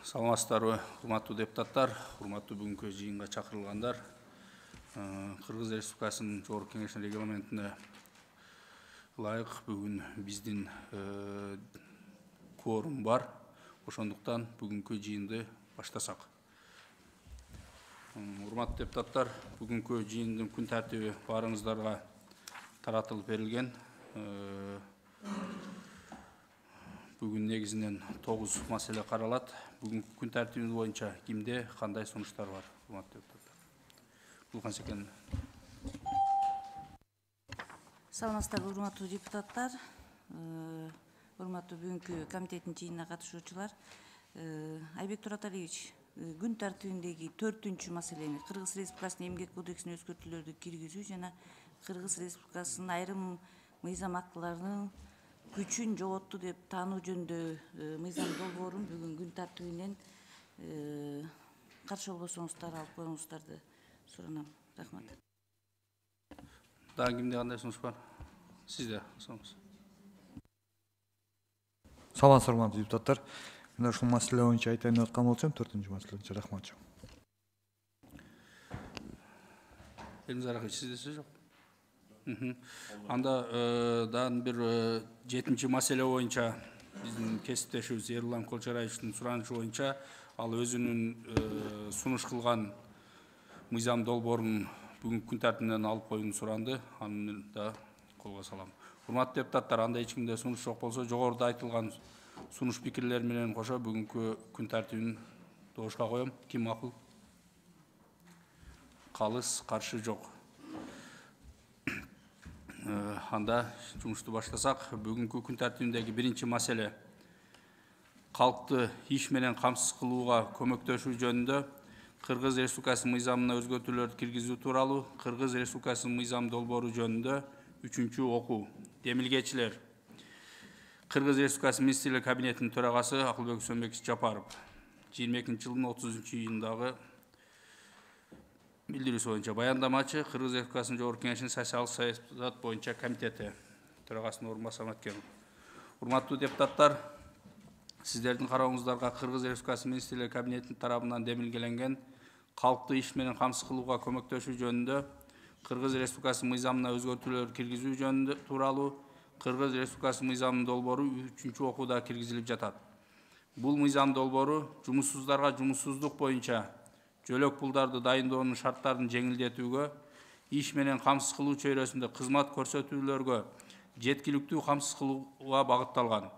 Саламатсыздарбы, урматтуу депутаттар, урматтуу бүгүнкү жыйынга чакырылгандар. Кыргыз Республикасынын Жогорку Кеңешинин регламентине ылайык бүгүн биздин кворум бар. Ошондуктан бүгүнкү жыйынды баштасак. Урматтуу депутаттар, бүгүнкү жыйындын күн тартиби баарыңыздарга таратылып берилген. Бүгүн негизинен 9 маселе каралат. Бүгүнкү күн тартибиз боюнча кимде кандай сунуштар бар, урматтуу депутаттар? Булган Секен. Саламатсыздарбы, урматтуу депутаттар, урматтуу бүгүнкү комитеттин жыйынына катышуучулар. Айбек Тураталиевич, күн тартибиндеги 4-чү маселени Кыргыз Республикасынын Эмгек кодексине өзгөртүүлөрдү киргизүү жана Кыргыз Республикасынын айрым мыйзам актыларынын күчүн жоготту деп таануу жөнүндө мыйзам долбоорун бүгүн күн тартибинен каршы болбосоңуздар алып коюңуздарды суранам. Рахмат. Дагы кимде кандай сунуш бар? Сизде соңуз. Саламатсыздар, урматтуу депутаттар. Мен ушул маселе боюнча айтайын деп аткан болсом, 4-чү маселе боюнча рахмат. Элиңиз аракы сизде сөз жок. Анда дан бир 7-чи маселе боюнча биздин кесиптешибиз Эрлан Колчараевичтин суранышы боюнча ал өзүнүн сунуш кылган мыйзам долбоорун бүгүнкү күн тартибинен алып коюуну суранды. Аны да колго салам. Урматтуу депутаттар, анда эч кимде сунуш жок болсо, жогоруда айтылган сунуш пикирлер менен кошо бүгүнкү күн тартибин добушка коем. Ким макул? Калыс, каршы жок. Анда жумушту баштасак, бүгүнкү күн тартибиндеги 1-чи маселе калкты иш менен камсыз кылууга көмөктөшүү жөнүндө Кыргыз Республикасынын мыйзамына өзгөртүүлөрдү киргизүү тууралуу Кыргыз Республикасынын мыйзам долбоору жөнүндө 3-чү окуу. Демилгечилер. Кыргыз Республикасынын Министрлер кабинетинин төрагасы Акылбек Сөмбекович Жапаров 22-жылдын 30-июндагы билдирүүсү боюнча баяндамачы Кыргыз Республикасынын Жогорку Кеңешинин социалдык саясат боюнча комитети төрагасынын орун басары Маткенов. Урматтуу депутаттар, сиздердин карооңуздарга Кыргыз Республикасынын Министрлер кабинетинин тарабынан демилгеленген калкты иш менен камсыз кылууга көмөктөшүү жөнүндө Кыргыз Республикасынын мыйзамына өзгөртүүлөр киргизүү жөнүндө тууралуу Кыргыз Республикасынын мыйзам долбоору 3-чү окууда киргизилип жатат. Бул мыйзам долбоору жумуссуздарга жумуссуздук боюнча жөлөк пулдарды дайындоонун шарттарын жеңилдетүүгө, иш менен камсыз кылуу чөйрөсүндө кызмат көрсөтүүлөргө жеткиликтүү камсыз кылууга багытталган.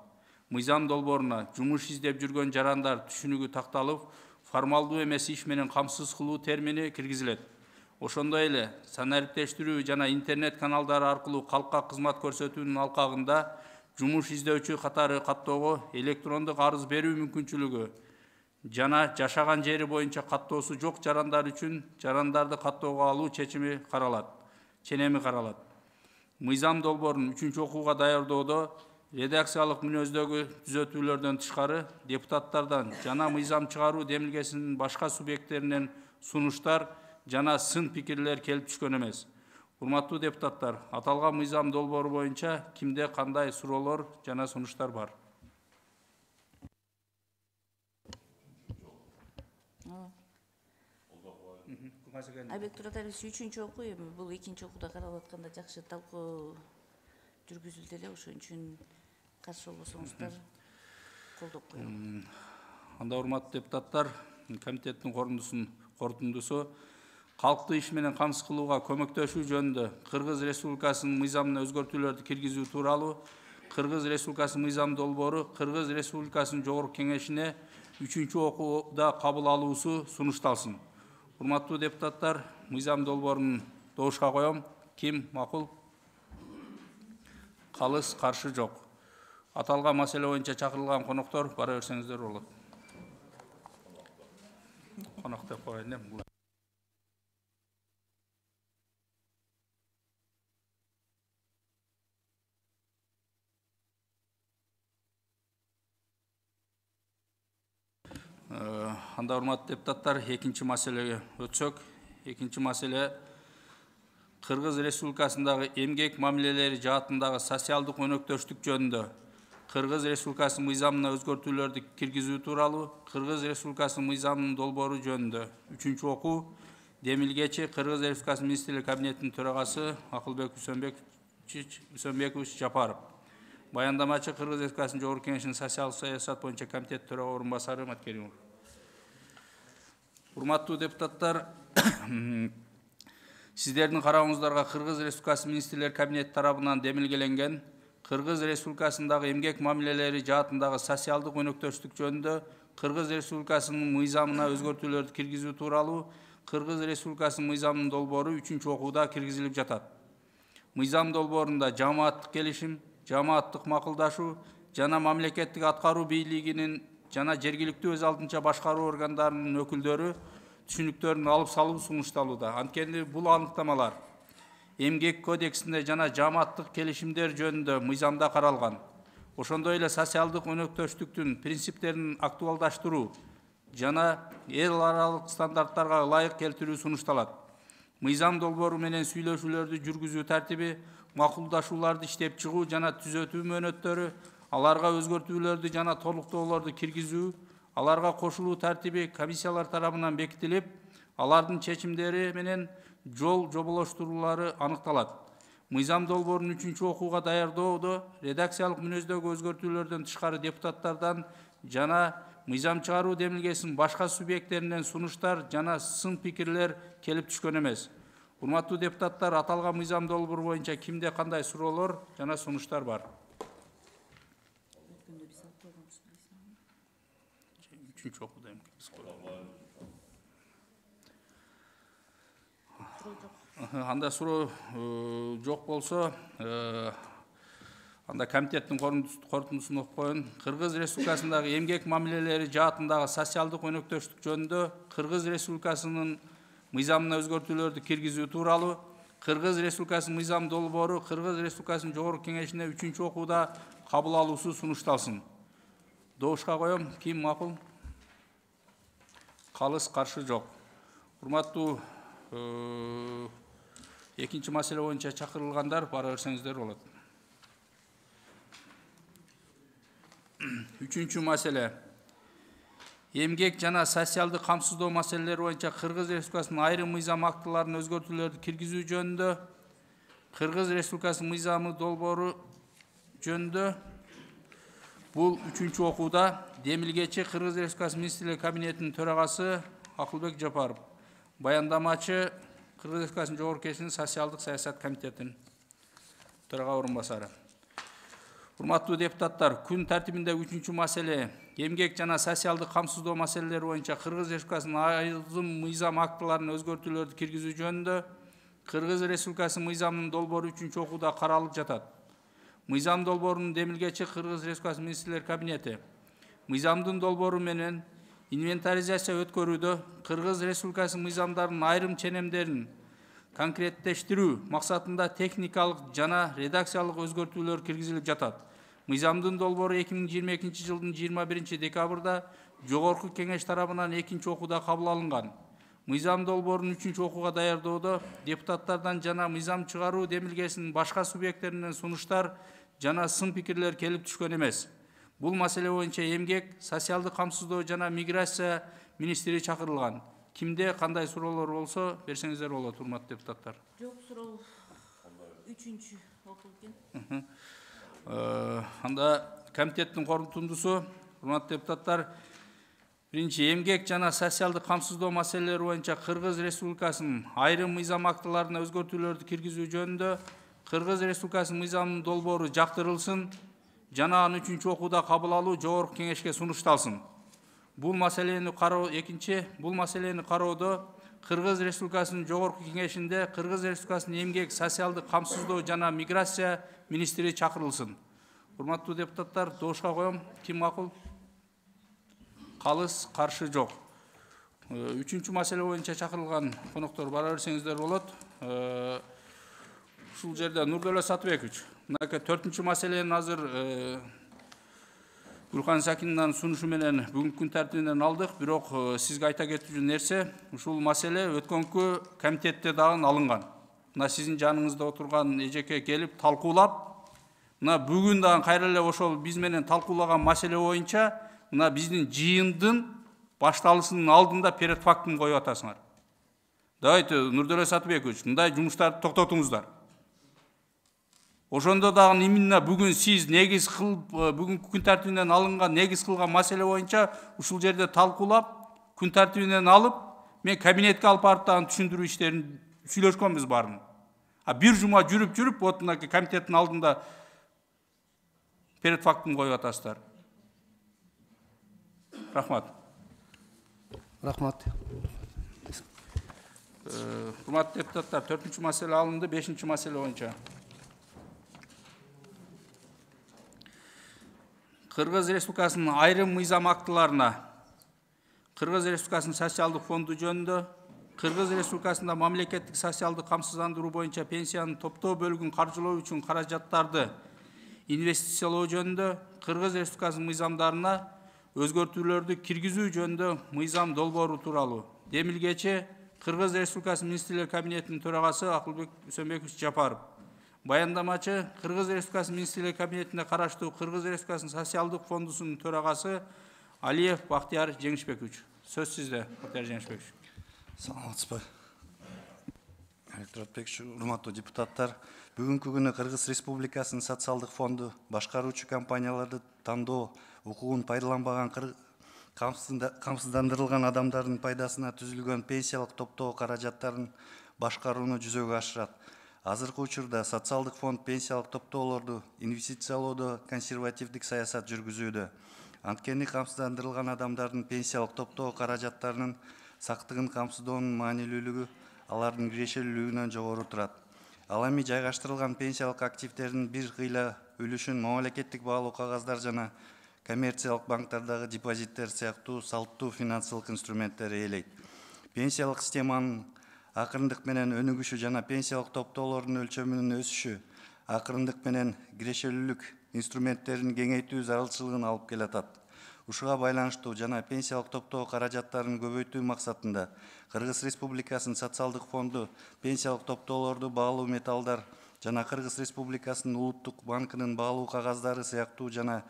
Мыйзам долбооруна жумуш издеп жүргөн жарандар түшүнүгү такталып, формалдуу эмес иш менен камсыз кылуу термини киргизилет. Ошондой эле санариптештирүү жана интернет каналдары аркылуу калкка кызмат көрсөтүүнүн алкагында жумуш издөөчү катары каттоого электрондук арыз берүү мүмкүнчүлүгү жана жашаган жери боюнча каттоосу жок жарандар үчүн жарандарды каттоого алуу ченеми каралат. Мыйзам долбоорун 3-чү окууга даярдоодо редакциялык мүнөздөгү түзөтүүлөрдөн тышкары депутаттардан жана мыйзам чыгаруу демилгесинин башка субъекттеринен сунуштар жана сын пикирлер келип түшкөн эмес. Урматтуу депутаттар, аталган мыйзам долбоору боюнча кимде кандай суроолор жана сунуштар бар? Айбек Тураталиевич, 3-чү окуу эми бул 2-чи окууда каралып атканда жакшы талкуу жүргүзүлдү эле, ошон үчүн каршы болбосоңуздар колдоп коем. Анда урматтуу депутаттар, комитеттин корутундусу калкты иш менен камсыз кылууга көмөктөшүү жөнүндө Кыргыз Республикасынын мыйзамына өзгөртүүлөрдү киргизүү тууралуу Кыргыз Республикасынын мыйзам долбоору Кыргыз Республикасынын Жогорку Кеңешине 3-чү окууда кабыл алуусу сунушталсын. Урматтуу депутаттар, мыйзам долбоорун добушка коем. Ким макул? Калыс, каршы жок. Аталган маселе боюнча чакырылган коноктор бара берсеңиздер болот. Конок деп коеюн эми. Анда урматтуу депутаттар, 2-чи маселеге өтсөк. 2-чи маселе Кыргыз Республикасындагы эмгек мамилелери жаатындагы социалдык өнөктөштүк жөнүндө Кыргыз Республикасынын мыйзамына өзгөртүүлөрдү киргизүү тууралуу Кыргыз Республикасынын мыйзамынын долбоору жөнүндө 3-чү окуу демилгечи Кыргыз Республикасынын министрлер кабинетинин төрагасы Акылбек Үсөнбекович Жапаров, баяндамачы Кыргыз Республикасынын Жогорку Кеңешинин социалдык саясат боюнча комитет төрага орун басары Маткеримов. Урматтуу депутаттар, сиздердин карооңуздарга Кыргыз Республикасынын министрлер кабинети тарабынан демилгеленген Кыргыз Республикасындагы эмгек мамилелери жаатындагы социалдык өнөктөштүк жөнүндө Кыргыз Республикасынын мыйзамына өзгөртүүлөрдү киргизүү тууралуу Кыргыз Республикасынын мыйзамынын долбоору 3-чү окууда киргизилип жатат. Мыйзам долбоорунда жамааттык келишим, жамааттык макулдашуу жана мамлекеттик аткаруу бийлигинин жана жергиликтүү өз алдынча башкаруу органдарынын өкүлдөрү түшүнүктөрүн алып салуу сунушталууда. Анткени бул аныктамалар эмгек кодексинде жана жамааттык келишимдер жөнүндө мыйзамда каралган. Ошондой эле социалдык өнөктөштүктүн принциптерин актуалдаштыруу жана эл аралык стандарттарга ылайык келтирүү сунушталат. Мыйзам долбоору менен сүйлөшүүлөрдү жүргүзүү тартиби, макулдашууларды иштеп чыгуу жана түзөтүү мөөнөттөрү, аларга өзгөртүүлөрдү жана толуктоолорду киргизүү, аларга кошулуу тартиби комиссиялар тарабынан бекитилип, алардын чечимдери менен жол жоболоштуруулары аныкталат. Мыйзам долбоорун 3-чү окууга даярдоодо редакциялык мүнөздөгү өзгөртүүлөрдөн тышкары депутаттардан жана мыйзам чыгаруу демилгесинин башка субъекттеринен сунуштар жана сын пикирлер келип түшкөн эмес. Урматтуу депутаттар, аталган мыйзам долбоору боюнча кимде кандай суроолор жана сунуштар бар? 3-чү окууда анда суроо жок болсо, анда комитеттин корутундусун окуп коеюн. Кыргыз Республикасындагы эмгек мамилелери жаатындагы социалдык өнөктөштүк жөнүндө Кыргыз Республикасынын мыйзамына өзгөртүүлөрдү киргизүү тууралуу Кыргыз Республикасынын мыйзам долбоору Кыргыз Республикасынын Жогорку Кеңешине 3-чү окууда кабыл алуусу сунушталсын. Добушка коем. Ким макул? Калыс, каршы жок. Урматтуу экинчи маселе боюнча чакырылгандар бара берсеңиздер болот. 3-чү маселе. Эмгек жана социалдык камсыздоо маселелери боюнча Кыргыз Республикасынын айрым мыйзам актыларына өзгөртүүлөрдү киргизүү жөнүндө Кыргыз Республикасынын мыйзамы долбоору жөнүндө бул 3-чү окууда демилгечи Кыргыз Республикасынын министрлер кабинетинин төрагасы Акылбек Жапаров, баяндамачы Кыргыз Республикасынын Жогорку Кеңешинин социалдык саясат комитетинин төрага орун басары. Урматтуу депутаттар, күн тартибинде 3-чү маселе эмгек жана социалдык камсыздоо маселелери боюнча Кыргыз Республикасынын айрым мыйзам актыларына өзгөртүүлөрдү киргизүү жөнүндө Кыргыз Республикасынын мыйзамынын долбоору 3-чү окууда каралып жатат. Мыйзам долбоорунун демилгечи Кыргыз Республикасынын министрлер кабинети мыйзамдын долбоору менен инвентаризация өткөрүүдө Кыргыз Республикасынын мыйзамдарынын айрым ченемдерин конкреттештирүү максатында техникалык жана редакциялык өзгөртүүлөр киргизилип жатат. Мыйзамдын долбоору 2022 жылдын 21 декабрда Жогорку Кеңеш тарабынан 2-чи окууда кабыл алынган. Мыйзам долбоорун 3-чү окууга даярдоодо депутаттардан жана мыйзам чыгаруу демилгесинин башка субъекттеринен сунуштар жана сын пикирлер келип түшкөн эмес. Бул маселе боюнча эмгек, социалдык камсыздоо жана миграция министри чакырылган. Кимде кандай суроолор болсо берсеңиздер болот, урматтуу депутаттар. Жок суроо 3-чү окуу экен. Анда комитеттин корутундусу, урматтуу депутаттар, биринчи эмгек жана социалдык камсыздоо маселелери боюнча Кыргыз Республикасынын айрым мыйзам актыларына өзгөртүүлөрдү киргизүү жөнүндө Кыргыз Республикасынын мыйзамынын долбоору жактырылсын жана аны 3-чү окууда кабыл алуу Жогорку Кеңешке сунушталсын. Бул маселени кароодо Кыргыз Республикасынын Жогорку Кеңешинде Кыргыз Республикасынын эмгек, социалдык камсыздоо жана миграция министри чакырылсын. Урматтуу депутаттар, добушка коем. Ким макул? Калыс, каршы жок. 3-чү маселе боюнча чакырылган коноктор бара берсеңиздер болот. Ушул жерде Нурдөлө Сатыбекович, 4-чү маселени азыр Гүлхан Сакиновнун сунушу менен бүгүнкү күн тартибинен алдык, бирок сизге айта кетүүчү нерсе, ушул маселе өткөнкү комитетте дагы алынган. Мына сиздин жаныңызда отурган эжеке келип талкуулап, мына бүгүн дагы кайра эле ошол биз менен талкуулаган маселе боюнча мына биздин жыйындын башталышынын алдында перед фактын коюп атасыңар. Давайте, Нурдөлө Сатыбекович, мындай жумуштарды токтотуңуздар. Ошондо дагы именно бүгүн сиз негиз кылып, бүгүнкү күн тартибинен алынган негиз кылган маселе боюнча ушул жерде талкуулап, күн тартибинен алып, мен кабинетке алып барып дагы түшүндүрүү иштерин сүйлөшкөнбүз барын. Бир жума жүрүп, вот мына комитеттин алдында перед фактын коюп атасыздар. Рахмат. Рахмат. Урматтуу депутаттар, 4-чү маселе алынды, 5-чи маселе боюнча. Кыргыз Республикасынын айрым мыйзам актыларына Кыргыз Республикасынын социалдык фонду жөнүндө, Кыргыз Республикасында мамлекеттик социалдык камсыздандыруу боюнча пенсиянын топтоо бөлүгүн каржылоо үчүн каражаттарды инвестициялоо жөнүндө, Кыргыз Республикасынын мыйзамдарына өзгөртүүлөрдү киргизүү жөнүндө мыйзам долбоору тууралуу демилгечи Кыргыз Республикасынын министрлер кабинетинин төрагасы Акылбек Үсөнбекович Жапаров, баяндамачы Кыргыз Республикасынын министрлер кабинетине караштуу Кыргыз Республикасынын социалдык фондусунун төрагасы Алиев Бактияр Жеңишбекович. Сөз сизде, Бактияр Жеңишбекович. Саламатсызбы. Электронбекович, урматтуу депутаттар, бүгүнкү күнү Кыргыз Республикасынын социалдык фонду башкаруучу компанияларды тандоо укугун пайдаланбаган камсыздандырылган адамдардын пайдасына түзүлгөн пенсиялык топтоо каражаттарын башкарууну жүзөгө ашырат. Азыркы учурда социалдык фонд пенсиялык топтоолорду инвестициялоодо консервативдик саясат жүргүзүүдө. Анткени камсыздандырылган адамдардын пенсиялык топтоо каражаттарынын сактыгын камсыздоонун маанилүүлүгү алардын кирешелүүлүгүнөн жогору турат. Ал эми жайгаштырылган пенсиялык активдердин бир кыйла үлүшүн мамлекеттик баалуу кагаздар жана коммерциялык банктардагы депозиттер сыяктуу салттуу финансылык инструменттер ээлейт. Пенсиялык системанын акырындык менен өнүгүшү жана пенсиялык топтоолордун өлчөмүнүн өсүшү акырындык менен кирешелүүлүк инструменттерин кеңейтүү зарылчылыгын алып келатат. Ушуга байланыштуу жана пенсиялык топтоо каражаттарын көбөйтүү максатында Кыргыз Республикасынын социалдык фонду пенсиялык топтоолорду баалуу металлдар жана Кыргыз Республикасынын улуттук банкынын баалуу кагаздары сыяктуу жана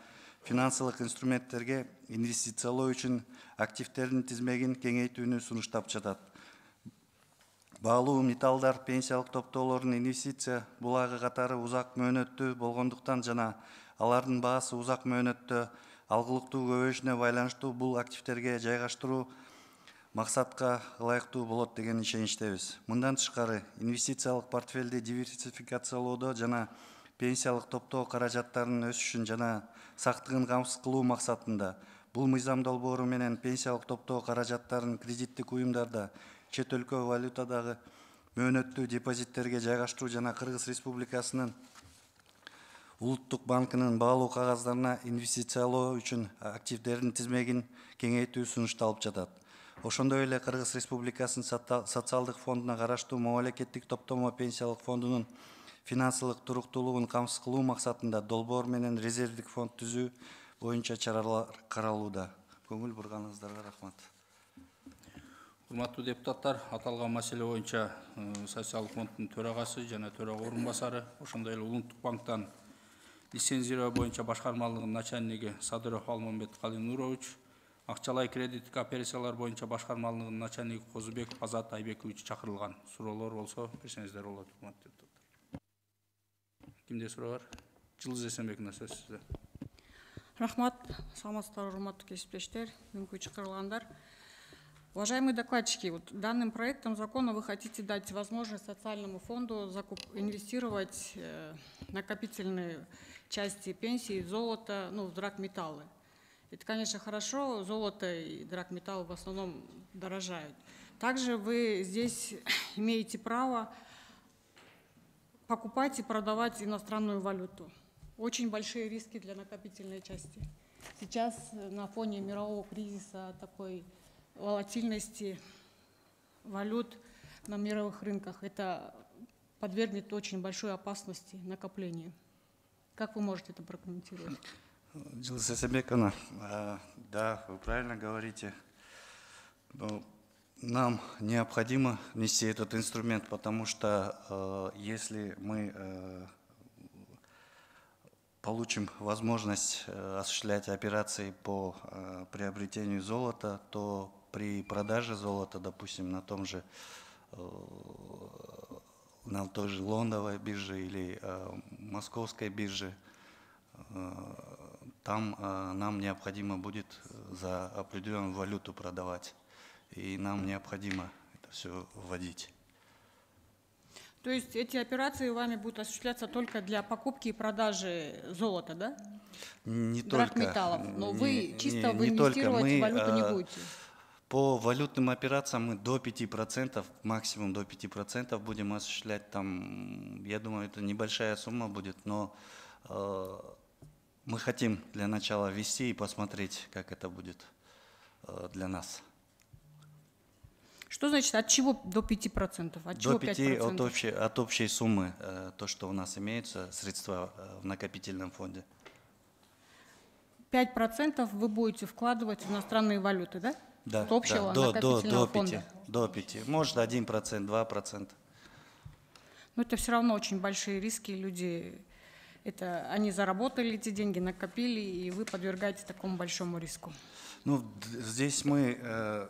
финансылык инструменттерге инвестициялоо үчүн активдердин тизмегин кеңейтүүнү сунуштап жатат. Баалуу металлдар пенсиялык топтоолордун инвестиция булагы катары узак мөөнөттүү болгондуктан жана алардын баасы узак мөөнөттө алгылыктуу көбөйүшүнө байланыштуу бул активдерге жайгаштыруу максатка ылайыктуу болот деген ишеничтебиз. Мындан тышкары инвестициялык портфелди диверсификациялоодо жана пенсиялык топтоо каражаттарынын өсүшүн жана сактыгын камсыз кылуу максатында бул мыйзам долбоору менен пенсиялык топтоо каражаттарын кредиттик уюмдарда чет өлкө валютадагы мөөнөттүү депозиттерге жайгаштыруу жана Кыргыз Республикасынын улуттук банкынын баалуу кагаздарына инвестициялоо үчүн активдердин тизмегин кеңейтүү сунушталып жатат. Ошондой эле Кыргыз Республикасынын социалдык фондуна караштуу мамлекеттик топтомо пенсиялык фондунун финансылык туруктуулугун камсыз кылуу максатында долбоор менен резервдик фонд түзүү боюнча чаралар каралууда. Көңүл бурганыңыздарга рахмат. Урматтуу депутаттар, аталган маселе боюнча социалдык фонддун төрагасы жана төрага орун басары, ошондой эле улуттук банктан лицензиялоо боюнча башкармалыгынын начальниги Садыров Алмамбет Калинурович, акчалай кредиттик операциялар боюнча башкармалыгынын начальниги Козубеков Азат Айбекович чакырылган. Суроолор болсо берсеңиздер болот, урматтуу депутаттар. Кимде суроо бар? Жылдыз Эсенбековна, сөз сизде. Рахмат, саламатсыздар, урматтуу кесиптештер, мүмкүн чакырылгандар. Уважаемые докладчики, вот данным проектом закона вы хотите дать возможность социальному фонду инвестировать накопительные части пенсии, золото, в драгметаллы. Это, конечно, хорошо, золото и драгметаллы в основном дорожают. Также вы здесь имеете право покупать и продавать иностранную валюту. Очень большие риски для накопительной части. Сейчас на фоне мирового кризиса, такой волатильности валют на мировых рынках, это подвергнет очень большой опасности накоплению. Как вы можете это прокомментировать? Жылдыз Эсенбековна, да, вы правильно говорите. Но нам необходимо нести этот инструмент, потому что если мы получим возможность осуществлять операции по приобретению золота, то при продаже золота, допустим, на той же лондовой бирже или московской бирже, там нам необходимо будет за определенную валюту продавать, и нам необходимо это все вводить. То есть эти операции вами будут осуществляться только для покупки и продажи золота, да? Не только. Драгметаллов. Но вы чисто не только. инвестировать в валюту не будете? По валютным операциям мы до 5%, максимум до 5% будем осуществлять. Там, я думаю, это небольшая сумма будет, но мы хотим для начала ввести и посмотреть, как это будет для нас. Что значит, от чего до 5%? От чего 5%? От общей суммы, то, что у нас имеются средства в накопительном фонде. 5% вы будете вкладывать в иностранные валюты, да? Да, от общего да, накопительного фонда. До 5. Может 1%, 2%. Но это все равно очень большие риски. Люди, они заработали эти деньги, накопили, и вы подвергаете такому большому риску. Ну, здесь мы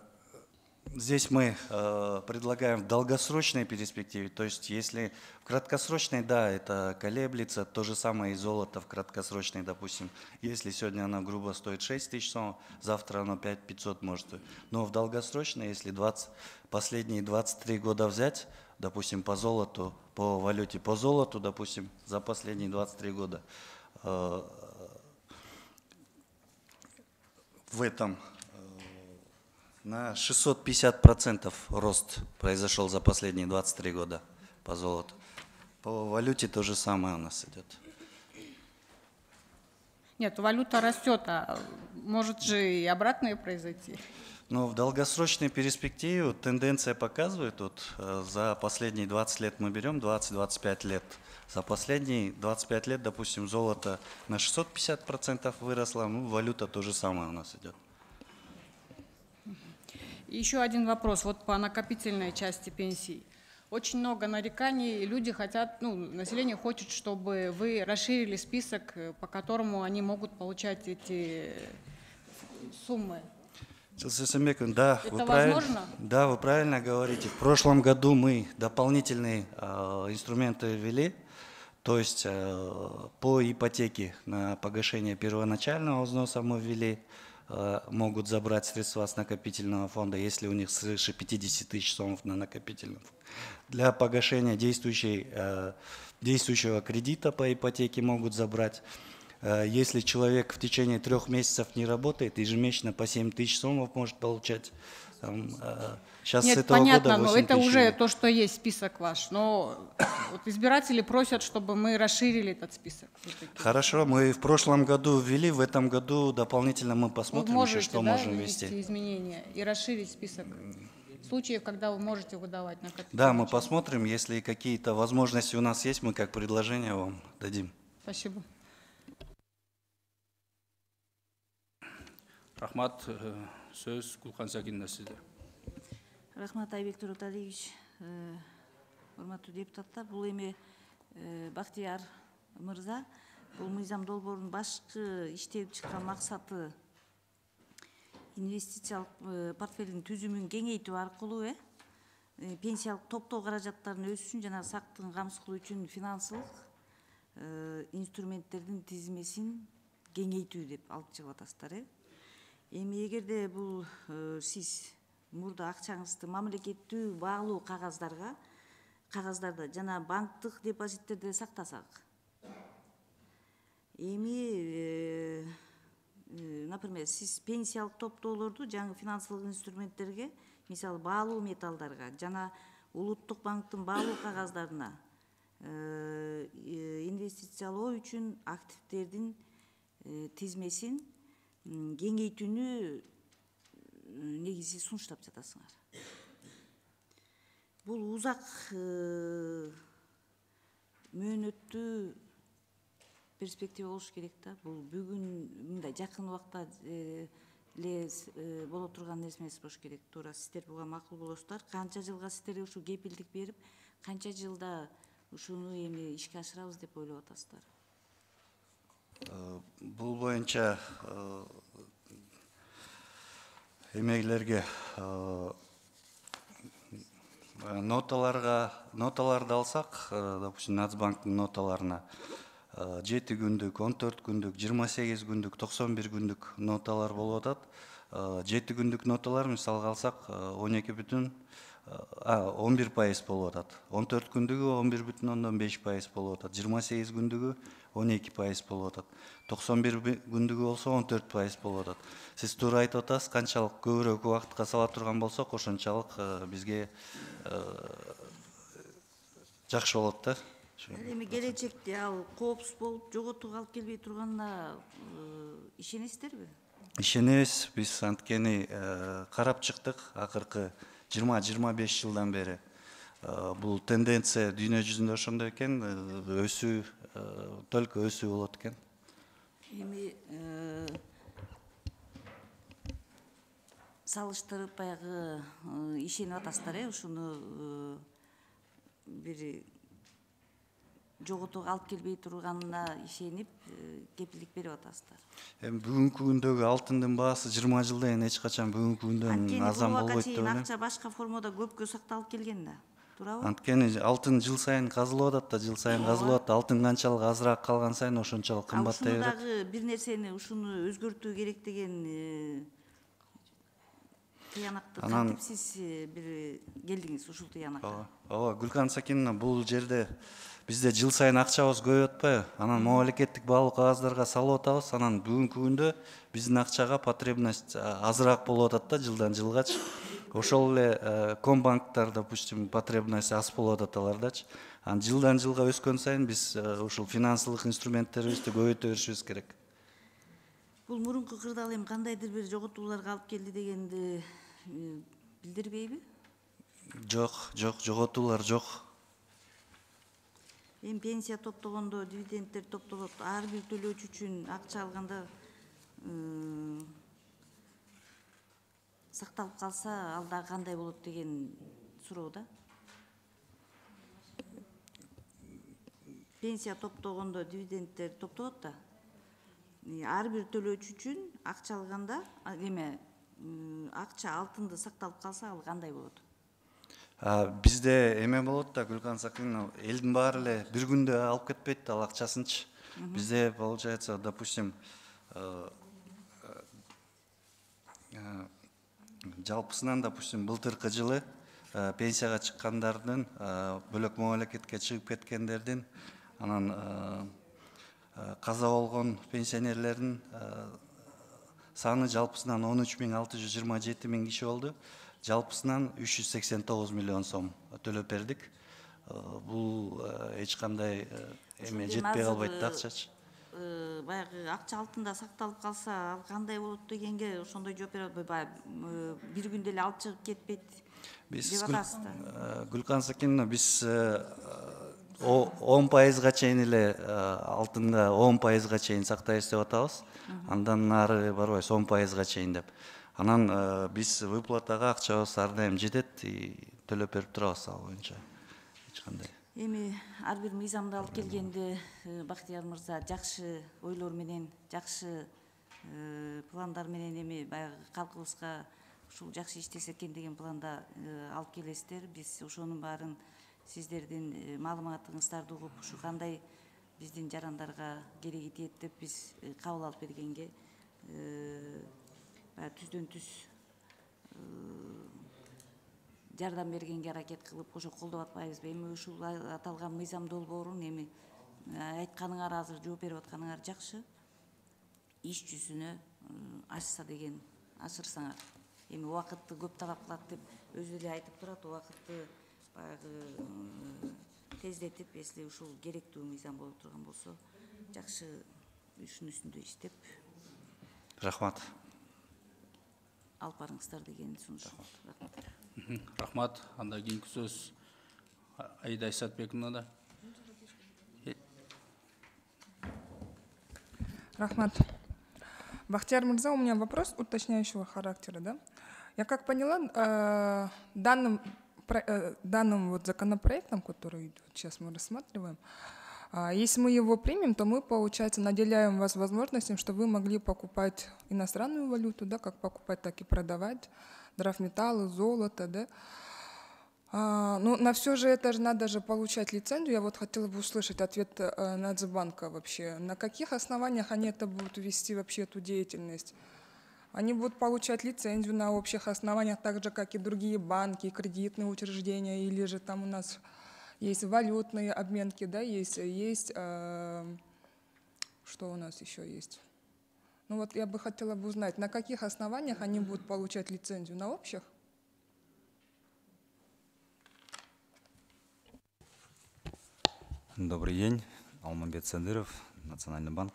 предлагаем в долгосрочной перспективе, то есть если в краткосрочной, да, это колеблется, то же самое и золото в краткосрочной, допустим, если сегодня оно грубо стоит 6 тысяч сомов, завтра оно 5500 может стоить, но в долгосрочной, если последние 23 года взять, допустим, по золоту, по валюте, по золоту, допустим, за последние 23 года, в этом на 650% рост произошел за последние 23 года по золоту. По валюте то же самое у нас идет. Нет, валюта растет, а может же и обратное произойти. Но в долгосрочной перспективе тенденция показывает, вот, за последние 20 лет мы берем, 20-25 лет, за последние 25 лет, допустим, золото на 650% выросло, ну, валюта то же самое у нас идет. Еще один вопрос, вот по накопительной части пенсий. Очень много нареканий, люди хотят, население хочет, чтобы вы расширили список, по которому они могут получать эти суммы. Да, вы правильно говорите. В прошлом году мы дополнительные инструменты ввели, то есть по ипотеке на погашение первоначального взноса мы ввели, могут забрать средства с накопительного фонда, если у них свыше 50 тысяч сомов на накопительном фонде. Для погашения действующего кредита по ипотеке могут забрать. Если человек в течение 3 месяцев не работает, ежемесячно по 7 тысяч сомов может получать. Сейчас Нет, с этого понятно, года 8 но это тысяч. уже то, что есть список ваш. Но вот избиратели просят, чтобы мы расширили этот список. Хорошо, мы в прошлом году ввели, в этом году дополнительно мы посмотрим, можете, что да, можем ввести. Изменения и расширить список случаев, когда вы можете выдавать накопительные. Да, мы посмотрим, если какие-то возможности у нас есть, мы как предложение вам дадим. Спасибо. Рахмат, сөз Гулхан Сакинна сізде. Рахмат, Айбек Туроталиевич. Урматтуу депутаттар, бул эми Бактияр мырза, бул мыйзам долбоорунун башкы иштелип чыккан максаты инвестициялык портфелин түзүмүн кеңейтүү аркылуу пенсиялык топтоо каражаттарынын өсүшүн жана сактыгын камсыз кылуу үчүн финансылык инструменттердин тизмесин кеңейтүү деп алып чыгып атасыздар. Эми эгерде бул сиз мурда акчаңызды мамлекеттүү баалуу кагаздарда жана банктык депозиттерде сактасак, эми например, сиз пенсиялык топтоолорду жаңы финансылык инструменттерге, мисалы баалуу металлдарга жана улуттук банктын баалуу кагаздарына инвестициялоо үчүн активдердин тизмесин кеңейтүүнү негизи сунуштап жатасыңар. Бул узак мөөнөттүү перспектива болуш керек да. Бул бүгүн мындай жакын убакта эле боло турган нерсе эмес болуш керек. Туура сиздер буга макул болосуздар. Канча жылга сиздерге ушу кепилдик берип, канча жылда ушуну эми ишке ашырабыз деп ойлоп атасыздар? Бул боюнча эмегилерге ноталарды алсак, допустим, Нацбанктын ноталарына 7 күндүк, 14 күндүк, 28 күндүк, 91 күндүк ноталар болуп атат. 7 күндүк ноталар мисалга алсак 11% болуп атат. 14 күндүгү 11,5% болуп атат. 28 күндүгү 12% болуп атат. 91 күндүгү болсо 14% болуп атат. Сиз туура айтып атасыз, канчалык көбүрөөк убакытка сала турган болсок, ошончалык бизге жакшы болот да. Эми келечекте ал коопсуз болуп жоготууга алып келбей турганына ишенесиздерби? Ишенебиз, биз анткени карап чыктык акыркы 20-25 жылдан бери. Бул тенденция дүйнө жүзүндө ошондой экен, өсүү, только өсүү болот экен. Эми салыштырып баягы ишенип атасыздар, ушуну бир жоготууга алып келбей турганына ишенип кепилдик берип атасыздар. Эми бүгүнкү күндөгү алтындын баасы 20 жылдан эч качан бүгүнкү күндөн азан болбойт деп ойлойм. Акча башка формада көпкө сакталып келген да. Туурабы? Анткени алтын жыл сайын казылып атат да, жыл сайын казылып атат. Алтын канчалык азыраак калган сайын ошончолук кымбаттай берет. Ушуну дагы бир нерсени ушуну өзгөртүү керек деген тыянакты кантип сиз бир келдиңиз ушул тыянакка? Ооба, Гүлкан Сакиновна, бул жерде бизде жыл сайын акчабыз көбөйүп атпайбы? Анан мамлекеттик баалуу кагаздарга салып атабыз, анан бүгүнкү күндө биздин акчага потребность азыраак болуп атат да, жылдан жылгачы. Ошол эле Комбанктар, допустим, потребность аз болуп аталардачы. Анан жылдан жылга өскөн сайын биз ушул финансылык инструменттерибизди көбөйтө беришибиз керек. Бул мурунку кырдаал эми кандайдыр бир жоготууларга алып келди дегенди билдирбейби? Жок, жоготуулар жок. Эми пенсия топтогондо, дивидендтер топтолот, ар бир төлөөчү үчүн акча алганда сакталып калса, ал дагы кандай болот деген суроо да. Пенсия топтогондо, дивидендтер топтолот да. Ар бир төлөөчү үчүн акча алганда, акча алтынды сакталып калса, ал кандай болот? Бизде эме болот да, Гүлкан Сакиновна, элдин баары эле бир күндө алып кетпейт да ал акчасынчы. Бизде получается, допустим, жалпысынан, допустим, былтыркы жылы пенсияга чыккандардын, бөлөк мамлекетке чыгып кеткендердин, анан каза болгон пенсионерлердин саны жалпысынан 13.627 киши болду. Жалпысынан 389 миллион сом төлөп бердик. Бул эч кандай эме жетпей калбайт да акчачы. Баягы акча алтында сакталып калса, ал кандай болот дегенге ошондой жооп бере албайбы. Бир күндө эле алып чыгып кетпейт деп атасыз да. Гүлкан Сакиновна, биз 10%га чейин эле алтынга 10%га чейин сактайбыз деп атабыз. Андан нары барбайбыз 10%га чейин деп. Анан биз выплатага акчабыз ар дайым жетет, төлөп берип турабыз ал боюнча. Эч кандай. Эми ар бир мыйзамды алып келгенде Бактияр мырза жакшы ойлор менен, жакшы пландар менен эми баягы калкыбызга ушул жакшы иштесе экен деген планда алып келесиздер. Биз ошонун баарын сиздердин маалыматыңыздарды угуп, ушу кандай биздин жарандарга кереги тиет деп биз кабыл алып бергенге түздөн түз жардам бергенге аракет кылып, ошо колдоп атпайбызбы? Эми ушул аталган мыйзам долбоорун эми айтканыңар, азыр жооп берип атканыңар жакшы. Иш жүзүнө ачса деген ачырсаңар. Эми убакытты көп талап кылат деп өзү эле айтып турат, убакытты баягы тездетип, если ушул керектүү мыйзам болуп турган болсо, жакшы ушунун үстүндө иштеп Рахмат. алып барыңыздар деген сунуш. Рахмат. Анда кийинки сөз Аида Исатбековнада. Рахмат. Бахтияр Мирза, у меня вопрос уточняющего характера. Да? Я как поняла, данным вот законопроектом, который сейчас мы рассматриваем, Если мы его примем, то мы, получается, наделяем вас возможностью, что вы могли покупать иностранную валюту, да, как покупать, так и продавать, драгметаллы, золото, да. Ну, на все же это же надо же получать лицензию. Я вот хотела бы услышать ответ Нацбанка вообще. На каких основаниях они это будут вести вообще эту деятельность? Они будут получать лицензию на общих основаниях, так же, как и другие банки, кредитные учреждения, или же там у нас есть валютные обменки, да, есть что у нас еще есть? Ну вот я бы хотела бы узнать, на каких основаниях они будут получать лицензию? На общих? Добрый день, Алмамбет Садыров, Национальный банк.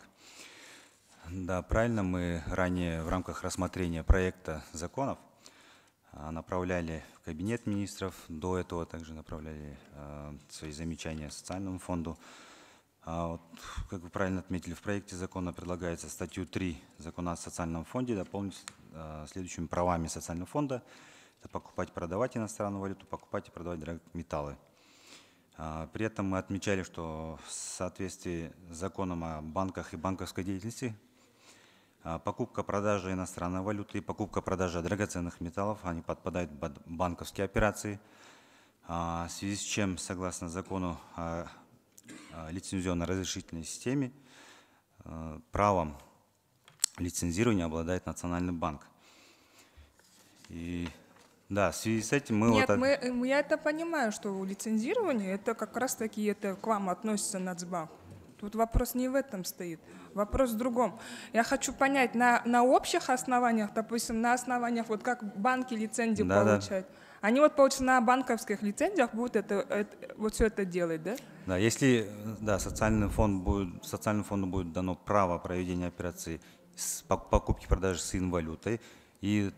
Да, правильно, мы ранее в рамках рассмотрения проекта законов направляли в Кабинет министров, до этого также направляли свои замечания Социальному фонду. Вот, как вы правильно отметили, в проекте закона предлагается статью 3 Закона о Социальном фонде дополнить следующими правами Социального фонда. Это покупать, продавать иностранную валюту, покупать и продавать драгметаллы. При этом мы отмечали, что в соответствии с законом о банках и банковской деятельности покупка, продажа иностранной валюты и покупка, продажа драгоценных металлов, они подпадают под банковские операции, в связи с чем, согласно закону о лицензионно-разрешительной системе, правом лицензирования обладает Национальный банк. И да, в связи с этим мы... Нет, я это понимаю, что лицензирование, это как раз таки это к вам относится Нацбанк. Тут вопрос не в этом стоит, вопрос в другом. Я хочу понять, на общих основаниях, допустим, на основаниях, вот как банки лицензии получают, они вот, получается, на банковских лицензиях будут вот все это делать, да? Да, если Социальному фонду будет дано право проведения операций с покупки и продажи с инвалютой и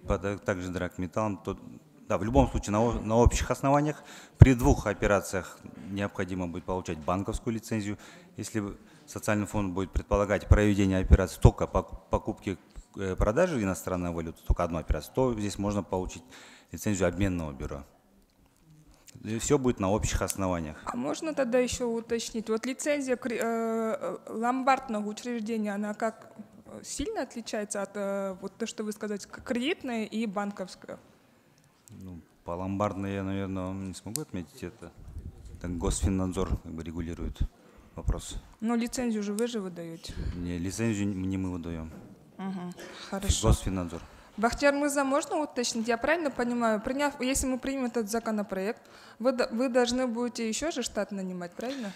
также драгметаллом, то да, в любом случае на общих основаниях при двух операциях необходимо будет получать банковскую лицензию. Если Социальный фонд будет предполагать проведение операций только по покупке продажи иностранной валюты, только одну операцию, то здесь можно получить лицензию обменного бюро. И все будет на общих основаниях. А можно тогда еще уточнить, вот лицензия ломбардного учреждения, она как сильно отличается от вот то, что вы сказали, кредитная и банковская? Ну, по ломбардной я, наверное, не смогу отметить это. Так Госфиннадзор как бы регулирует вопрос. Но лицензию же вы же выдаете. Не, лицензию не мы выдаем. Угу, хорошо. Госфиннадзор. Бахтияр Мырза, можно уточнить? Я правильно понимаю, если мы примем этот законопроект, вы должны будете еще же штат нанимать, правильно?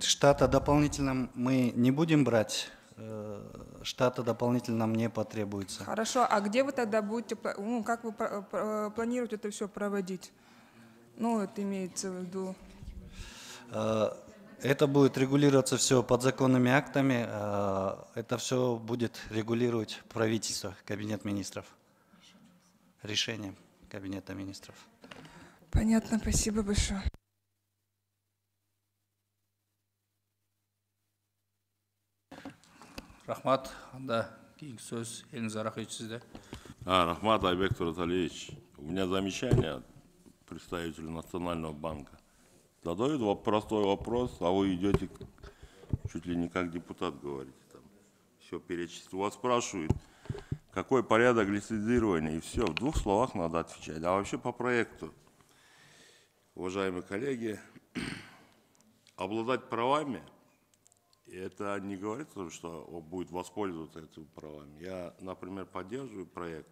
Штата дополнительно мы не будем брать. Штата дополнительно нам не потребуется. Хорошо, а где вы тогда будете, ну, как вы планируете это все проводить? Ну, это имеется в виду. Это будет регулироваться все подзаконными актами. Это все будет регулировать правительство, Кабинет министров. Решение Кабинета министров. Понятно, спасибо большое. Рахмат, анда кейінгі сөз Эльназар Ахмедович сізде. Рахмат, Айбек Тураталиевич. У меня замечание представителю Национального банка. Задают простой вопрос, а вы идете чуть ли не как депутат говорите. Там, все перечислить. Вас спрашивают, какой порядок лицензирования, и все. В двух словах надо отвечать. А вообще по проекту, уважаемые коллеги, обладать правами, это не говорит, что он будет воспользоваться этими правами. Я, например, поддерживаю проект.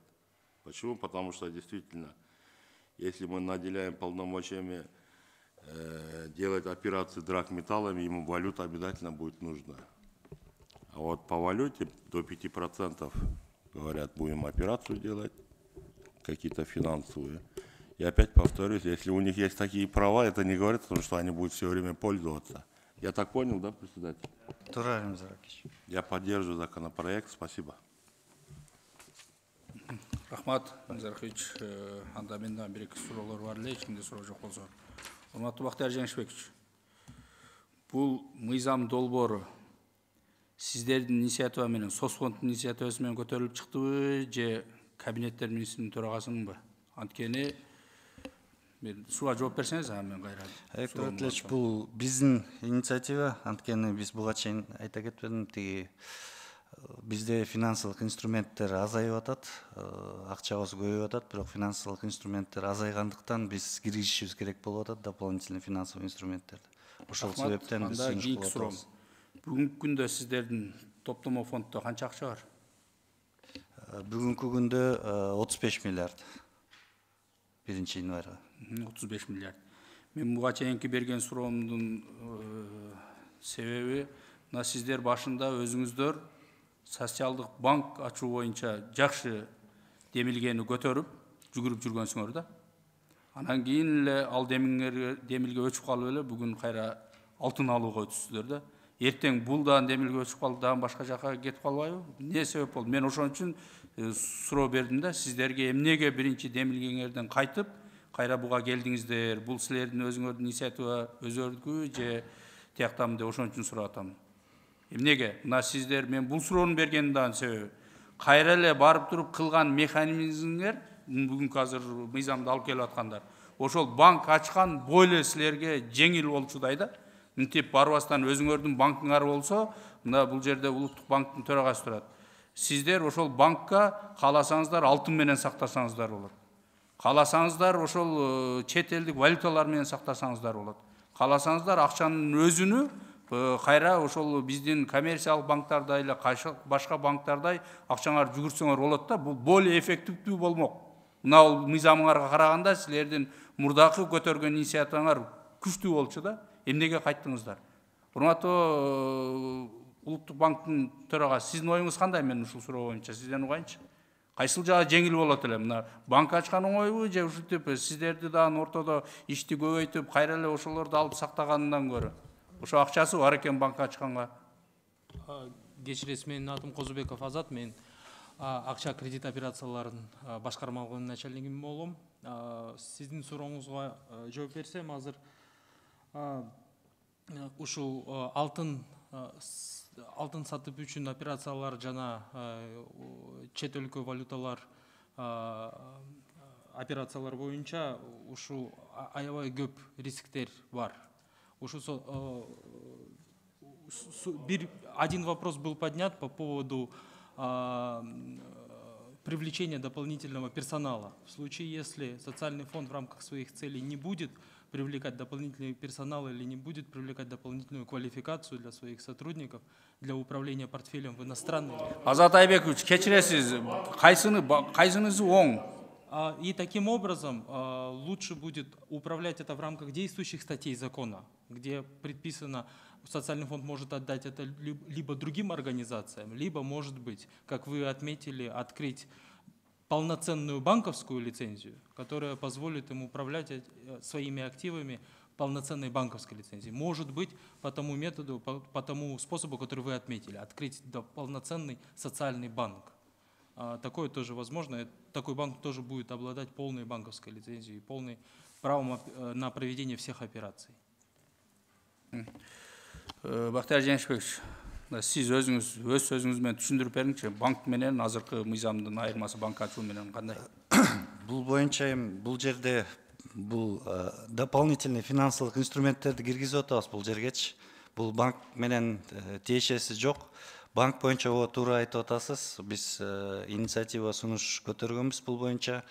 Почему? Потому что действительно, если мы наделяем полномочиями делать операции драгметаллами, ему валюта обязательно будет нужна. А вот по валюте до 5%, говорят, будем операцию делать, какие-то финансовые. И опять повторюсь, если у них есть такие права, это не говорит о том, что они будут все время пользоваться. Я так понял, да, председатель? Я поддерживаю законопроект. Спасибо. Рахмат, Эльназар Ахмедович. Анда менде бір-екі сұраулар бар эле, ешкімде сұрау жоқ болса. Урматтуу Бактияр Жеңишбекович, бул мыйзам долбоору сиздердин инициатива менен, Соцфонддун инициативасы менен көтөрүлүп чыктыбы же Кабинеттер министринин төрагасынынбы? Анткени Суга жооп берсеңиз, мен кайра. Виктор Атлевич, бул биздин инициатива, анткени биз буга чейин айта кетпедим, тиги бизде финансылык инструменттер азайып атат, акчабыз көбөйүп атат, бирок финансылык инструменттер азайгандыктан биз киргизишибиз керек болуп атат дополнительный финансовый инструменттерди. Ошол себептен биз сунуш кылып атабыз. Бүгүнкү күндө сиздердин топтомо фонддо канча акча бар? Бүгүнкү күндө 35 миллиард. 1-январга. 35 миллиард. Мен буга чейинки берген суроомдун себеби, мына сиздер башында өзүңүздөр социалдык банк ачуу боюнча жакшы демилгени көтөрүп, жүгүрүп жүргөнсүңөр да. Анан кийин эле ал демилге өчүп калып эле бүгүн кайра алтын алууга өтүпсүздөр да. Эртең бул дагы демилге өчүп калып, дагы башка жака кетип калбайбы? Эмне себеп болду? Мен ошон үчүн суроо бердим да, сиздерге эмнеге биринчи демилгеңерден кайтып, кайра буга келдиңиздер? Бул силердин өзүңөрдүн инициатива өзөрдүкү же тияктамы деп ошон үчүн сурап атам. Эмнеге? Мына сиздер, мен бул суроону бергендин дагы себеби, кайра эле барып туруп кылган механизмиңер, бүгүнкү азыр мыйзамды алып келип аткандар, ошол банк ачкан бойле силерге жеңил болчудай да. Мынтип барбастан өзүңөрдүн банкыңар болсо, мына бул жерде Улуттук банктын төрагасы турат. Сиздер ошол банкка кааласаңыздар алтын менен сактасаңыздар болот. Кааласаңыздар ошол чет элдик валюталар менен сактасаңыздар болот. Кааласаңыздар акчанын өзүнү кайра ошол биздин коммерциялык банктардай эле башка банктардай акчаңар жүгүрсөңөр болот да. Бул более эффективдүү болмок. Мына мыйзамыңарга караганда силердин мурдакы көтөргөн инициативаңар күчтүү болчу да. Эмнеге кайттыңыздар? Урматтуу Улуттук банктын төрагасы, сиздин оюңуз кандай? Мен ушул суроо боюнча сизден угайынчы. Кайсыл жагы жеңил болот эле? Мына банк ачкан оңойбу же ушинтип сиздерди дагы ортодо ишти көбөйтүп, кайра эле ошолорду алып сактагандан көрө? Ошо акчасы бар экен банк ачканга. Кечиресиз, менин атым Козубеков Азат, мен акча кредит операцияларын башкармалыгынын начальниги болом. Сиздин сурооңузга жооп берсем, азыр ушул алтын сатып үчүн операциялар жана чет өлкө валюталар операциялар боюнча ушул аябай көп рисктер бар. Один вопрос был поднят по поводу привлечения дополнительного персонала. В случае, если социальный фонд в рамках своих целей не будет привлекать дополнительный персонал или не будет привлекать дополнительную квалификацию для своих сотрудников для управления портфелем в иностранной. Азат Айбекович, кечиресиз, кайсынысы оң? И таким образом лучше будет управлять это в рамках действующих статей закона, где предписано, социальный фонд может отдать это либо другим организациям, либо, может быть, как вы отметили, открыть полноценную банковскую лицензию, которая позволит им управлять своими активами полноценной банковской лицензией. Может быть, по тому методу, по тому способу, который вы отметили, открыть полноценный социальный банк. Такое тоже возможно. Такой банк тоже будет обладать полной банковской лицензией, полным правом на проведение всех операций. Бактияр Женишбекович, сиз өзүңүз өз сөзүңүз менен түшүндүрүп бериңизчи, банк менен азыркы мыйзамдын айырмасы банк ачуу менен кандай? Бул боюнча бул жерде бул дополнительный финансылык инструменттерди киргизип атабыз бул жергечи. Бул банк менен тиешеси жок. Банк боюнча туура айтып атасыз. Биз инициатива сунуш көтөргөнбүз бул боюнча.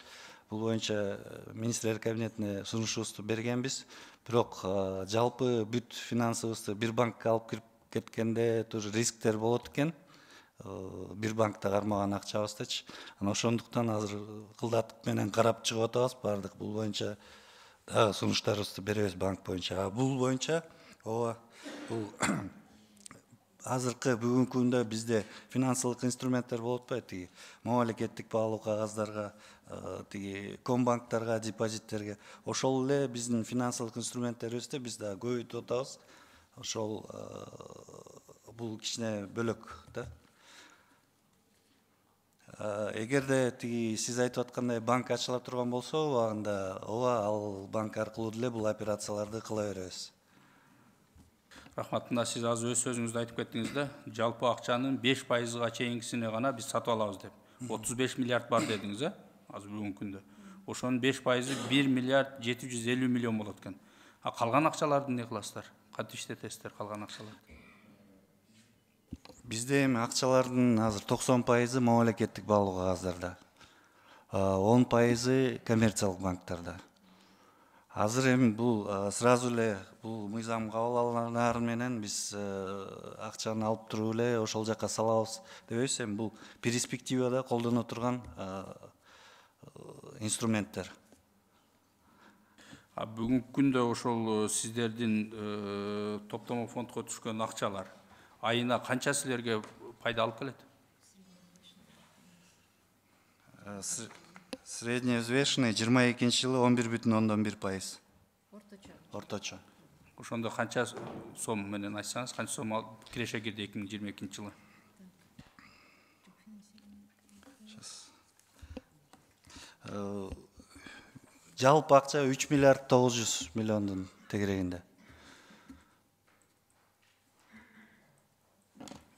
Бул боюнча министрлер кабинетине сунушубузду бергенбиз. Бирок жалпы бүт финансыбызды бир банкка алып кирип кеткенде тоже рисктер болот экен. Бир банкта кармаган акчабыздычы. Анан ошондуктан азыр кылдатып менен карап чыгып атабыз баардык. Бул боюнча дагы сунуштарыбызды беребиз банк боюнча. Бул боюнча бул азыркы бүгүнкү күндө бизде финансылык инструменттер болуп атпайбы, тиги мамлекеттик баалуу кагаздарга, тиги комбанктарга, депозиттерге. Ошол эле биздин финансылык инструменттерибизди биз да көбөйтүп атабыз. Ошол бул кичине бөлөк да. Эгерде тиги сиз айтып аткандай банк ачыла турган болсо, убагында ал банк аркылуу деле бул операцияларды кыла беребиз. Рахмат, мына сиз азыр өз сөзүңүздө айтып кеттиңиз да, жалпы акчанын 5%га чейинкисине гана биз сатып алабыз деп. 35 миллиард бар дедиңиз, азыр бүгүнкү күндө. ошонун 5%, 1 миллиард 750 миллион болот экен. А калган акчаларды эмне кыласыздар? Кантип иштетесиздер калган акчаларды? Бизде эми акчалардын азыр 90% мамлекеттик баалуу кагаздарда, 10% коммерциялык банктарда. Азыр эми бул сразу эле бул мыйзам кабыл алынары менен биз акчаны алып туруп эле ошол жака салабыз дебейбиз. Эми бул перспективада колдоно турган инструменттер. Бүгүнкү күндө ошол сиздердин топтомо фондко түшкөн акчалар айына канча силерге пайда алып келет? Средневзвешенный 22-жылы 11,1%. Орточо. Ошондо канча сом менен айтсаңыз, канча сом киреше кирди 2022-жылы? Жалпы акча 3 миллиард 900 миллиондун тегерегинде.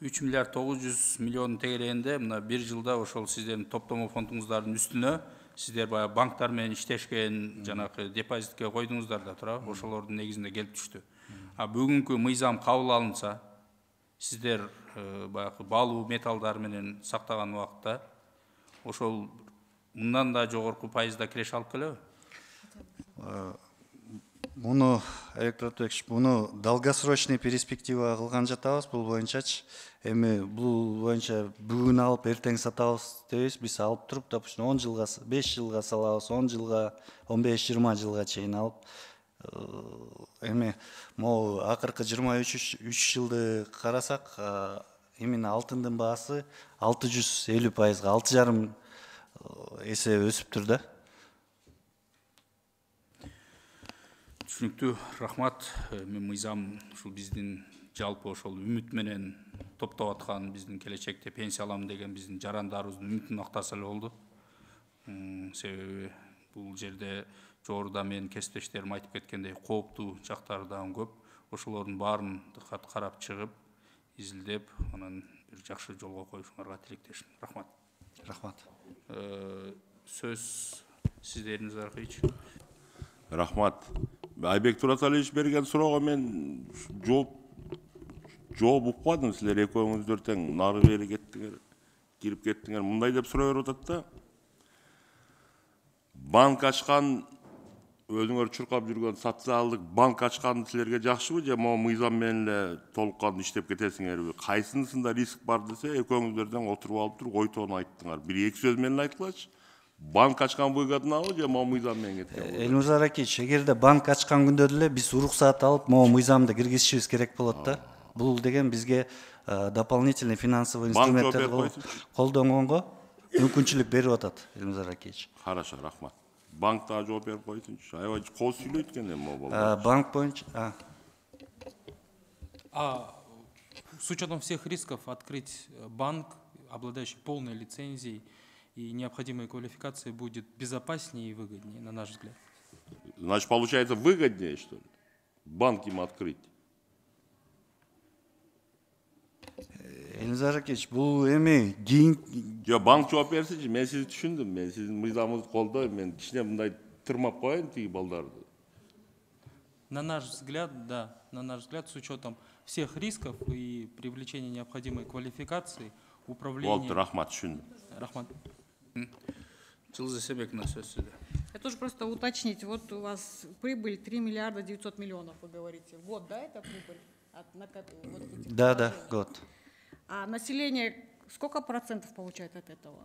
3 миллиард 900 миллион тегерегинде мына бир жылда ошол сиздердин топтомо фондуңуздардын үстүнө сиздер баягы банктар менен иштешкен жанагы депозитке койдуңуздар да туурабы, ошолордун негизинде келип түштү. Бүгүнкү мыйзам кабыл алынса, сиздер баягы баалуу металлдар менен сактаган убакта ошол мындан да жогорку пайызда киреше алып келеби? Муну муну долгосрочный перспектива кылган жатабыз. Бул боюнчачы эми бул боюнча бүгүн алып эртең сатабыз дебейбиз. Биз алып туруп, допустим, 10 жылга, 5 жылга салабыз, 10 жылга, 15-20 жылга чейин алып. Эми могу акыркы 23 жылды карасак, именно алтындын баасы 650%, 6,5 эсе өсүптүр да. Түшүнүктүү, рахмат. Мен мыйзам ушул биздин жалпы ошол үмүт менен топтоп аткан биздин келечекте пенсия алам деген биздин жарандарыбыздын үмүтүн актаса эле болду. Себеби бул жерде жогоруда менин кесиптештерим айтып кеткендей кооптуу жактары дагы көп. Ошолордун баарын дыккат карап чыгып, изилдеп, анан бир жакшы жолго коюшуңарга тилектешим. Рахмат. Рахмат. Сөз сиздердин Заркевич. Рахмат. Айбек Тураталиевич берген суроого мен жооп укпадым. Силер экөөңүздөр тең нары бери кеттиңер, кирип кеттиңер. Мындай деп суроо берип атат да. Банк ачкан, өзүңөр чуркап жүргөн социалдык банк ачкан силерге жакшыбы же могу мыйзам менен эле толук кандуу иштеп кетесиңерби? Кайсынысында риск бар десе, экөөңүздөрдөн отуруп алып туруп ойтоону айттыңар. Бир эки сөз менен айтылачы. Банк ачкан выгоднабы же могу мыйзам менен кеткен? Элмузар Акич, эгерде банк ачкан күндө деле биз уруксаат алып, могу мыйзамды киргизишибиз керек болот да. Бул деген бизге дополнительный финансовый инструменттерди колдонгонго мүмкүнчүлүк берип атат, Элмузар Акич. Хорошо, рахмат. Банк дагы жооп берип койсунчу. Аябай кооз сүйлөйт экен эми могу. Банк боюнча С учетом всех рисков открыть банк, обладающий полной лицензией и необходимой квалификацией, будет безопаснее и выгоднее, на наш взгляд. Значит, получается выгоднее, что ли? Банк им открыть? Элмузар Акич, бул эми Жо, банк жооп берсинчи, мен сизди түшүндүм. Мен сиздин мыйзамыңызды колдойм. Мен кичине мындай тырмап коеюн тиги балдарды. На наш взгляд, да, на наш взгляд, с учетом всех рисков и привлечения необходимой квалификации, управления... Болду, рахмат, түшүндүм. Рахмат. Жылыз Эсебековна, сөз сизде. Я тоже просто уточнить, вот у вас прибыль 3 миллиарда 900 миллионов, вы говорите. Вот, да, это прибыль? Да, год. А население сколько процентов получает от этого?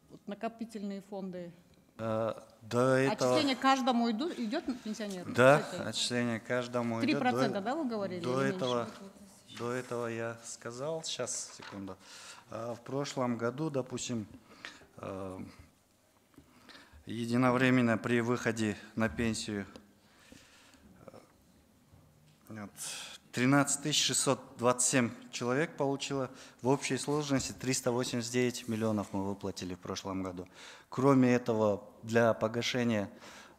Вот накопительные фонды? До этого... Отчисление каждому идет пенсионеру? Да, отчисление каждому 3%, да, вы говорили? До этого я сказал, сейчас, секунду. В прошлом году, допустим, единовременно при выходе на пенсию 13 627 человек получило. В общей сложности 389 миллионов мы выплатили в прошлом году. Кроме этого, для погашения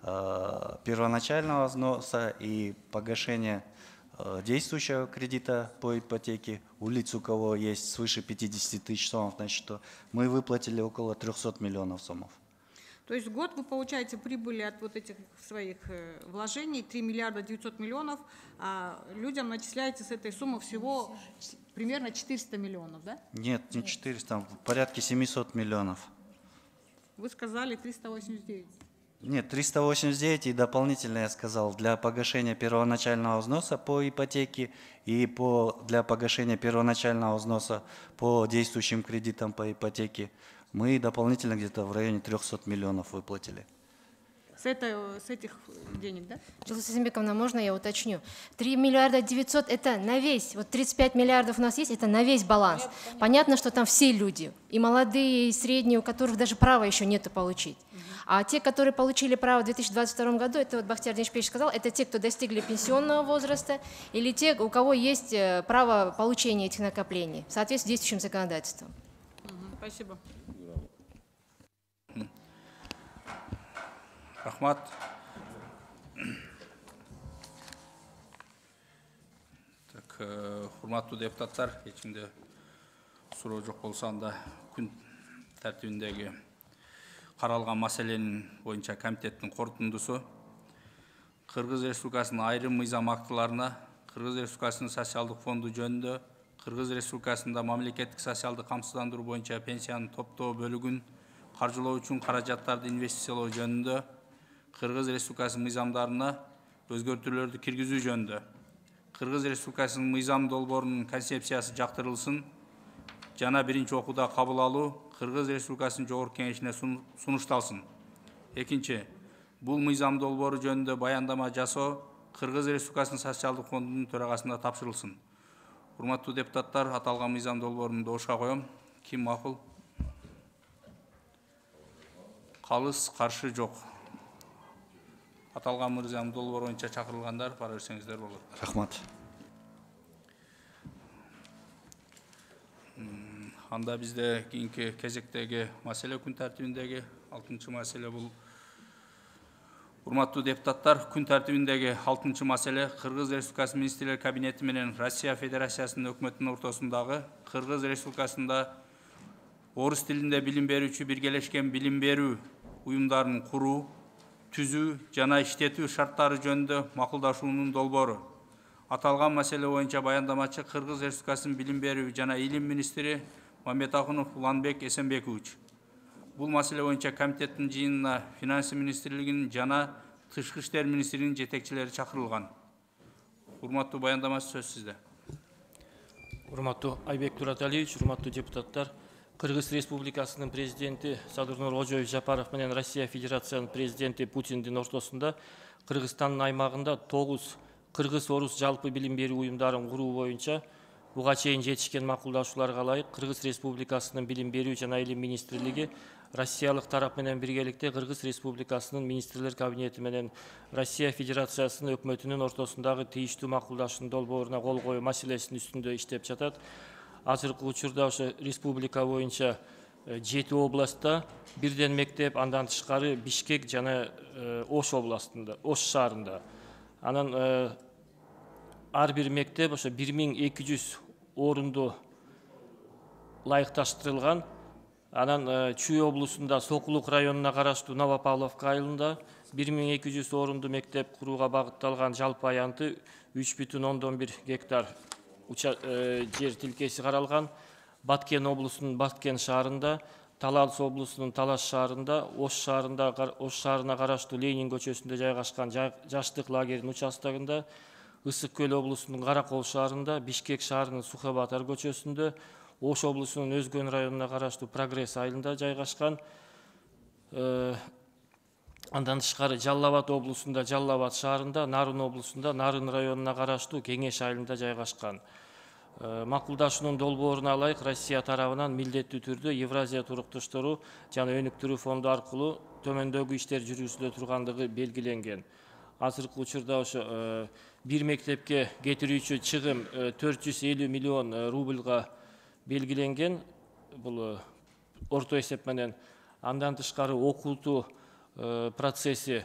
первоначального взноса и погашения действующего кредита по ипотеке у лиц, у кого есть свыше 50 тысяч сомов на счету, мы выплатили около 300 миллионов сомов. То есть в год вы получаете прибыли от вот этих своих вложений 3 миллиарда 900 миллионов, а людям начисляете с этой суммы всего примерно 400 миллионов, да? Нет, не 400, порядка 700 миллионов. Вы сказали 389. Нет, 389 и дополнительно я сказал для погашения первоначального взноса по ипотеке и для погашения первоначального взноса по действующим кредитам по ипотеке мы дополнительно где-то в районе 300 миллионов выплатили. С этих денег, да? Жылы Сазимбековна, можно я уточню? 3 миллиарда 900 это на весь, вот 35 миллиардов у нас есть, это на весь баланс. Понятно, что там все люди, и молодые, и средние, у которых даже права еще нету получить. А те, которые получили право в 2022 году, это вот Бахтияр Денисович сказал, это те, кто достигли пенсионного возраста, или те, у кого есть право получения этих накоплений в соответствии с действующим законодательством. Спасибо. Рахмат. Так, құрметті депутаттар, ешкімде сұрау жоқ болса, анда күн тәртібіндегі қаралған мәселенің бойынша комитеттің қорытындысы Қырғыз Республикасының айрым мыйзам актыларына Қырғыз Республикасының социалдық фонды жөнінде Қырғыз Республикасында мемлекеттік социалдық қамсыздандыру бойынша пенсияны топтоо бөлігін қаржылау үшін қаражаттарды инвестициялау жөнінде Қырғыз Республикасының мыйзамдарына өзгертулерді киргизүү жөнінде Қырғыз Республикасының мыйзам долбоорунун концепциясы жактырылсын, жана биринчи окууда кабыл алуу Қырғыз Республикасынын жогорку кеңешине сунушталсын. Экинчи, бул мыйзам долбоору жөнүндө баяндама жасоо Қырғыз Республикасынын социалдык фондунун төрагасына тапшырылсын. Урматтуу депутаттар, аталган мыйзам долбоорун доошко коем. Ким макул? Калыс, каршы жок. Аталган мыйзам долбоору боюнча чакырылгандар бара берсеңиздер болот. Рахмат. Анда бизде кийинки кезектеги маселе күн тартибиндеги 6-чы маселе бул. Урматтуу депутаттар, күн тартибиндеги 6-чы маселе Кыргыз Республикасы министрлер кабинети менен Россия Федерациясынын өкмөтүнүн ортосундагы Кыргыз Республикасында орус тилинде билим берүүчү биргелешкен билим берүү уюмдарын куруу, түзүү жана иштетүү шарттары жөнүндө макулдашуунун долбоору. Аталган маселе боюнча баяндамачы Кыргыз Республикасынын билим берүү жана илим министри Мамбетахунов Уланбек Эсенбекович. Бул маселе боюнча комитеттин жыйынына финансы министрлигинин жана тышкы иштер министринин жетекчилери чакырылган. Урматтуу баяндамачы, сөз сизде. Урматтуу Айбек Тураталиевич, урматтуу депутаттар, Кыргыз Республикасынын президенти Садырнур Кожоев Жапаров менен Россия Федерациясынын президенти Путиндин ортосунда Кыргызстандын аймагында 9 кыргыз-орус жалпы билим берүү уюмдарын куруу боюнча буга чейин жетишкен макулдашууларга ылайык Кыргыз Республикасынын билим берүү жана илим министрлиги Россиялык тарап менен биргеликте Кыргыз Республикасынын министрлер кабинети менен Россия Федерациясынын өкмөтүнүн ортосундагы тийиштүү макулдашуунун долбооруна кол коюу маселесинин үстүндө иштеп жатат. Азыркы учурда ошо республика боюнча 7 областта бирден мектеп, андан тышкары Бишкек жана Ош областында, Ош шаарында. Анан ар бир мектеп ошо 1200 орунду ылайыкташтырылган. Анан Чүй облусунда Сокулук районуна караштуу Новопавловка айылында 1200 орунду мектеп курууга багытталган жалпы аянты 3,1 гектар жер тилкеси каралган. Баткен облусунун Баткен шаарында, Талас облусунун Талас шаарында, Ош шаарына караштуу Ленин көчөсүндө жайгашкан жаштык лагеринин участогунда, Ысык көл облусунун Каракол шаарында, Бишкек шаарынын Сухабатар көчөсүндө, Ош облусунун Өзгөн районуна караштуу Прогресс айылында жайгашкан. Андан тышкары Жалал Абад облусунда Жалал Абад шаарында, Нарын облусунда Нарын районуна караштуу Кеңеш айылында жайгашкан. Макулдашуунун долбооруна ылайык Россия тарабынан милдеттүү түрдө Евразия туруктуштуруу жана өнүктүрүү фонду аркылуу төмөндөгү иштер жүргүзүлө тургандыгы белгиленген. Азыркы учурда ошо бир мектепке кетирүүчү чыгым 450 миллион рубльга белгиленген. Бул орто эсеп менен. Андан тышкары окутуу процесси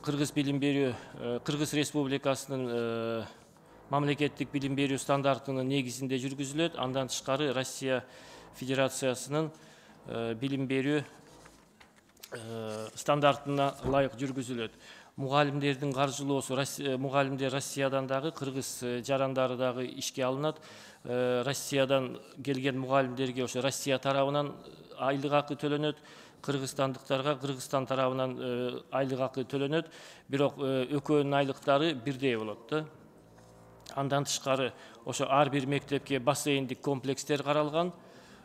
Кыргыз билим берүү, Кыргыз Республикасынын мамлекеттик билим берүү стандартынын негизинде жүргүзүлөт. Андан тышкары Россия Федерациясынын билим берүү стандартына ылайык жүргүзүлөт. Мугалимдердин каржылоосу мугалимдер Россиядан дагы, кыргыз жарандары дагы ишке алынат. Россиядан келген мугалимдерге ошо Россия тарабынан айлык акы төлөнөт, кыргызстандыктарга Кыргызстан тарабынан айлык акы төлөнөт. Бирок экөөнүн айлыктары бирдей болот да. Андан тышкары ошо ар бир мектепке бассейндик комплекстер каралган.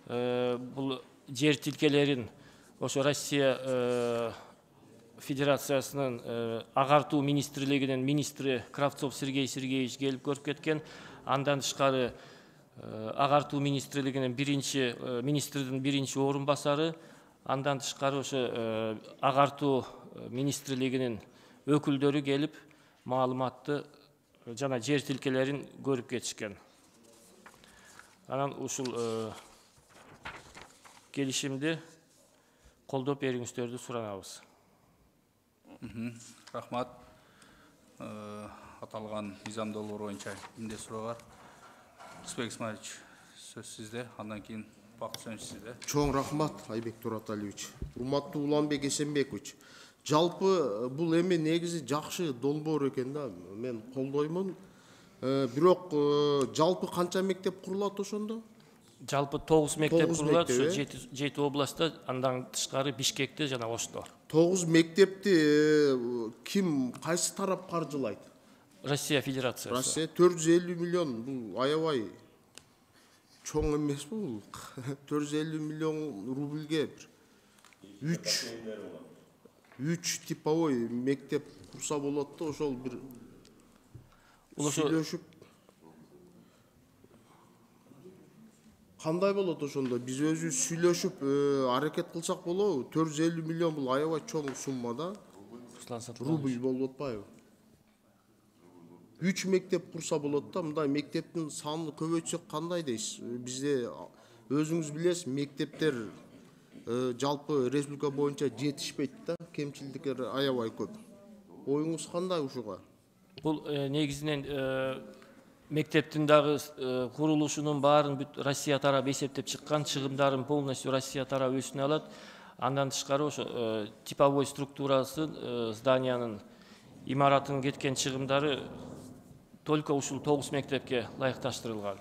Бул жер тилкелерин ошо Россия Федерациясынын агартуу министрлигинин министри Кравцов Сергей Сергеевич келип көрүп кеткен. Андан тышкары агартуу министрлигинин министрдин биринчи орун басары, андан тышкары ошо агартуу министрлигинин өкүлдөрү келип маалыматты жана жер тилкелерин көрүп кетишкен. Анан ушул келишимди колдоп бериңиздерди суранабыз. Рахмат. Аталган мыйзам долбоор боюнча эмне суроо бар? Рысбек Исмаилович, сөз сизде, андан кийин Бакыт Сөөнч сизде. Чоң рахмат, Айбек Тураталиевич. Урматтуу Уланбек Эсенбекович. Жалпы бул эми негизи жакшы долбоор экен да, мен колдоймун. Бирок жалпы канча мектеп курулат ошондо? Жалпы 9 мектеп курулат, 7 областта, андан тышкары Бишкекте жана Ошто. 9 мектепти ким, кайсы тарап каржылайт? Россия Федерациясы. Россия 450 миллион, бул аябай чоң эмес бул. 450 миллион рубльге 3 типовой мектеп курса болот да, ошол бир сүйлөшүп кандай болот ошондо? Биз өзүбүз сүйлөшүп аракет кылсак болобу? 450 миллион бул аябай чоң сумма да. Рубль болуп атпайбы? 3 мектеп курса болот да, мындай мектептин санын көбөйтсөк кандай дейсиз? Бизде өзүңүз билесиз, мектептер жалпы республика боюнча жетишпейт да, кемчилдиктер аябай көп. Оюңуз кандай ушуга? Бул негизинен мектептин дагы курулушунун баарын Россия тарабы эсептеп чыккан, чыгымдарын полностью Россия тарабы өзүнө алат. Андан тышкары ошо типовой структурасы зданиянын имаратынын кеткен чыгымдары только ушул 9 мектепке ылайыкташтырылган.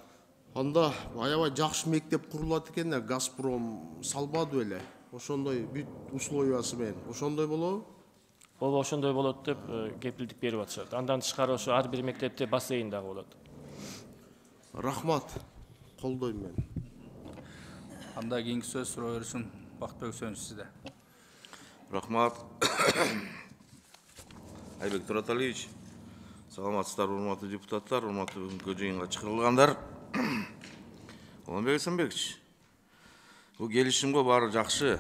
Анда аябай жакшы мектеп курулат экен, Газпром салбады беле. Ошондой бүт условиясы менен. Ошондой болобу? Ооба, ошондой болот деп кепилдик берип атышат. Андан тышкары ошо ар бир мектепте бассейн дагы болот. Рахмат. Колдойм мен. Анда кийинки сөз суроо берсин Бакытбек Сөөнч сизде. Рахмат. Айбек Тураталиевич, саламатсыздар, урматтуу депутаттар, урматтуу бүгүнкү жыйынга чакырылгандар. Уланбек Эсенбекович, бул келишимге баары жакшы.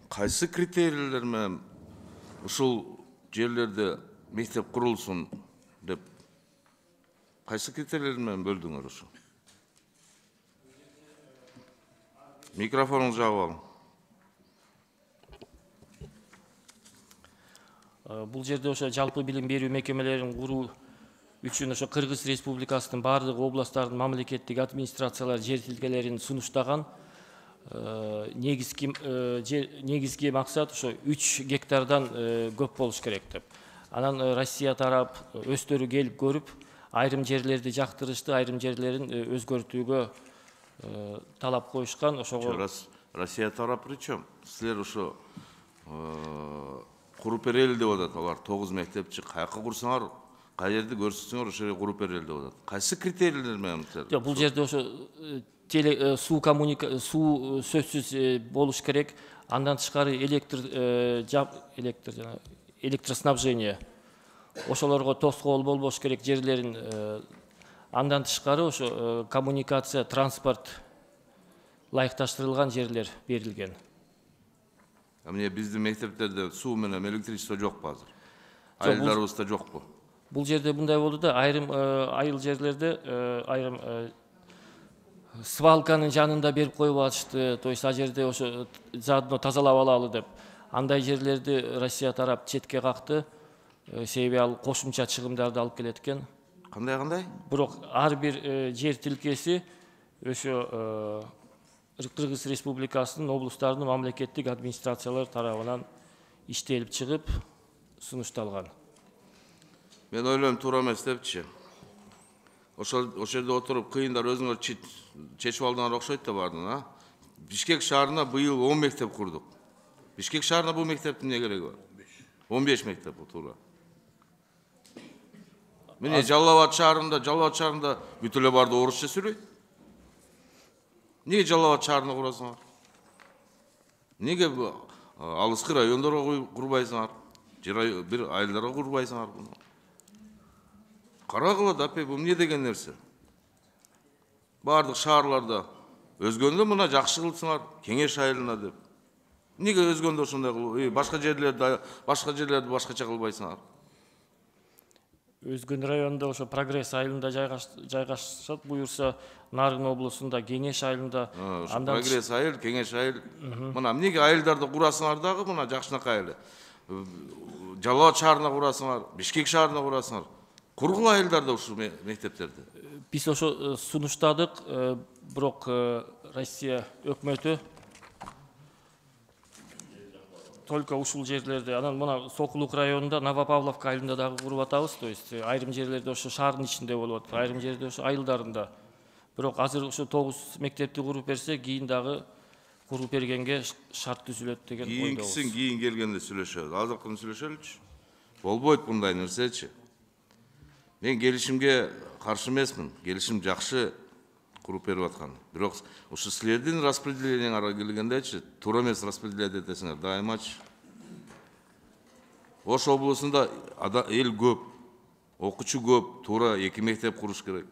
Кайсы критерийлер менен ушул жерлерде мектеп курулсун деп кайсы критерийлер менен бөлдүңөр ушу? Микрофонуңду жаап алың. Бул жерде ошо жалпы билим берүү мекемелерин куруу үчүн ошо Кыргыз Республикасынын бардык областтардын мамлекеттик администрациялар жер тилкелерин сунуштаган. Негизги максат ошо 3 гектардан көп болуш керек деп. Анан Россия тарап өздөрү келип көрүп, айрым жерлерди жактырышты, айрым жерлерин өзгөртүүгө талап коюшкан. Ошого Россия тарап причем? Силер ошо куруп берели деп атат. Алар 9 мектепчи каяка курсаңар, кай жерди көрсөтсөңөр ошо жерге куруп берели деп атат. Кайсы критерийлер менен силер? Жок, бул жерде ошо суу сөзсүз болуш керек. Андан тышкары электроснабжение ошолорго тоскоол болбош керек жерлерин. Андан тышкары ошо коммуникация, транспорт ылайыкташтырылган жерлер берилген. Эмне биздин мектептерде суу менен электричество жокпу азыр? Айылдарыбызда жокпу? Бул жерде мындай болду да, айрым айыл жерлерде айрым свалканын жанында берип коюп атышты. То есть ал жерде ошо заодно тазалап алалы деп. Андай жерлерди Россия тарап четке какты. Себеби ал кошумча чыгымдарды алып келет экен. Кандай? Бирок ар бир жер тилкеси ошо Кыргыз Республикасынын облустарынын мамлекеттик администрациялар тарабынан иштелип чыгып сунушталган. Мен ойлойм туура эмес депчи. Ошол жерде отуруп кыйындар өзүңөр чечип алдыңар окшойт да бардын, а? Бишкек шаарына быйыл 10 мектеп курдук. Бишкек шаарына бул мектептин эмне кереги бар? 15 мектеп туура. Міне Жалал-Абад шаарында бүт эле барды орусча сүйлөйт. Неге Жалал-Абад шаарына курасыңар? Неге алыскы райондорго курбайсыңар? Бир айылдарга курбайсыңар? Карагыла да бул эмне деген нерсе? Бардык шаарларда өзгөндө мына жакшы кылсыңар, кеңеш айылына деп. Неге өзгөндө ошондой кылып, башка жерлерди башкача кылбайсыңар? Өзгөн районунда ошо Прогресс айылында жайгашат, буюрса Нарын облусунда Кеңеш айылында. Прогресс айыл, Кеңеш айыл. Мына эмнеге айылдарды курасыңар дагы, мына жакшынакай эле. Жалал-Абад шаарына курасыңар, Бишкек шаарына курасыңар. Кургула айылдарда ушул мектептерди. Биз ошо сунуштадык, бирок Россия өкмөтү только ушул жерлерде, анан мына Сокулук районунда Новопавловка айылында дагы куруп атабыз, то есть айрым жерлерде ошо шаардын ичинде болуп атат, айрым жерлерде ошо айылдарында. Бирок азыр ошо 9 мектепти куруп берсе, кийин дагы куруп бергенге шарт түзүлөт деген ойдобуз. Кийин келгенде сүйлөшөбүз. Азыркыны сүйлөшөлүчү. Болбойт мындай нерсечи. Мен келишимге каршы эмесмин. Келишим жакшы куруп берип аткан. Бирок ушу силердин распределениеңарга келгендечи, туура эмес распределять этесиңер дайымачы. Ош облусунда эл көп, окуучу көп, туура 2 мектеп куруш керек.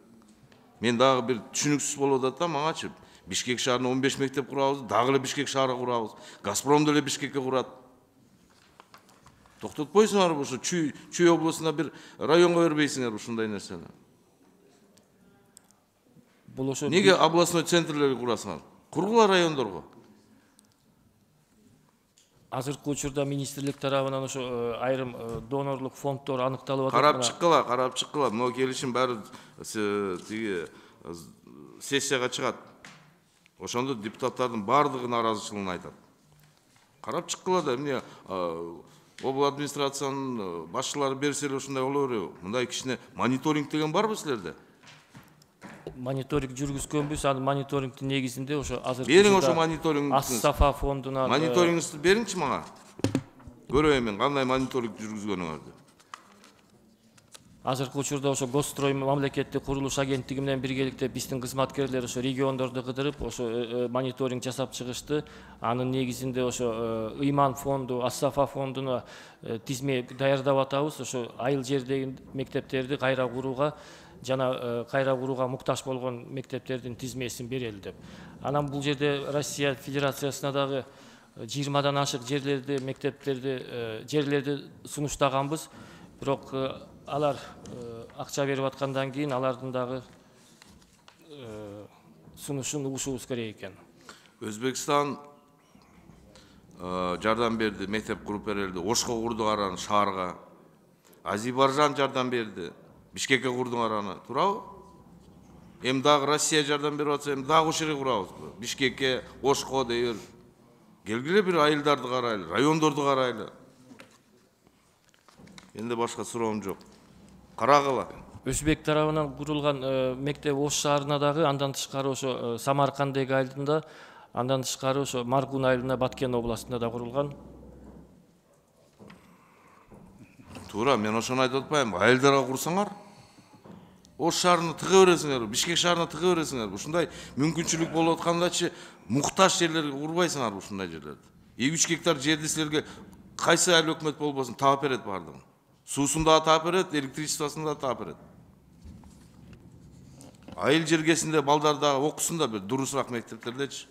Мен дагы бир түшүнүксүз болуп атат да маңачы. Бишкек шаарына 15 мектеп курабыз, дагы эле Бишкек шаарга курабыз. Газпром деле Бишкекке курат. Токтотпойсуңар ушу Чүй облусуна бир районго бербейсиңер ушундай нерсени. Неге областной центрлерге курасыңар? Кургула райондорго. Азыркы учурда министрлик тарабынан ошо айрым донорлук фонддор аныкталып атат. Карап чыккыла. Мына келишим баары тиги сессияга чыгат. Ошондо депутаттардын баардыгы нааразычылыгын айтат. Карап чыккыла да эмне обл администрациянын башчылары берсе эле ушундай боло береби? Мындай кичине мониторинг деген барбы силерде? Мониторинг жүргүзгөнбүз, анын мониторингдин негизинде ошо азыр бериң ошо мониторинг. Ас-Сафа фондунан мониторингти бериңчи мага. Көрөйүн мен кандай мониторинг жүргүзгөнүңөрдү. Азыркы учурда ошо Госстрой мамлекеттик курулуш агенттиги менен биргеликте биздин кызматкерлер ошо региондорду кыдырып, ошо мониторинг жасап чыгышты. Анын негизинде ошо Ыйман фонду, Ас-Сафа фондуна тизме даярдап атабыз. Ошо айыл жердеги мектептерди кайра курууга жана кайра курууга муктаж болгон мектептердин тизмесин берели деп. Анан бул жерде Россия Федерациясына дагы 20-дан ашык жерлерди, мектептерди, жерлерди сунуштаганбыз. Бирок алар акча берип аткандан кийин алардын дагы сунушун угушубуз керек экен. Өзбекстан жардам берди, мектеп куруп берилди. Ошко курдуңар аны шаарга. Азербайжан жардам берди. Бишкекке курдуңар аны, туурабы? Эми дагы Россия жардам берип атса, эми дагы ошол жерге курабыз. Бишкекке, Ошко дейбир. Келгиле бир айылдарды карайлы, райондорду карайлы. Менде башка суроом жок. Карагыла. Өзбек тарабынан курулган мектеп Ош шаарына дагы, андан тышкары ошо Самаркандеги айылында, андан тышкары ошо Маргун айылына Баткен областында да курулган. Туура, мен ошону айтып атпайм. Айылдарга курсаңар, Ош шаарына тыга бересиңер, Бишкек шаарына тыга бересиңер. Ушундай мүмкүнчүлүк болуп аткандачы муктаж жерлерге курбайсыңар ушундай жерлерди. 3 гектар жерди силерге кайсы айыл өкмөт болбосун таап берет бардыгын. Суусун да таап берет, электричествосун да таап берет. Айыл жергесинде балдар да окусун да бир дурусураак мектептердечи.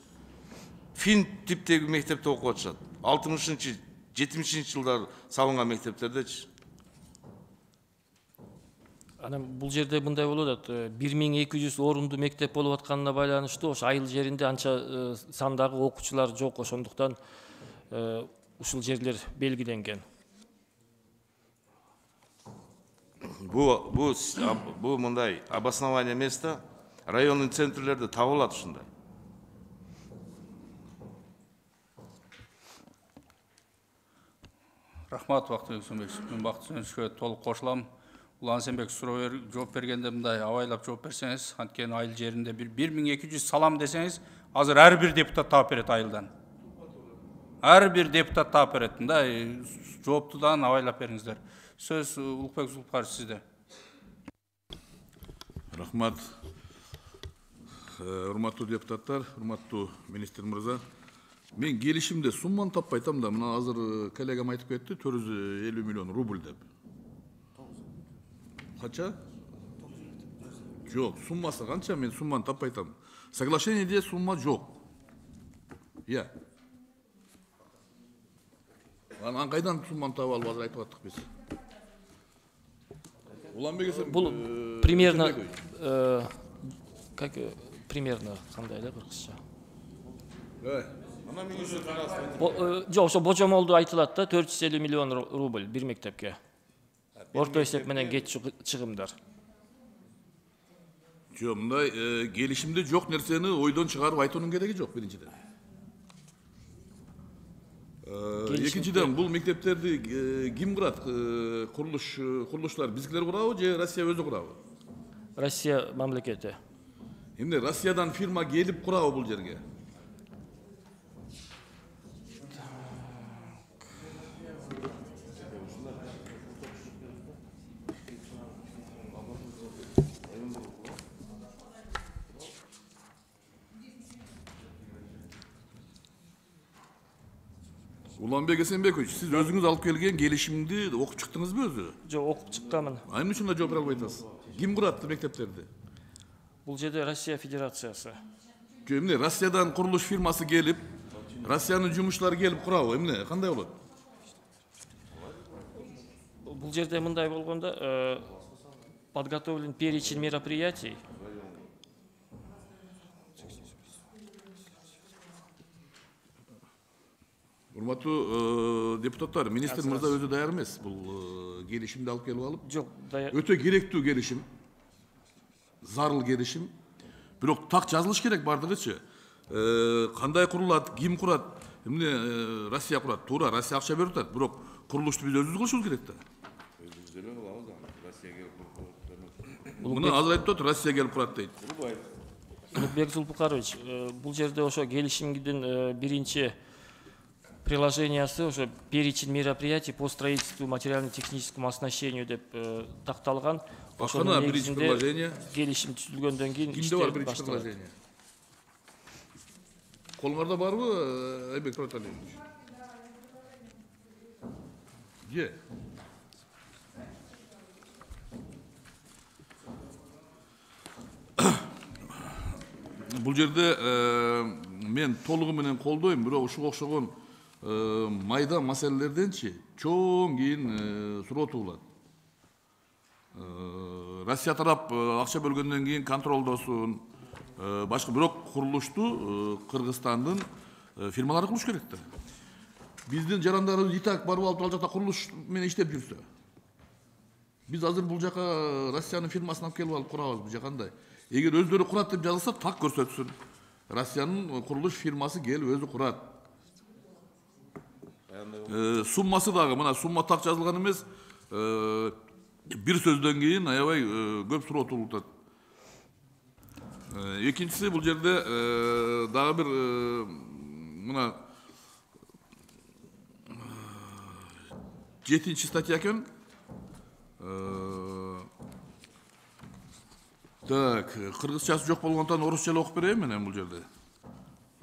Фин типтеги мектепте окуп атышат. 60-70 жылдар салынган мектептердечи. Анан бул жерде мындай болуп атат. 1200 орунду мектеп болуп атканына байланыштуу ошо айыл жеринде анча сандагы окуучулар жок, ошондуктан ушул жерлер белгиленген. Бу мындай обоснование места райондун центрлерде табылат ушундай. Рахмат, Бақтыгүл Сөмбеков. Мен Бақтыгүл Сөмбековке толық қосыламын. Ұлан Сенбек жооп бергенде мындай абайлап жооп берсеңиз, анткени айыл жеринде 1200 салам десеңиз, азыр ар бир депутат таап берет айылдан. Ар бир депутат таап берет. Мындай жооптудан абайлап бериңиздер. Сөз Улукбек Зулпукарович сизде. Рахмат. Урматтуу депутаттар, урматтуу министр мырза. Мен келишимде сумманы таппай айтам да, мына азыр коллегам айтып кетти, 450 миллион рубль деп. Қанша? Жоқ, суммасы қанша, мен сумманы таппай айтам. Соглашениеде сумма жоқ. Иә. Анан қайдан сумманы таап алып азыр айтып аттык біз. Уланбек эсен бұл примерно как примерно қандай да кыргызча? Жоқ, ошо божомолду айтылат да 450 миллион рубль бир мектепке. Орто эсеп менен кет чыгымдар. Жок, мындай келишимде жок нерсени ойдон чыгарып айтуунун кереги жок, биринчиден. Экинчиден, бул мектептерди ким курат? Курулуштар биздикилер курабы же Россия өзү курабы? Россия мамлекети. Эмне Россиядан фирма келип курабы бул жерге? Уланбек Эсенбекович, сиз өзүңүз алып келген келишимди окуп чыктыңызбы өзү? Жок, окуп чыкканмын. Эмне үчүн да жооп бере албай атасыз? Ким курат мектептерди? Бул жерде Россия Федерациясы. Эмне Россиядан курулуш фирмасы келип, Россиянын жумушчулары келип курабы? Эмне, кандай болот? Бул жерде мындай болгондо, подготовлен перечень мероприятий. Урматтуу депутаттар, министр мырза өзү даяр эмес бул келишимди алып келип алып. Жок, даяр. Өтө керектүү келишим. Зарыл келишим. Бирок так жазылыш керек бардыгычы. Кандай курулат, ким курат? Эмне Россия курат? Туура, Россия акча берип атат. Бирок курулушту биз өзүбүз кылышыбыз керек да. Өзүбүз эле кылабыз аны. Россия келип курат. Муну азыр айтып атат, Россия келип курат дейт. Улукбек Зулпукарович, бул жерде ошо келишимдин биринчи приложениясы ошо перечень мероприятий по строительству материально-техническому оснащению деп такталган. Ошонун негизинде келишим түзүлгөндөн кийин кимде бар биринчи приложение? Колуңарда барбы, Айбек Тураталиевич? Же? Бул жерде мен толугу менен колдойм, бирок ушуга окшогон майда маселелерденчи чоң кийин суроо туулат. Россия тарап акча бөлгөндөн кийин контролдосун, башка бирок курулушту Кыргызстандын фирмалары кылыш керек да. Биздин жарандарыбыз и так барып алып ал жакта курулуш менен иштеп жүрсө. Биз азыр бул жака Россиянын фирмасын алып келип алып курабыз, бул жакандай. Эгер өздөрү курат деп жазылса, так көрсөтсүн. Россиянын курулуш фирмасы келип өзү курат. Суммасы дагы, мына сумма так жазылган эмес, бир сөздөн кийин аябай көп суроо туулуп атат. Экинчиси, бул жерде дагы бир мына 7-чи статья экен. Так, кыргызчасы жок болгондон орусча окуп берейин мен бул жерде.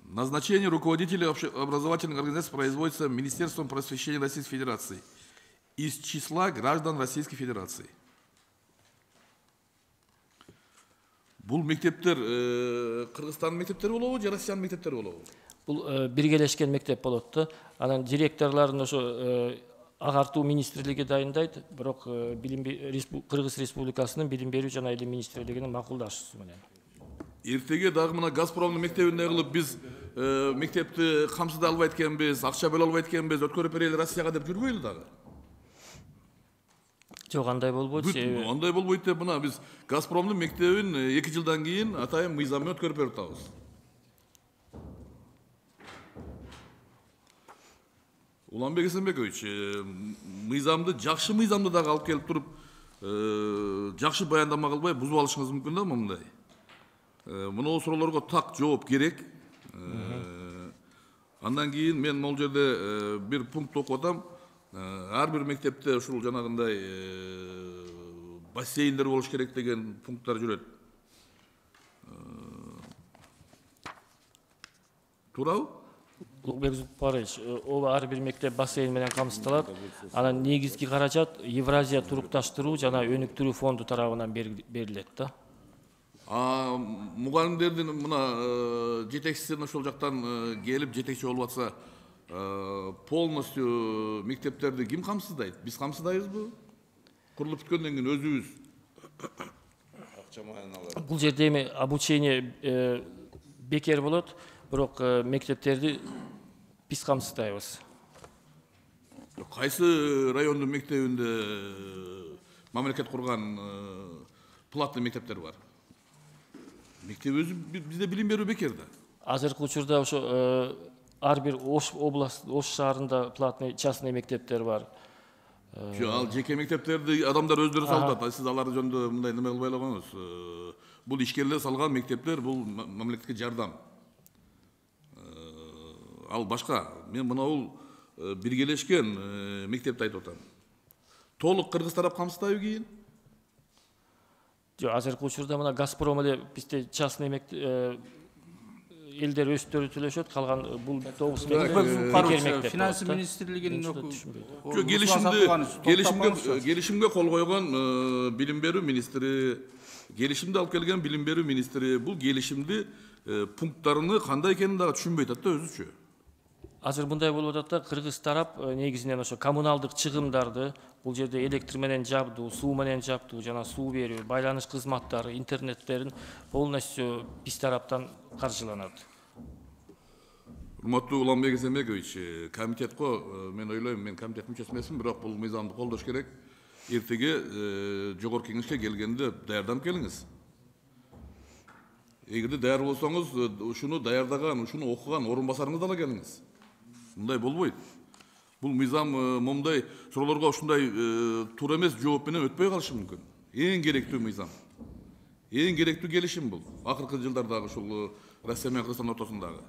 Назначение руководителей образовательных организаций производится Министерством просвещения Российской Федерации из числа граждан Российской Федерации. Бул мектептер Кыргызстандын мектептери болобу же Россиянын мектептери болобу? Бул биргелешкен мектеп болот да. Анан директорлорун ошо агартуу министрлиги дайындайт, бирок Кыргыз Республикасынын билим берүү жана илим министрлигинин макулдашуусу менен. Эртеге дагы мына Газпромдун мектебинде кылып биз мектепти камсыздап албайт экенбиз, акча бөлө албайт экенбиз, өткөрүп берели Россияга деп жүрбөйлү дагы. Жок, андай болбойт. Андай болбойт деп мына биз Газпромдун мектебин 2 жылдан кийин атайын мыйзам менен өткөрүп берип атабыз. Уланбек Эсенбекович, мыйзамды, жакшы мыйзамды дагы алып келип туруп, жакшы баяндама кылбай бузуп алышыңыз мүмкүн да мындай. Мына суроолорго так жооп керек. Андан кийин мен могул жерде бир пункт окуп атам. Ар бир мектепте ушул жанагындай бассейндер болуш керек деген пункттар жүрөт. Туурабы? Улукбек Зулпарович, ооба ар бир мектеп бассейн менен камсыздалат. Анан негизги каражат Евразия турукташтыруу жана өнүктүрүү фонду тарабынан берилет да. Мугалимдердин мына жетекчисин ошол жактан келип жетекчи болуп атса, полностью мектептерди ким камсыздайт? Биз камсыздайбызбы? Курулуп бүткөндөн кийин өзүбүз. Бул жерде эми обучение бекер болот, бирок мектептерди биз камсыздайбыз. Кайсы райондун мектебинде мамлекет курган платный мектептер бар? Мектеп өзү бизде билим берүү бекер да. Азыркы учурда ошо ар бир Ош область, Ош шаарында платный частный мектептер бар. Ал жеке мектептерди адамдар өздөрү салып, сиз алар жөнүндө мындай неме кылбай эле коюңуз. Бул ишкерлер салган мектептер, бул мамлекетке жардам. Ал башка. Мен мына биргелешкен мектепти айтып атам. Толук кыргыз тарап камсыздайбы кийин? Жок, азыркы учурда мына Газпром эле бизде частный элдер өздөрү төлөшөт, калган бул 9 мектеп. Финанс министрлигинин келишимге кол койгон билим берүү министри, келишимди алып келген билим берүү министри бул келишимди пункттарыны кандай экенин дагы түшүнбөй атат да өзүчө. Азыр мындай болуп атат да, кыргыз тарап негизинен ошо коммуналдык чыгымдарды, бул жерде электр менен жабдуу, суу менен жабдуу, жана суу берүү, байланыш кызматтары, интернеттерин полностью биз тараптан каржыланат. Урматтуу Уланбек Эсенбекович, комитетко мен ойлойм, мен комитет мүчөсү эмесмин, бирок бул мыйзамды колдош керек. Эртеге жогорку кеңешке келгенде даярданып келиңиз. Эгерде даяр болсоңуз, ушуну даярдаган, ушуну окуган орун басарыңызды ала келиңиз. Мындай болбойт. Бул мыйзам момундай суроолорго ушундай туура эмес жооп менен өтпөй калышы мүмкүн. Эң керектүү мыйзам. Эң керектүү келишим бул. Акыркы жылдардагы ушул Россия менен Кыргызстан ортосундагы.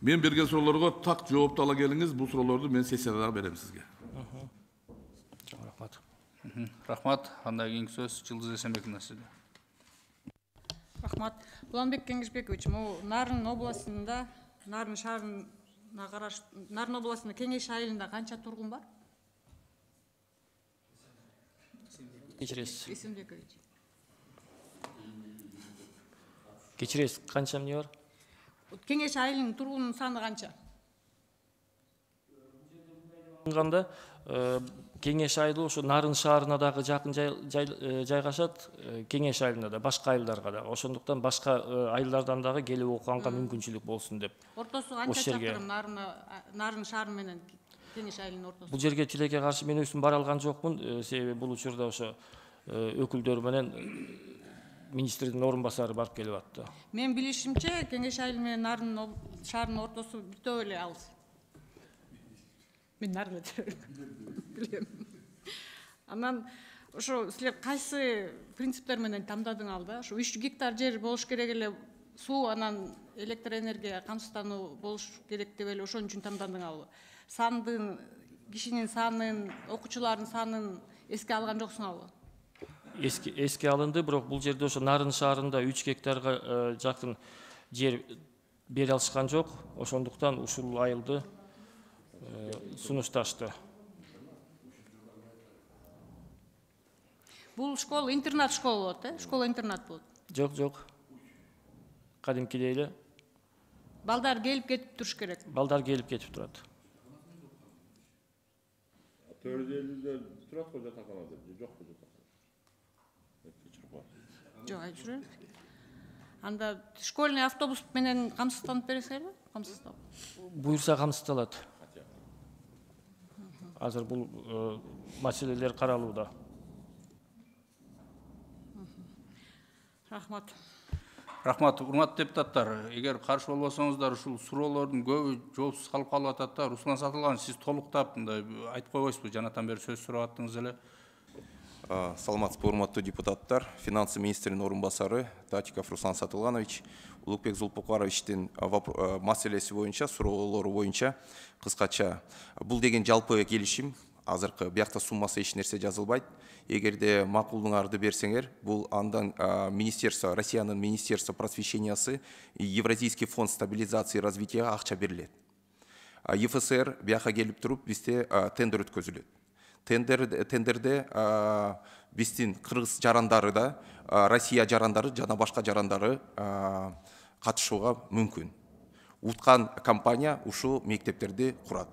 Мен берген суроолорго так жоопту ала келиңиз, бул суроолорду мен сессияда дагы берем сизге. Рахмат. Рахмат. Андан кийинки сөз Жылдыз Эсенбековна сизде. Рахмат. Уланбек Кеңешбекович, Нарын областында, Нарын шаарына караш, Нарын областында Кеңеш айылында канча тургун бар? Кечиресиз. Эсенбекович. Кечиресиз, канча эмне бар? Кеңеш айылынын тургунунун саны канча? Кандай Кеңеш айылы ошо Нарын шаарына дагы жакын жайгашат, Кеңеш айылына да, башка айылдарга да. Ошондуктан башка айылдардан дагы келип окуганга мүмкүнчүлүк болсун деп. Ортосу канча чакырым Нарын шаары менен Кеңеш айылынын ортосу? Бул жерге тилекке каршы мен өзүм бара алган жокмун, себеби бул учурда ошо өкүлдөр менен министрдин орун басары барып келип атты. Мен билишимче, Кеңеш айылы менен Нарын шаарынын ортосу бүтө эле алыс. Мен Нарында билем. Анан ошо силер кайсы принциптер менен тандадыңар да? Ошо 3 гектар жер болуш керек эле, суу анан электр энергия камсыздануу болуш керек деп эле ошон үчүн тандадыңарбы? Сандын, кишинин санын, окуучулардын санын эске алган жоксуңарбы? Эске алынды, бирок бул жерде ошо Нарын шаарында 3 гектарга жакын жер бере алышкан жок. Ошондуктан ушул айылды сунушташты. Бул школа, интернат школа болот, школа-интернат болот. Жок. Кадимкидей эле. Балдар келип кетип туруш керек. Балдар келип кетип турат. Төрдөлүдө турат го жатаканада, жокпу жатакана? Жок, айтып жүрөм. Анда школьный автобус менен камсызданып бересиңерби? Камсыздап. Буюрса камсыздалат. Азыр бул маселелер каралууда. Рахмат. Рахмат, урматтуу депутаттар. Эгер каршы болбосоңуздар, ушул суроолордун көбү жоопсуз калып атат да. Руслан Сатылганович, сиз толуктап мындай айтып койбойсузбу? Жанатан бери сөз сурап аттыңыз эле. Саламатсызбы, урматтуу депутаттар. Финансы министринин орун басары Татиков Руслан Сатылганович, Улукбек Зулпукаровичтин маселеси боюнча, суроолору боюнча кыскача. Бул деген жалпы келишим. Азыркы биякта суммасы эч нерсе жазылбайт. Эгерде макулуңарды берсеңер, бул андан министерство, Россиянын министерство просвещениясы Евразийский фонд стабилизации и развития акча берилет. ЕФСР бияка келип туруп бизде тендер өткөзүлөт. Тендерде биздин кыргыз жарандары да, Россия жарандары жана башка жарандары катышууга мүмкүн. Уткан компания ушул мектептерди курат.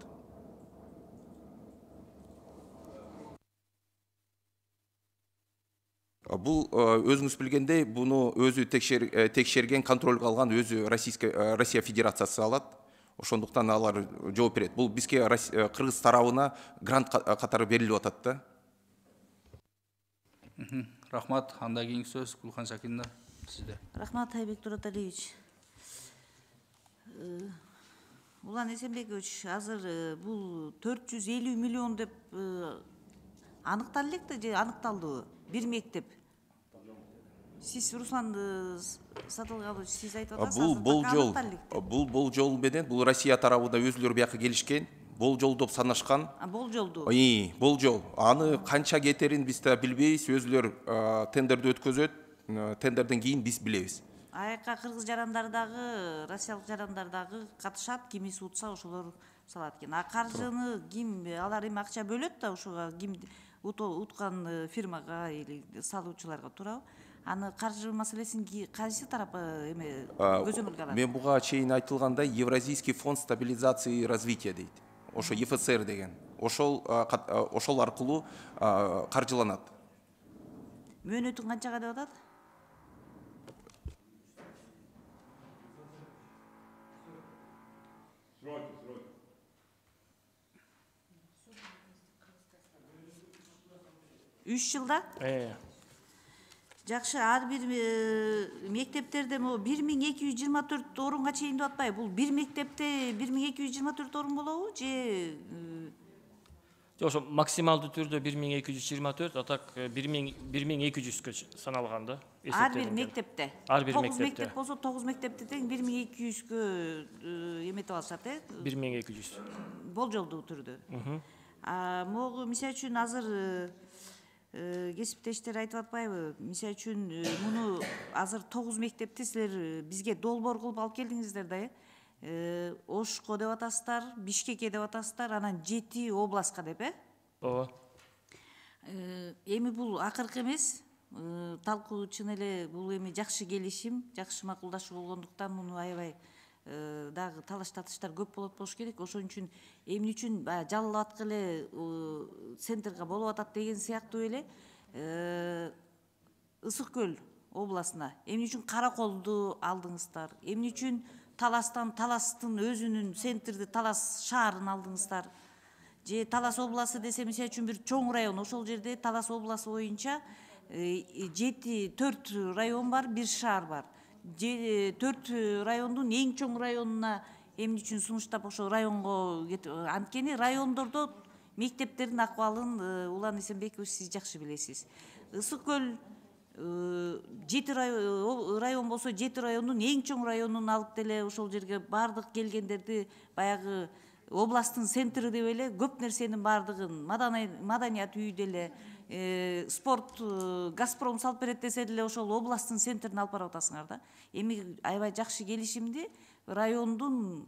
Бул өзүңүз билгендей, буну өзү текшерген, контролга алган өзү Россия Федерациясы алат. Ошондуктан алар жооп берет. Бул бизге кыргыз тарабына грант катары берилип атат да. Рахмат, анда кийинки сөз Гулхан Сакинова сизде. Рахмат, Айбек Тураталиевич. Улан Эсенбекович, азыр бул 450 миллион деп аныкталып электи же аныкталдыбы? Бир мектеп. Сиз Руслан Сатылганович, сиз айтып атасыз. Бул болжол менен, бул Россия тарабында өзүлөрү бияка келишкен, болжолдоп санашкан. Болжолду. Болжол. Аны канча кетерин биз да билбейбиз, өзүлөр тендерди өткөзөт, тендерден кийин биз билебиз. Аяка кыргыз жарандары дагы, россиялык жарандар дагы катышат, кими суутса ошолор салат экен. Каржыны ким, алар эми акча бөлөт да ошого, ким уткан фирмага или салуучуларга туурабы? Аны каржы маселесин кайсы тарап эме көзөмөлгө алат? Мен буга чейин айтылгандай Евразийский фонд стабилизации и развития дейт. Ошо ЕФСР деген. Ошол аркылуу каржыланат. Мөөнөтүн канчага деп атат? Үч жылда? Жакшы, ар бир мектептерде 1224 орунга чейин деп атпайбы? Бул бир мектепте 1224 орун болобу же? Ошо максималдуу түрдө 1224, а так 1200 саналган да. Ар бир мектепте. Ар бир 9 мектеп болсо 9 мектепте тең 1200-кө эметип алышат, 1200. Болжолдуу түрдө. Могу мисалы үчүн азыр кесиптештер айтып атпайбы? Мисалы үчүн муну азыр 9 мектепти силер бизге долбоор кылып алып келдиңиздер да, Ошко деп атасыздар, Бишкекке деп атасыздар, анан 7 областка деп, Ооба. Эми бул акыркы эмес, талкуу чын эле бул эми жакшы келишим, жакшы макулдашуу болгондуктан муну аябай дагы талаш татыштар көп болот керек. Ошон үчүн эмне үчүн жалалап аткы эле центрга болуп атат деген сыяктуу эле Ысык Көл областына эмне үчүн Караколду алдыңыздар, эмне үчүн Таластын өзүнүн центрди Талас шаарын алдыңыздар, же Талас областы десе мисалы үчүн бир чоң район, ошол жерде Талас областы боюнча 4 район бар, бир шаар бар. 4 райондун эң чоң районуна эмне үчүн сунуштап ошол районго анткени райондордо мектептердин акыбалын Улан Эсенбекович сиз жакшы билесиз. Ысык Көл 7 район болсо 7 райондун эң чоң районун алып деле ошол жерге бардык келгендерди баягы областтын центри деп эле көп нерсенин бардыгын маданият үйү деле спорт Газпром салып берет десе деле ошол областтын центрин алып барып атасыңар да. Эми аябай жакшы келишимди райондун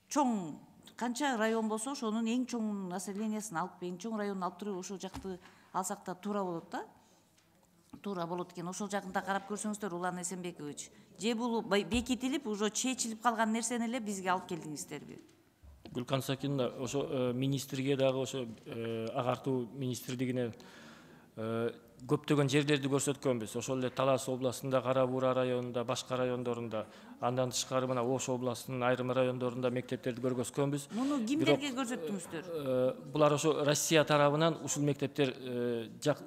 чоң канча район болсо ошонун эң чоң населениясын алып, эң чоң районун алып туруп ошол жакты алсак да туура болот да. Туура болот экен. Ошол жагында карап көрсөңүздөр Улан Эсенбекович. Же бул бекитилип, уже чечилип калган нерсени эле бизге алып келдиңиздерби? Гүлкан Сакинова, ошо министрге дагы ошо агартуу министрлигине көптөгөн жерлерди көрсөткөнбүз. Ошол эле Талас областында, Кара Буура районунда, башка райондорунда, андан тышкары мына Ош областынын айрым райондорунда мектептерди көргөзгөнбүз. Муну кимдерге көрсөттүңүздөр? Булар ошо Россия тарабынан ушул мектептер,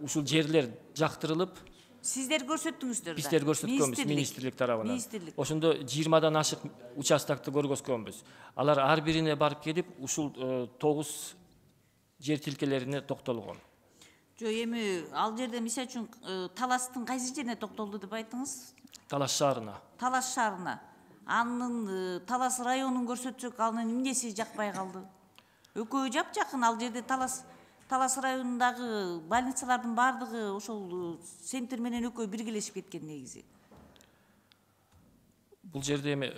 ушул жерлер жактырылып, Сиздер көрсөттүңүздөр да. Биздер көрсөткөнбүз министрлик тарабынан. Министрлик. Ошондо 20-дан ашык участокты көргөзгөнбүз. Алар ар бирине барып келип, ушул 9 жер тилкелерине токтолгон. Жо эми ал жерде мисалы үчүн Таластын кайсы жерине токтолду деп айттыңыз? Талас шаарына. Талас шаарына. Анын Талас районун көрсөтсөк, анын эмнеси жакпай калды? Экөө жакын ал жерде Талас районундагы больницалардын бардыгы ошол центр менен экөө биргелешип кеткен негизи. Бул жерде эми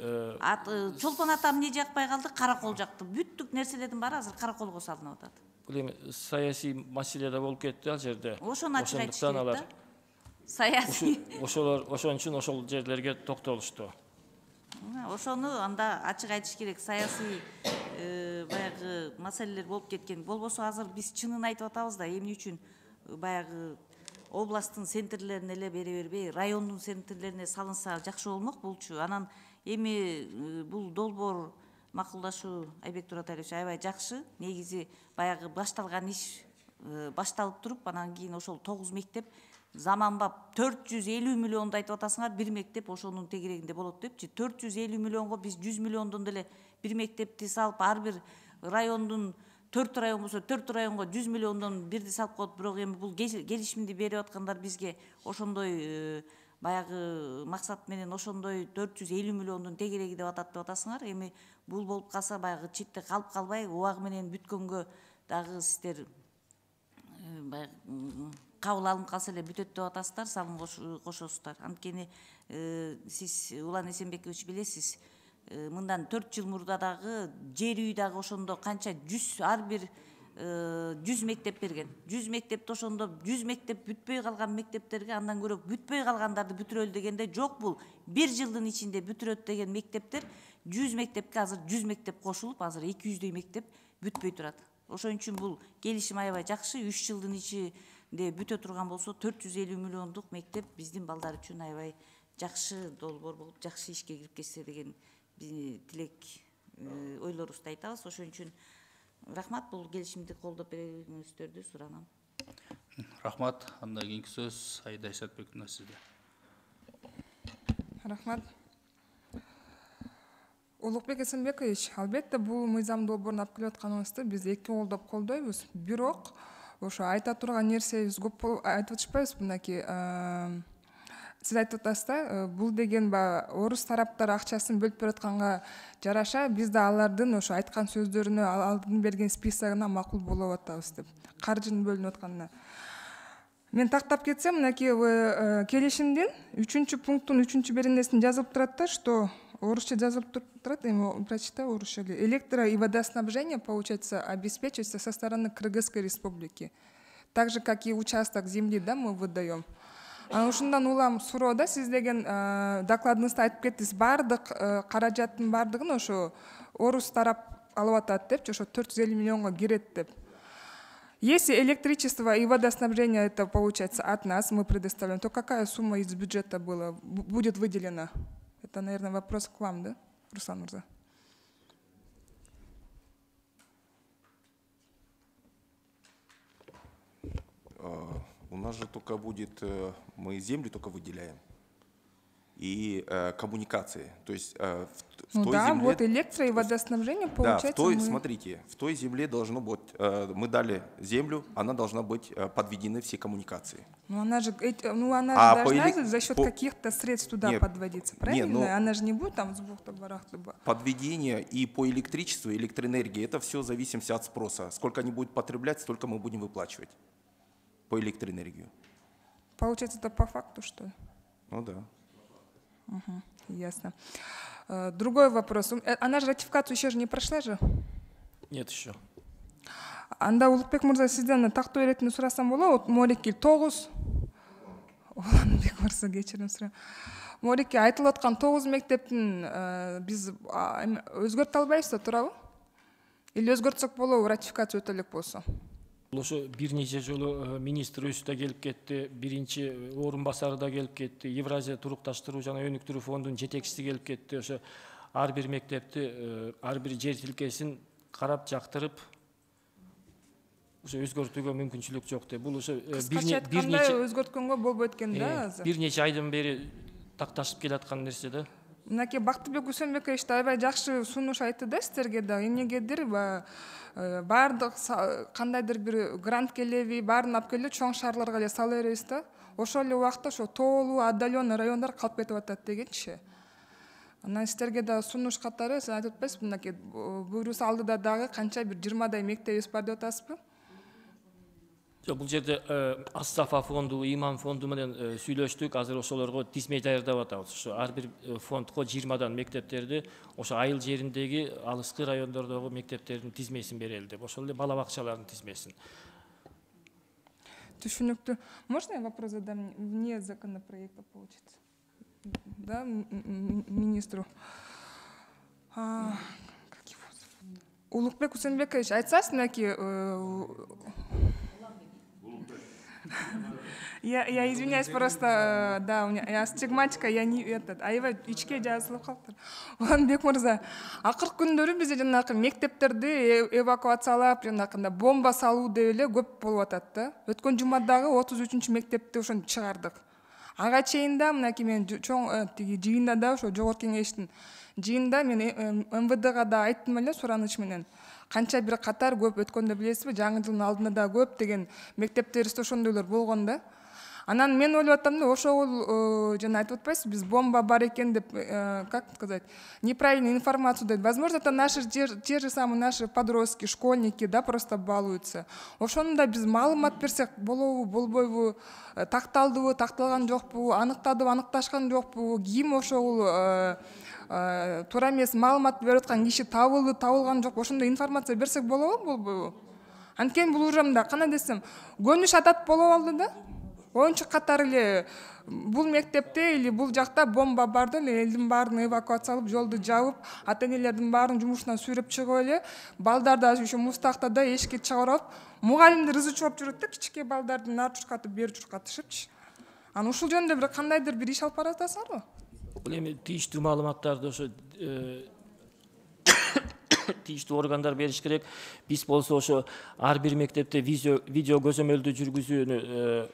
Чолпон ата эмне жакпай калды? Каракол жакты. Бүттүк нерселердин баары азыр караколго салынып атат. Бул эми саясий маселе да болуп кетти ал жерде. Ошону ачык айтыш керек да. Саясий. Ошон үчүн ошол жерлерге токтолушту. Ошону анда ачык айтыш керек. Саясий баягы маселелер болуп кеткен. Болбосо азыр биз чынын айтып атабыз да, эмне үчүн баягы областтын центрлерине эле бере бербей, райондун центрлерине салынса жакшы болмок булчу. Анан эми бул долбоор макулдашуу Айбек Тураталиевич аябай жакшы. Негизи баягы башталган иш башталып туруп, анан кийин ошол 9 мектеп заманбап 450 миллионду айтып атасыңар, бир мектеп ошонун тегерегинде болот депчи. 450 миллионго биз 100 миллиондон деле бир мектепти салып, ар бир райондун 4 район болсо 4 районго 100 миллиондон бирди салып коет. Бирок эми бул келишимди берип аткандар бизге ошондой баягы максат менен ошондой 450 миллиондун тегереги деп атат деп атасыңар. Эми бул болуп калса баягы четте калып калбай, убагы менен бүткөнгө дагы сиздер кабыл алынып калса эле бүтөт деп атасыздар, салым кошосуздар. Анткени сиз Улан Эсенбекович билесиз, мындан 4 жыл мурда дагы жер үй дагы ошондо канча 100 ар бир 100 мектеп берген. 100 мектепти ошондо 100 мектеп бүтпөй калган мектептерге андан көрө бүтпөй калгандарды бүтүрөлү дегенде жок, бул 1 жылдын ичинде бүтүрөт деген мектептер 100 мектепке азыр 100 мектеп кошулуп, азыр 200дөй мектеп бүтпөй турат. Ошон үчүн бул келишим аябай жакшы. 3 жылдын ичинде бүтө турган болсо 450 миллиондук мектеп биздин балдар үчүн аябай жакшы долбоор болуп, жакшы ишке кирип кетсе деген тилек ойлорубузду айтабыз. Ошон үчүн рахмат, бул келишимди колдоп берүүңүздөрдү суранам. Рахмат. Андан кийинки сөз Аида Исатбековна сизде. Рахмат. Улукбек Эсенбекович, албетте бул мыйзам долбоорун алып келип атканыңызды биз эки колдоп колдойбуз. Бирок ошо айта турган нерсебиз көп айтып атышпайбызбы, мынакей сиз айтып атасыз да, бул деген орус тараптар акчасын бөлүп берип атканга жараша биз да алардын ошо айткан сөздөрүнө, алдын берген списогуна макул болуп атабыз деп, каржынын бөлүнүп атканына. Мен тактап кетсем, мынакей келишимдин 3-пункттун 3-беренесинде жазылып турат да, что орусча жазылып турат, эми прочитай орусча. Электро- и водоснабжение, получается, обеспечивается со стороны Кыргызской республики. Так же, как и участок земли, да, мы выдаем. Ушундан улам суроо да, сиз деген докладыңызда айтып кеттиңиз, бардык каражаттын бардыгын ошо орус тарап алып атат депчи, ошо 450 миллионго кирет деп. Если электричество и водоснабжение, это получается от нас, мы предоставляем, то какая сумма из бюджета будет выделена? Это, наверное, вопрос к вам, да, Руслан Мурза? У нас же только будет, мы землю только выделяем. И коммуникации. То есть в той да, земле... вот электро- и водоснабжение, получается, да, смотрите, в той земле должно быть, мы дали землю, она должна быть подведены все коммуникации. Ну она же должна за счет каких-то средств туда подводиться, правильно? Нет, она же не будет там с бухты-барахты. Подведение и по электричеству, электроэнергии, это все в зависимости от спроса. Сколько они будут потреблять, столько мы будем выплачивать по электроэнергию. Получается, это по факту, что ли? Ну да. Угу, ясно. Другой вопрос. Она же ратификацию еще же не прошла же? Нет еще. Анда Улукбек Мурза сизден тактоо эретини сурасам болобу? Морики 9. Уланбек Мурза кечирим сурайм. Морики айтылып аткан 9 мектептин биз өзгөртө албайбыз да, туурабы? Или өзгөртсөк болобу, ратификация өтө элек болсо? Ошо бир нече жолу министр өзү да келип кетти, биринчи орун басары да келип кетти, Евразия турукташтыруу жана өнүктүрүү фондунун жетекчиси келип кетти. Ошо ар бир мектепти, ар бир жер тилкесин карап жактырып, ошо өзгөртүүгө мүмкүнчүлүк жок деп. Бул ошо кыскача айтканда өзгөрткөнгө болбойт экен да азыр. Бир нече айдан бери такташып келаткан нерсе да. Мынакей Бактыбек Үсөнбекович да аябай жакшы сунуш айтты да сиздерге да. Эмнегедир баардык кандайдыр бир грант келеби, баарын алып келип чоң шаарларга эле сала беребиз да. Ошол эле убакта ошо тоолуу, отдаленный райондар калып кетип атат дегенчи. Анан сиздерге да сунуш катары сиз айтып атпайсызбы, мынакей буйруус алдыда дагы канча бир 20 мектебибиз бар деп атасызбы? Бул жерде Астафа фонду, Иман фонду менен сүйлөштүк. Азыр ошолорго тизме даярдап атабыз. Ошо ар бир фондго 20 мектептерди ошо айыл жериндеги алыскы райондордогу мектептердин тизмесин берели деп. Ошол эле бала бакчалардын тизмесин. Түшүнүктүү. Можно я вопрос задам вне законопроекта, получится? Да, министру. Улукбек Үсөнбекович, айтсаңыз, мынакей Я извиняюсь, просто, да, у меня астигматика, я не этот, аябай ичке жазылып калыптыр. Уланбек мырза, акыркы күндөрү бизде жанагы мектептерди эвакуациялап, жанагындай бомба салуу деп эле көп болуп атат да. Өткөн жумадагы 33 мектепти ошону чыгардык. Ага чейин да мынакей мен чоң тиги жыйында да ошо жогорку кеңештин жыйында мен МВДга да айттым эле сураныч менен. Канча бир катар көп өткөндө билесизби, жаңы жылдын алдында да көп деген мектептерибизде ошондойлор болгон да. Анан мен ойлоп атам да, ошол жана айтып атпайсызбы, биз бомба бар экен деп, как сказать, неправильную информацию дают. Возможно, это наши те же самые наши подростки, школьники, да, просто балуются. Ошону да биз маалымат берсек болобу, болбойбу, такталдыбы, такталган жокпу, аныктадыбы, аныкташкан жокпу, ким ошол туура эмес маалымат берип аткан киши табылды, табылган жок, ошондой информация берсек болобу, болбойбу? Анткени бул уже мындай, кандай десем, көнүш атат болуп алды да. Оюнчук катары эле бул мектепте или бул жакта бомба бар да эле элдин баарын эвакуациялап, жолду жабып, ата-энелердин баарын жумушунан сүйрөп чыгып эле, балдарды ошо мустакта да эшикке чыгарып, мугалимдер ызы чыгып жүрөт да, кичике балдарды нары чуркатып, бери чуркатышыпчы. Анан ушул жөнүндө бир кандайдыр бир иш алып баратасыңарбы? Бул эми тийиштүү маалыматтарды ошо тийиштүү органдар бериш керек. Биз болсо ошо ар бир мектепте видео көзөмөлдү жүргүзүүнү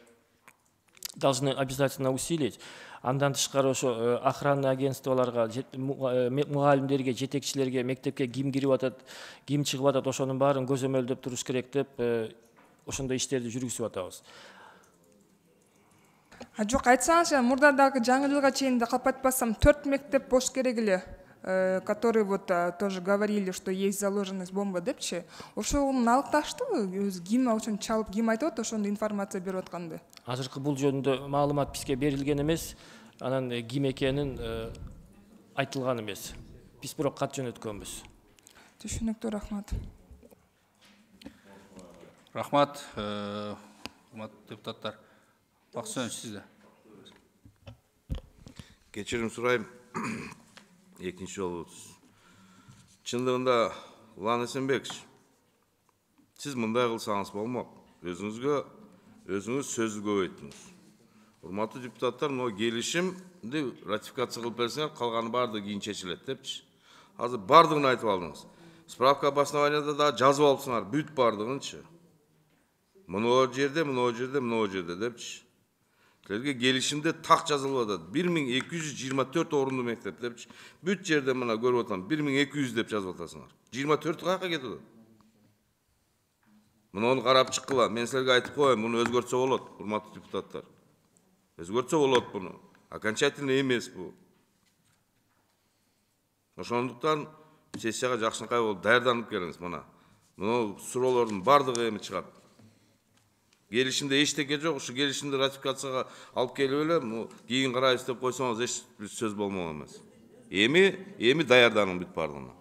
должны обязательно усилить. Андан тышкары ошо охранный агентстволорго, мугалимдерге, жетекчилерге, мектепке ким кирип атат, ким чыгып атат, ошонун баарын көзөмөлдөп туруш керек деп ошондой иштерди жүргүзүп атабыз. Жок, айтсаңыз, мурда дагы жаңы жылга чейин да калп айтпасам 4 мектеп бош керек эле, которые вот тоже говорили, что есть заложенность бомба депчи. Ошонун алыкташтыбы? Өзү ким ошону чалып, ким айтып атат, ошондой информация берип атканды? Азыркы бул жөнүндө маалымат бизге берилген эмес, анан ким экенин айтылган эмес. Биз бирок кат жөнөткөнбүз. Түшүнүктүү, рахмат. Рахмат, урматтуу депутаттар. Бакытжан, сизде. Кечирим сурайм. Экинчи жолу. Чындыгында, Улан Эсенбекович, сиз мындай кылсаңыз болмок. Өзүңүз сөздү көп айттыңыз. Урматтуу депутаттар, мына келишимди ратификация кылып берсеңер, калганы баардыгы кийин чечилет депчи. Азыр баардыгын айтып алдыңыз. Справка обоснованияда да жазып алыпсыңар, бүт баардыгынчы. Мына жерде депчи. Силерге келишимде так жазылып атат. 1224 орунду мектеп депчи. Бүт жерде мына көрүп атам, 1200 деп жазып атасыңар. 24 каяка кетип атат? Муну карап чыккыла. Мен силерге айтып коеюн, муну өзгөртсө болот, урматтуу депутаттар. Өзгөртсө болот буну. Окончательно эмес бу. Ошондуктан сессияга жакшынакай болуп даярданып келиңиз мына. Муну суроолордун баардыгы эми чыгат. Келишимде эчтеке жок, ушу келишимди ратификацияга алып келип эле, кийин карайбыз деп койсоңуз эч сөз болмок эмес. Эми даярданын бүт баардыгына.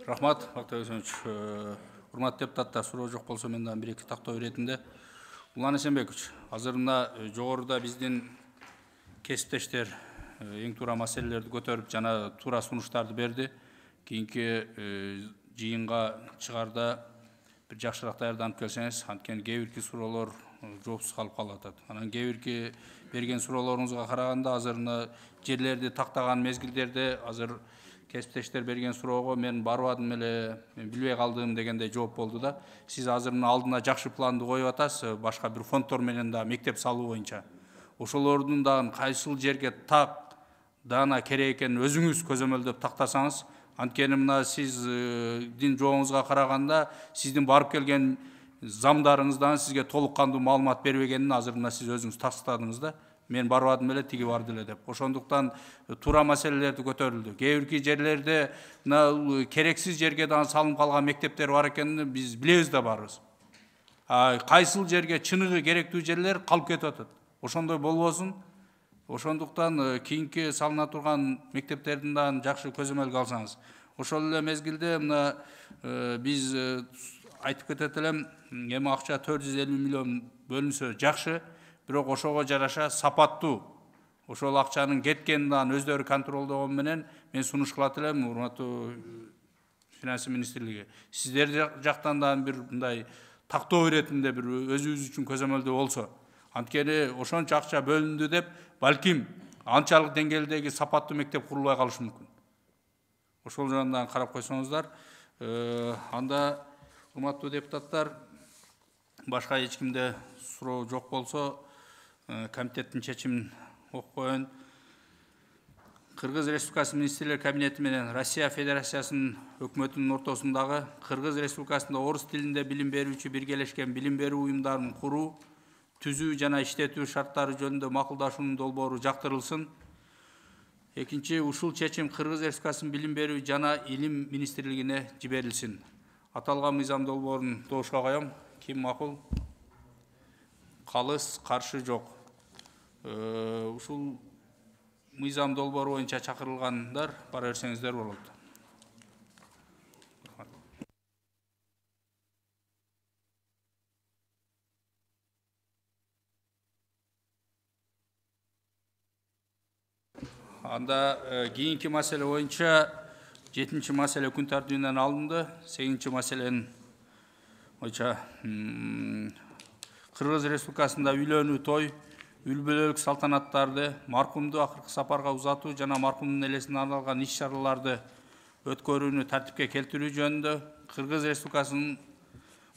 Рахмат, Бактыбек Үсөнбекович. Урматтуу депутаттар, суроо жок болсо мен дагы бир-эки тактоо иретинде. Улан Эсенбекович, азыр мына жогоруда биздин кесиптештер эң туура маселелерди көтөрүп, жана туура сунуштарды берди. Кийинки жыйынга чыгарда bir жакшыраак даярданып келсеңиз, анткени кээ бирки суроолор жоопсуз калып калат. Анан кээ бирки берген суроолоруңузга караганда азыр жерлерди тактаган мезгилдерде азыр кесиптештер берген суроого мен барбадым эле, мен билбей калдым дегендей жооп болду да. Сиз азыр мына алдына жакшы планды коюп атасыз, башка бир фонддор менен да мектеп салуу боюнча. Ошолордун дагы кайсыл жерге так даана керек экенин өзүңүз көзөмөлдөп тактасаңыз, анткени мына сиздин жообуңузга караганда сиздин барып келген замдарыңыздан сизге толук кандуу маалымат бербегенин азыр мына сиз өзүңүз тастадыңыз да. Мен барбадым эле, тиги барды эле деп. Ошондуктан туура маселелерди көтөрүлдү. Кээ бирки жерлерде мына керексиз жерге дагы салынып калган мектептер бар экенин биз билебиз да барыбыз. Кайсыл жерге чыныгы керектүү жерлер калып кетип атат. Ошондой болбосун. Ошондуктан кийинки салына турган мектептердин дагы жакшы көзөмөлгө алсаңыз. Ошол эле мезгилде мына биз айтып кетет элем, эми акча 450 миллион бөлүнсө жакшы, бирок ошого жараша сапаттуу. Ошол акчанын кеткенин дагы өздөрү контролдогон менен мен сунуш кылат элем, урматтуу финансы министрлиги. Сиздер жактан дагы бир мындай тактоо иретинде бир өзүбүз үчүн көзөмөлдөө болсо. Анткени ошончо акча бөлүндү деп, балким анчалык деңгээлдеги сапаттуу мектеп курулбай калышы мүмкүн. Ошол жагынан карап койсоңуздар, анда урматтуу депутаттар, башка эч кимде суроо жок болсо, комитеттин чечимин окуп коеюн. Кыргыз Республикасы Министрлер Кабинети менен Россия Федерациясынын өкмөтүнүн ортосундагы Кыргыз Республикасында орус тилинде билим берүүчү биргелешкен билим берүү уюмдарын куруу, түзүү жана иштетүү шарттары жөнүндө макулдашуунун долбоору жактырылсын. Экинчи, ушул чечим Кыргыз Республикасынын билим берүү жана илим министрлигине жиберилсин. Аталган мыйзам долбоорун доошко коем. Ким макул? Калыс, каршы жок. Ушул мыйзам долбоору боюнча чакырылгандар бара берсеңиздер болот. Анда кийинки маселе боюнча 7-чи маселе күн тартибинен алынды. 8-чи маселенин боюнча Кыргыз Республикасында үйлөнүү, той, үй-бүлөлүк салтанаттарды, маркумду акыркы сапарга узатуу жана маркумдун элесине арналган иш-чараларды өткөрүүнү тартипке келтирүү жөнүндө Кыргыз Республикасынын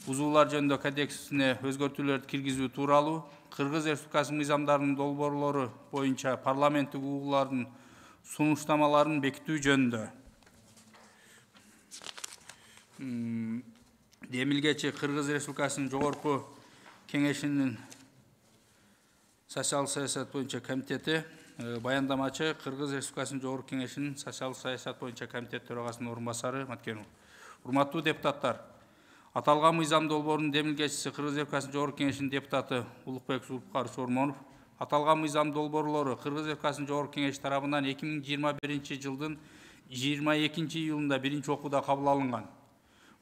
бузуулар жөнүндө кодексине өзгөртүүлөрдү киргизүү тууралуу, Кыргыз Республикасынын мыйзамдарынын долбоорлору боюнча парламенттик угуулардын сунуштамаларын бекитүү жөнүндө демилгечи Кыргыз Республикасынын жогорку кеңешинин социалдык саясат боюнча комитети, баяндамачы Кыргыз Республикасынын жогорку кеңешинин социалдык саясат боюнча комитет төрагасынын орун басары Маткенов. Урматтуу депутаттар, аталган мыйзам долбоорунун демилгечиси Кыргыз Республикасынын жогорку кеңешинин депутаты Улукбек Зулпукар Чормонов аталган мыйзам долбоорлору Кыргыз Республикасынын жогорку кеңеши тарабынан 2021 жылдын 22 июлунда биринчи окууда кабыл алынган.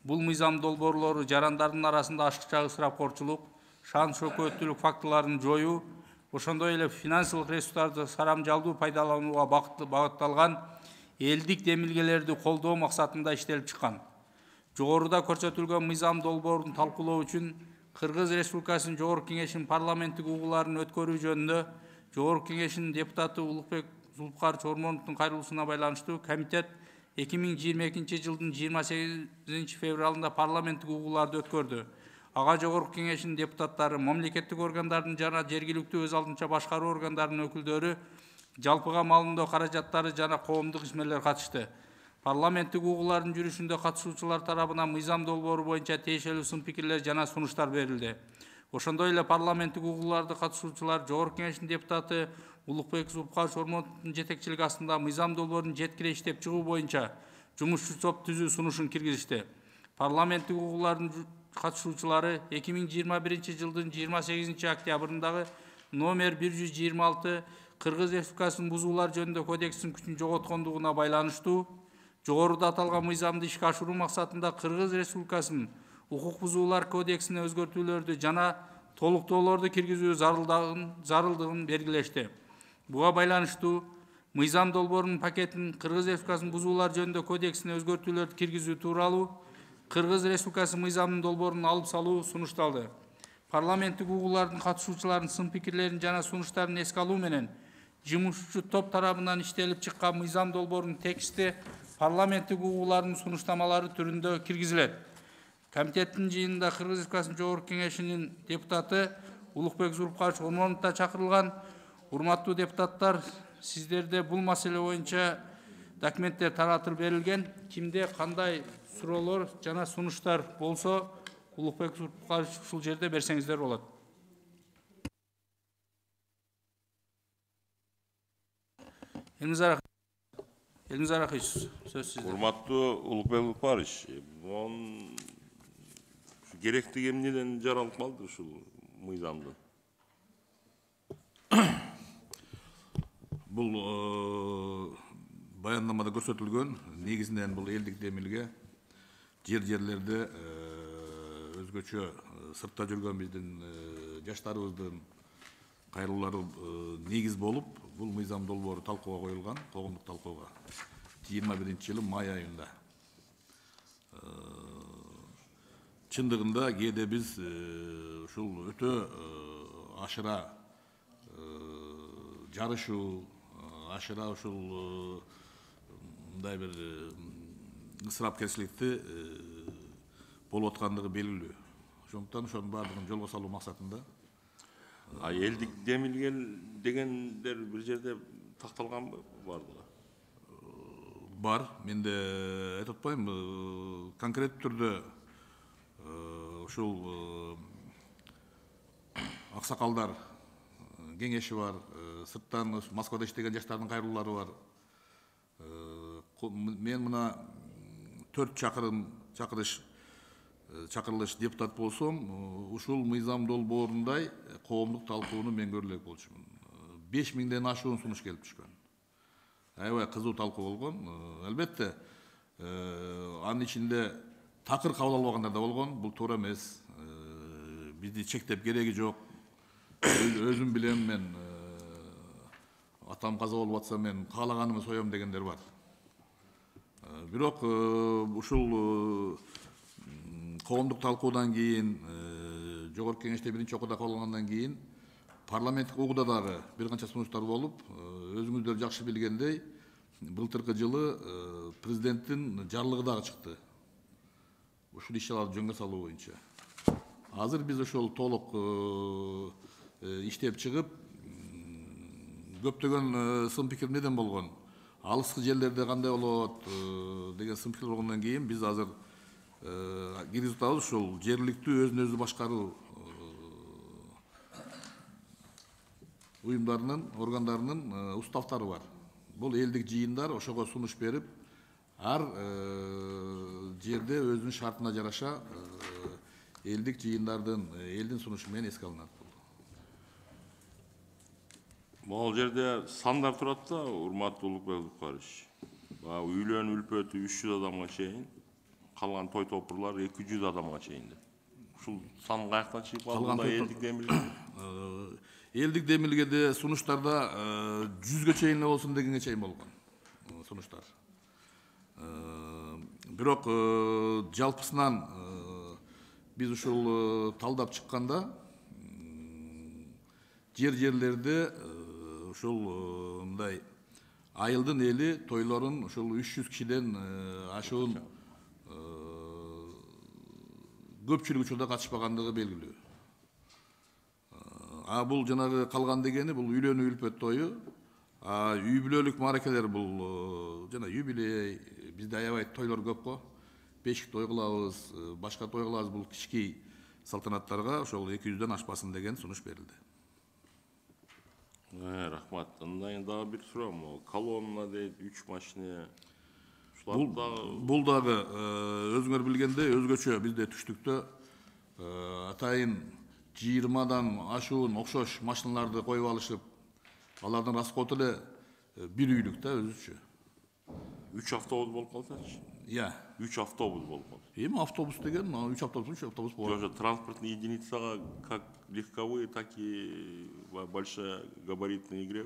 Бул мыйзам долбоорлору жарандардын арасында ашыкча ысырапкорчулук, шан шөкөттүүлүк фактыларын жоюу, ошондой эле финансылык ресурстарды сарамжалдуу пайдаланууга багытталган элдик демилгелерди колдоо максатында иштелип чыккан. Жогоруда көрсөтүлгөн мыйзам долбоорун талкуулоо үчүн Кыргыз Республикасынын жогорку кеңешинин парламенттик угууларын өткөрүү жөнүндө жогорку кеңешинин депутаты Улукбек Зулпукар Чормоновдун кайрылуусуна байланыштуу комитет 2022 жылдын 28 февралында парламенттик угууларды өткөрдү. Ага жогорку кеңешинин депутаттары, мамлекеттик органдардын жана жергиликтүү өз алдынча башкаруу органдарынын өкүлдөрү, жалпыга малымдоо каражаттары жана коомдук ишмерлер катышты. Парламенттик угуулардын жүрүшүндө катышуучулар тарабынан мыйзам долбоору боюнча тиешелүү сын пикирлер жана сунуштар берилди. Ошондой эле парламенттик угууларды катышуучулар жогорку кеңештин депутаты Улукбек Зулпукар Чормоновдун жетекчилиги астында мыйзам долбоорун жеткире иштеп чыгуу боюнча жумушчу топ түзүү сунушун киргизишти. Парламенттик угуулардын катышуучулары 2021 жылдын 28 октябрындагы номер 126 Кыргыз Республикасынын бузуулар жөнүндө кодексинин күчүн жоготкондугуна байланыштуу жогоруда аталган мыйзамды ишке ашыруу максатында Кыргыз Республикасынын укук бузуулар кодексине өзгөртүүлөрдү жана толуктоолорду киргизүү зарылдыгын белгилешти. Буга байланыштуу мыйзам долбоорунун пакетин Кыргыз Республикасынын бузуулар жөнүндө кодексине өзгөртүүлөрдү киргизүү тууралуу Кыргыз Республикасы мыйзамынын долбоорун алып салуу сунушталды. Парламенттик угуулардын катышуучуларынын сын пикирлерин жана сунуштарын эске алуу менен жумушчу топ тарабынан иштелип чыккан мыйзам долбоорунун тексти парламенттик угуулардын сунуштамалары түрүндө киргизилет. Комитеттин жыйынында Кыргыз Республикасынын Жогорку Кеңешинин депутаты Улукбек Зулпукарович Ормоновдо чакырылган. Урматтуу депутаттар, сиздерде бул маселе боюнча документтер таратылып берилген. Кимде кандай суроолор жана сунуштар болсо, Улукбек Зулпукарович ушул жерде берсеңиздер болот. Элмизар Акыч, сөз сизде. Урматтуу Улукбек Зулпукарович, керектиги эмнеден жаралып калды ушул мыйзамды? Бул баяндамада көрсөтүлгөн, негизинен бул элдик демилге жерлерде өзгөчө сыртта жүргөн биздин жаштарыбыздын кайрылуулары негиз болуп, бул мыйзам долбоору талкууга коюлган, коомдук талкууга 21-жылы май айында. Чындыгында кээде биз ушул өтө ашыра жарышуу, ашыра ушул мындай бир ысырапкерчиликти болуп аткандыгы белгилүү. Ошондуктан ошонун баардыгын жолго салуу максатында. Элдик демилген дегендер бир жерде такталганбы, бардыгы? Бар, менде айтып атпайм, конкреттүү түрдө ушул аксакалдар кеңеши бар, сырттан Москвада иштеген жаштардын кайрылуулары бар. Мен мына 4 чакырылыш депутат болсом, ушул мыйзам долбоорундай коомдук талкууну мен көрө элек болчумун. 5000ден ашуун сунуш келип түшкөн. Аябай кызуу талкуу болгон. Албетте, анын ичинде такыр кабыл албагандар да болгон. Бул туура эмес. Бизди чектеп кереги жок. Өзүм билем, мен атам каза болуп атса мен каалаганымды соём дегендер бар. Бирок ушул коомдук талкуудан кийин, Жогорку Кеңеште биринчи окууда кабыл алынгандан кийин парламенттик угууда дагы бир канча сунуштар болуп, өзүңүздөр жакшы билгендей, былтыркы жылы президенттин жарлыгы дагы чыкты. Ушул иш-чараларды жөнгө салуу боюнча. Азыр биз ошол толук иштеп чыгып, көптөгөн сын пикир эмнеден болгон? Алыскы жерлерде кандай болот деген сын пикир болгондон кийин биз азыр киргизип атабыз ушул жергиликтүү өзүн өзү башкаруу уюмдарынын, органдарынын уставтары бар. Бул элдик жыйындар ошого сунуш берип, ар жерде өзүнүн шартына жараша элдик жыйындардын, элдин сунушу менен эске алынат. Могул жерде сандар турат да, урматтуу Улукбек Зулпукарович. Үйлөн үлпөтү 300 адамга чейин, калган той топурлар 200 адамга чейин. Ушул сан каяктан чыгып калган элдик демилге? Элдик демилгеде сунуштарда 100ге чейин болсун дегенге чейин болгон сунуштар. Бирок жалпысынан биз ушул талдап чыкканда жерлерде ушул мындай айылдын эли тойлорун ушул 300 кишиден ашуун көпчүлүк учурда катышпагандыгы белгилүү. Бул жанагы калган дегени бул үйлөнүү үлпөт тою. Үй бүлөлүк мааракелер бул жана юбилей, бизде аябай тойлор көп го. Бешик той кылабыз, башка той кылабыз, бул кички салтанаттарга ошол 200дөн ашпасын деген сунуш берилди. Рахмат. Андан дагы бир суроом. Колонна дейт, 3 машина. Бул дагы өзүңөр билгендей өзгөчө бізде түштүктө атайын 20дан ашуун окшош машиналарды коюп алышып, алардын расходу эле бир үйлүк да өзүчө. 3 автобус болуп калсачы? 3 автобус болуп калса. Эми автобус деген 3 автобус болот. Уже транспортный единицага как легковые, так и большая габаритная игра.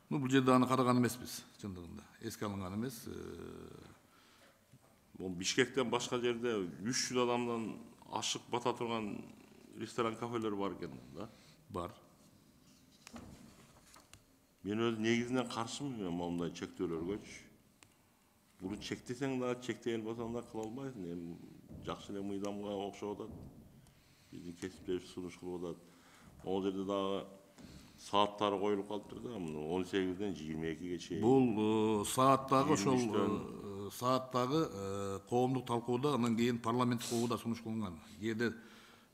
Бул жерде аны караган эмеспиз, чындыгында. Эске алынган эмес. Бишкектен башка жерде 300 адамдан ашык бата турган ресторан, кафелер бар экен да? Бар. Мен өз негизинен каршымын мондай чектөөлөргөчү. Bunu çektesen daha çektiğin basan da kıl almayısın. Hem жақсы эле мыйдамга окшоп атат. Биздин кесиптер сунуш кылып атат. Ол жерде дагы сааттары коюлуп калыптыр да, 18-ден 22-ге чейин. Бул сааттагы ошол сааттагы коомдук талкууда, анан кийин парламенттик кылууда сунуш кылынган. Кээде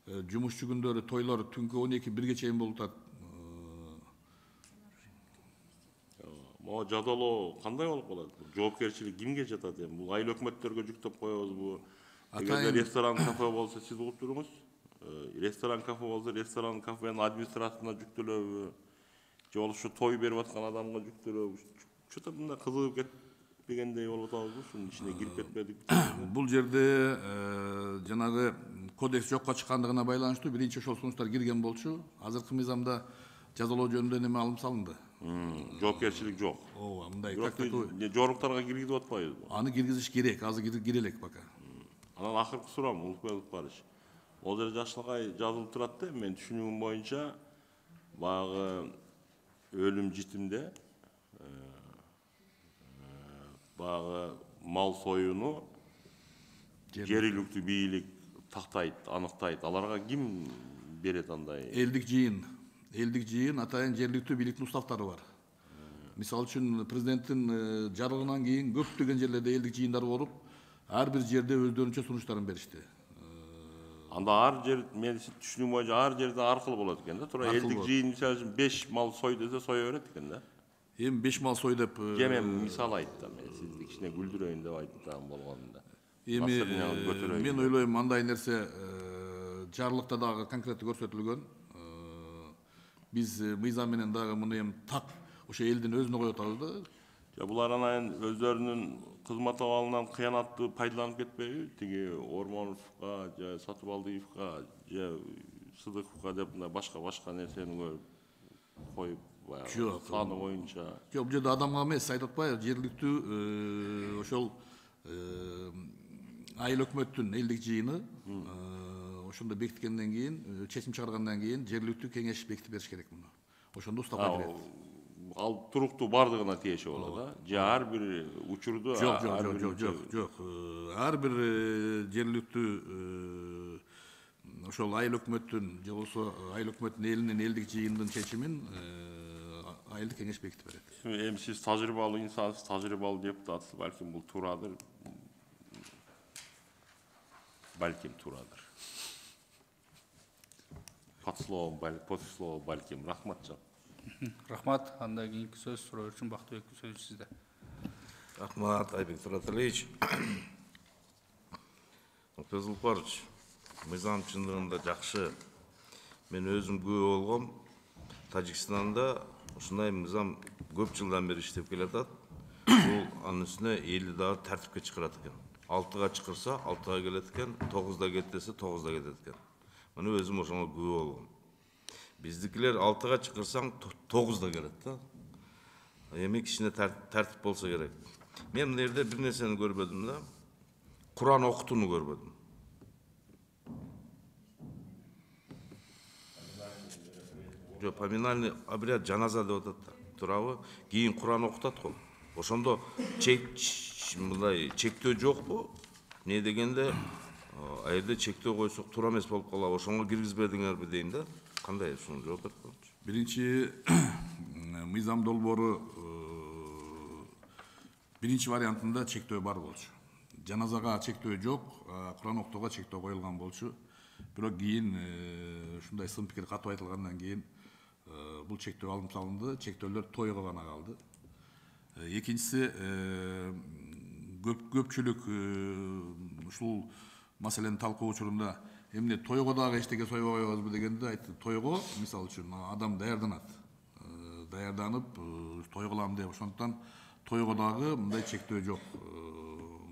жумушчу күндөрү тойлор түнкү 12-1ге чейин болуп атат. Могу жадалоо кандай болуп калат? Жоопкерчилик кимге жатат эми? Бул айыл өкмөттөргө жүктөп коебузбу? Эгерде ресторан, кафе болсо сиз угуп туруңуз. Ресторан, кафе болсо ресторан, кафенин администрациясына жүктөлөбү? Же болушу той берип аткан адамга жүктөлөбү? Что-то мында кызыгып кетпегендей болуп атабызбы? Ушунун ичине кирип кетпедик. Бул жерде жанагы кодекс жокко чыккандыгына байланыштуу биринчи ошол сунуштар кирген болчу. Азыркы мыйзамда жазалоо жөнүндө неме алым салынды. Жоопкерчилик жок. Ооба, мындай жоруктарга киргизип атпайбызбы? Аны киргизиш керек, азыр кирелек пока. Анан акыркы суроом Улукбек Барыч. Ол жерде жакшылыкай жазылып турат да, мен түшүнүгүм боюнча баягы өлүм житимде баягы мал союуну жергиликтүү бийлик тактайт, аныктайт. Аларга ким берет андай? Элдик жыйын атайын жергиликтүү бийликтин уставтары бар. Мисалы үчүн президенттин жарыгынан кийин көптөгөн жерлерде элдик жыйындар болуп, ар бир жерде өздөрүнчө сунуштарын беришти. Анда ар жер, мен түшүнүгүм боюнча ар жерде аркылуу болот экен да. Туура элдик жыйын мисалы үчүн 5 мал сой десе сое берет экен да. Эми 5 мал сой деп мен мисал айттым, мен сизди кичине күлдүрөйүн деп айттым болгонунда. Эми мен ойлойм андай нерсе жарлыкта дагы конкреттүү көрсөтүлгөн. Биз мыйзам менен дагы муну эми так ошо элдин өзүнө коюп атабыз да. Булар анан өздөрүнүн кызмат абалынан кыянаттуу пайдаланып кетпейби? Тиги Ормоновго, же Сатыбалдиевго, же Сыдыковго деп башка нерсени коюп саны боюнча. Жок, бул жерде адамга эмес, айтып атпайбы, жергиликтүү ошол айыл өкмөттүн элдик жыйыны ошондо бекиткенден кийин, чечим чыгаргандан кийин жергиликтүү кеңеш бекитип бериш керек муну. Ошондо уставга кирет. Ал туруктуу бардыгына тиеши болот да. Же ар бир учурду жок. Ар бир жергиликтүү ошол айыл өкмөттүн же болсо айыл өкмөттүн элинин элдик жыйынынын чечимин айылдык кеңеш бекитип берет. Эми сиз тажрыйбалуу инсансыз, тажрыйбалуу депутатсыз, балким бул туурадыр. Балким туурадыр. Подслово балким. Рахмат жок. Рахмат. Андан кийинки сөз суроо үчүн Бактыбек сөз сизде. Рахмат, Айбек Тураталиевич. Улукбек мыйзам чындыгында жакшы. Мен өзүм күбө болгом. Тажикстанда ушундай мыйзам көп жылдан бери иштеп келатат. Бул анын үстүнө элди дагы тартипке чыгарат экен. 6-га чыкырса 6-га келет экен, 9-да кет десе 9-да кетет экен. Муну өзүм ошоңо күбө болгом. Биздикилер 6-га чыкырсаң 9-да келет да. Эми кичине тартип болсо керек. Мен мына жерде бир нерсени көрбөдүм да. Куран окутууну көрбөдүм. Жо поминальный обряд жаназа деп атат да. Туурабы? Кийин Куран окутат го. Ошондо мындай чектөө жокпу? Не дегенде, айырда чектөө койсок туура эмес болуп калабы. Ошоңо киргизбедиңерби дейм да. Кандай ушуну жооп берет? Биринчи мыйзам долбоору биринчи вариантында чектөө бар болчу. Жаназага чектөө жок, Куран окутууга чектөө коюлган болчу. Бирок кийин ушундай сын пикир катып айтылгандан кийин бул чектөө алынып салынды, чектөөлөр тойго гана калды. Экинчиси көпчүлүк ушул маселени талкуу учурунда эмне тойго дагы эчтеке сойбой коебузбу дегенде айтты, тойго мисалы үчүн адам даярданат. Даярданып той кылам деп, ошондуктан тойго дагы мындай чектөө жок.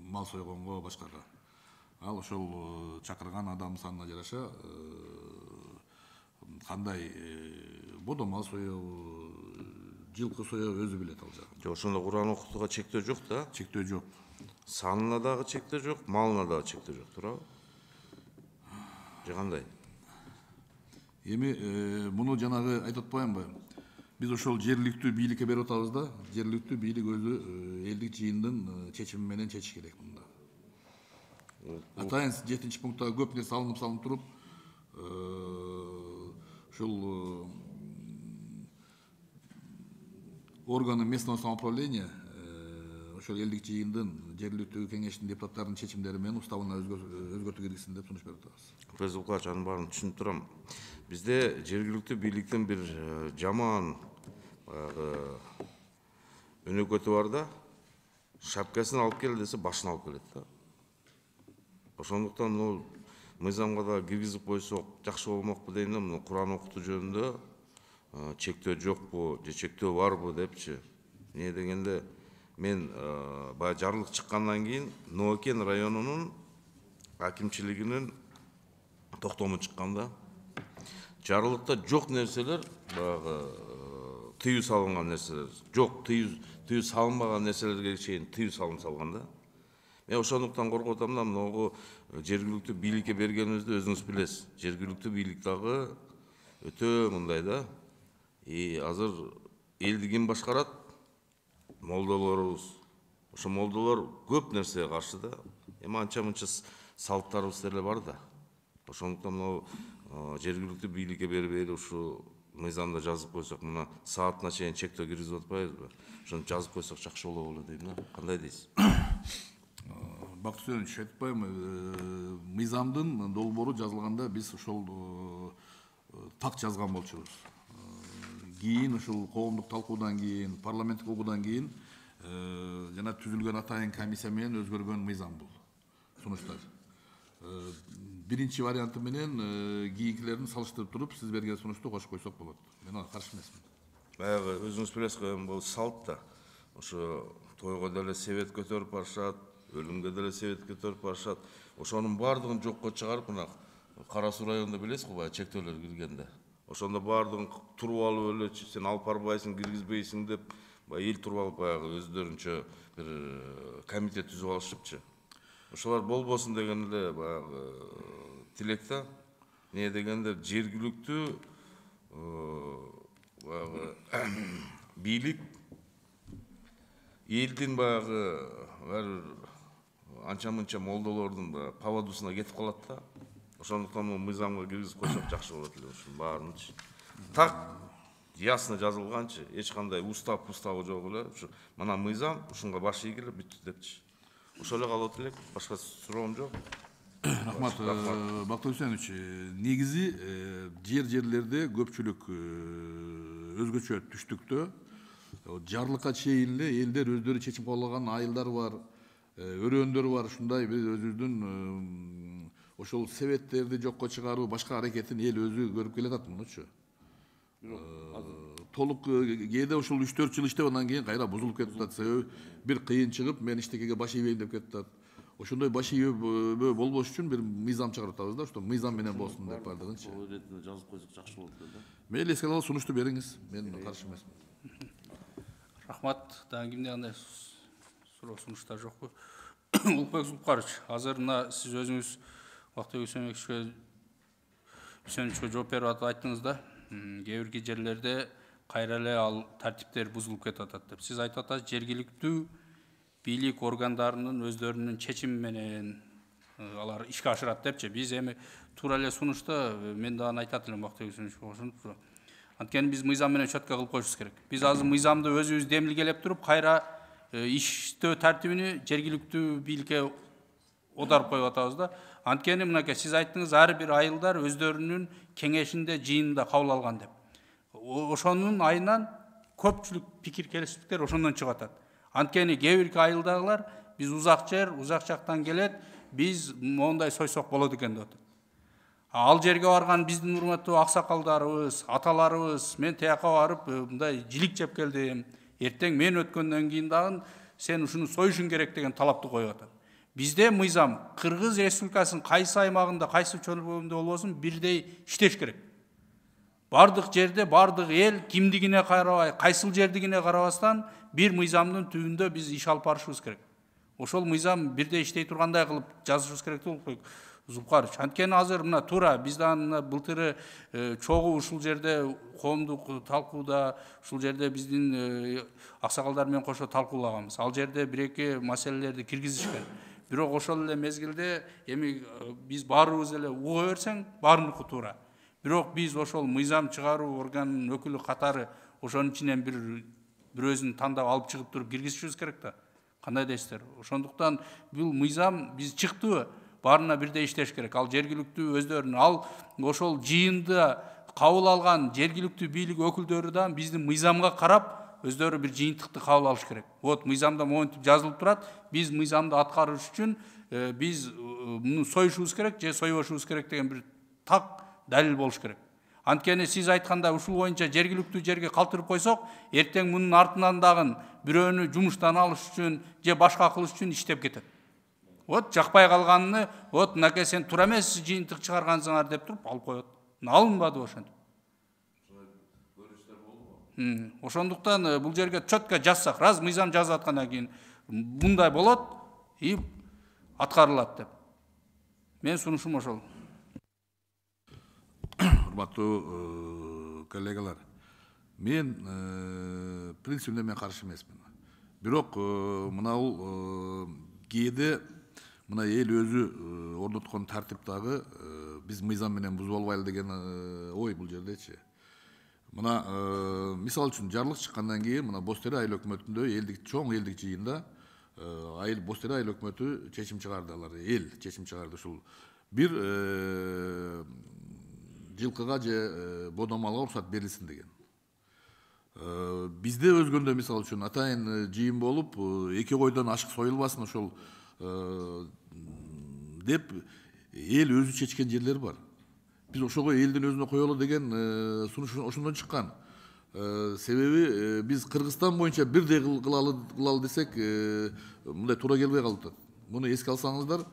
Мал сойгонго башкага. Ал ошол чакырган адам санына жараша кандай бодо мал соёбу, жылкы соёбу өзү билет ал жагын. Жок, ошондо Куран окутууга чектөө жок да? Чектөө жок. Санына дагы чектөө жок, малына дагы чектөө жок, туурабы? Же кандай? Эми муну жанагы айтып атпаймынбы? Биз ошол жергиликтүү бийликке берип атабыз да, жергиликтүү бийлик өзү элдик жыйындын чечими менен чечиш керек мында. Атайын 7 пункттагы көп нерсе салынып туруп, ушул органы местного самоуправления ошол элдик жыйындын жергиликтүү кеңештин депутаттарынын чечимдери менен уставына өзгөртүү киргизсин деп сунуш берип атабыз. Президент, анын баарын түшүнүп турам. Бизде жергиликтүү бийликтин бир жаман өнөкөтү бар да, шапкасын алып кел десе башын алып келет да. Ошондуктан мыйзамга да киргизип койсок жакшы болмокпу дейм да, мына Куран окутуу жөнүндө чектөө жокпу же чектөө барбы депчи. Эмне дегенде мен баягы жарлык чыккандан кийин Ноокен районунун акимчилигинин токтому чыккан да. Жарлыкта жок нерселер, баягы тыюу салынган нерселер, жок тыюу салынбаган нерселерге чейин тыюу салым салган да. Мен ошондуктан коркуп атам да, могу жергиликтүү бийликке бергенибизди өзүңүз билесиз. Жергиликтүү бийлик дагы өтө мындай да. Азыр элди ким башкарат? Молдолорубуз. Ошо молдолор көп нерсеге каршы да. Анча-мынча салттарыбыз деле бар да. Ошондуктан жергиликтүү бийликке бербейли ушу мыйзамда жазып койсок, мына саатына чейин чектөө киргизип атпайбызбы? Ошону жазып койсок жакшы боло белет дейм да. Кандай дейсиз? Бактык Сөөнүч, айтпайбы, мыйзамдын долбоору жазылганда биз ошол так жазган болчубуз. Кийин ушул коомдук талкуудан кийин, парламенттик угуудан кийин жана түзүлгөн атайын комиссия менен өзгөргөн мыйзам бул. Сунуштар. Биринчи варианты менен кийинкилерин салыштырып туруп, сиз берген сунушту кошуп койсок болот. Мен ага каршы эмесмин. Баягы өзүңүз билесиз, бул салт да. Ошо тойго деле себет көтөрүп барышат, өлүмгө деле себет көтөрүп барышат. Ошонун баардыгын жокко чыгарып, мына Кара Суу районунда билесизби, баягы чектөөлөр киргенде. Ошондо баардыгын туруп алып эле сен алып барбайсың, киргизбейсиң деп, эл туруп алып баягы өздөрүнчө бир комитет түзүп алышыпчы. Ошолар болбосун деген эле баягы тилек да. Эмне дегенде жергиликтүү баягы бийлик элдин баягы анча-мынча молдолордун поводусуна кетип калат да. Ошондуктан мыйзамга киргизип койсок жакшы болот эле ушунун баарынчы. Так ясно жазылганчы, эч кандай уставы жок эле. Мына мыйзам ушунга баш ийгиле бүттү депчи. Ошол эле калат элек, башка суроом жок. Рахмат, Бактык Үсенович, негизи жерлерде көпчүлүк өзгөчө түштүктө жарлыкка чейин эле элдер өздөрү чечип кабыл айылдар бар, өрөөндөр бар, ушундай биз өзүбүздүн ошол себеттерди жокко чыгаруу, башка аракетин эл өзү көрүп келатат мунучу. Толук кээде ошол 3-4 жыл иштеп андан кийин кайра бузулуп кетип атат. Себеби бир кыйын чыгып, мен иштекеге баш ийбейм деп кетип атат. Ошондой баш ийбөө болбош үчүн бир мыйзам чыгарып атабыз да, ошто мыйзам менен болсун деп бардыгынчы. Ошол иретинде жазып койсок жакшы болот да. Мейли, эске алалы, сунушту бериңиз. Мен каршы эмесмин. Рахмат. Дагы кимде кандай суроо сунуштар жокпу? Улукбек Зулпукарович, азыр мына сиз өзүңүз Бактык Үсеновичке жооп берип айттыңыз да, кээ бир жерлерде кайра эле ал тартиптер бузулуп кетип атат деп. Сиз айтып атасыз, жергиликтүү бийлик органдарынын өздөрүнүн чечими менен алар ишке ашырат депчи. Биз эми туура эле сунушта мен дагы айтат элем Бактык Үсенович. Анткени биз мыйзам менен четко кылып коюшубуз керек. Биз азыр мыйзамды өзүбүз демилгелеп туруп, кайра иштөө тартибини жергиликтүү бийликке оодарып коюп атабыз да. Анткени мынакей сиз айттыңыз, ар бир айылдар өздөрүнүн кеңешинде, жыйынында кабыл алган деп. Ошонун айынан көпчүлүк пикир келиштиктер ошондон чыгып атат. Анткени кээ бир айылдагылар биз узак жактан келет, биз мондай сойсок болот экен деп атат. Ал жерге барган биздин урматтуу аксакалдарыбыз, аталарыбыз, мен тияка барып мындай жилик жеп келдим. Эртең мен өткөндөн кийин дагы сен ушуну союшуң керек деген талапты коюп атат. Бизде мыйзам Кыргыз Республикасынын кайсы аймагында, кайсы чөлбөгүндө болбосун бирдей иштеш керек. Бардык жерде, бардык эл кимдигине карабай, кайсыл жердигине карабастан бир мыйзамдын түбүндө биз иш алып барышыбыз керек. Ошол мыйзам бирдей иштей тургандай кылып жазышыбыз керек Зулпукарович, анткени азыр мына туура биздин былтыры чогуу ушул жерде коомдук талкууда, ушул жерде биздин аксакалдар менен кошо талкуулаганбыз. Ал жерде бир-эки маселелерди киргизишкен. Бирок ошол эле мезгилде эми биз баарыбыз эле уга берсең, баарыныкы туура. Бирок биз ошол мыйзам чыгаруу органынын өкүлү катары ошонун ичинен бир өзүн тандап алып чыгып туруп киргизишибиз керек да. Кандай дейсиздер? Ошондуктан бул мыйзам биз чыктыбы, баарына бирдей иштеш керек. Ал жергиликтүү өздөрүнүн, ал ошол жыйында кабыл алган жергиликтүү бийлик өкүлдөрү да биздин мыйзамга карап өздөрү бир жыйынтыкты кабыл алыш керек. Вот мыйзамда монтип жазылып турат. Биз мыйзамды аткарыш үчүн биз муну союшубуз керек же сойбошубуз керек деген бир так далил болуш керек. Анткени сиз айтканда ушул боюнча жергиликтүү жерге калтырып койсок, эртең мунун артынан дагы бирөөнү жумуштан алыш үчүн же башка кылыш үчүн иштеп кетет. Вот жакпай калганын, вот мынакей сен туура эмес жыйынтык чыгаргансыңар деп туруп алып коет. Алынбады ошентип. Ошондуктан бул жерге четко жазсак, раз мыйзам жазып аткандан кийин мындай болот и аткарылат деп. Мен сунушум ошол. Урматтуу коллегалар, мен принципине мен каршы эмесмин. Бирок мынау кээде мына эл өзү орноткон тартиптагы биз мыйзам менен бузуп албайлы деген ой бул жердечи. Мына мисал үчүн жарлык чыккандан кийин мына Боз Тере айыл өкмөтүндө элдик чоң элдик жыйында Боз Тере айыл өкмөтү чечим чыгарды, алар эл чечим чыгарды. Ушул бир жылкыга же бодомалга уруксат берилсин деген. Бизде өзгөндө мисал үчүн атайын жыйын болуп, эки койдон ашык союлбасын ошол деп эл өзү чечкен жерлер бар. Биз ошого элдин өзүнө коелу деген сунуш ошондон чыккан. Себеби биз Кыргызстан боюнча бирдей кылалы десек, мындай туура келбей калып. Муну эске алсаңыздар,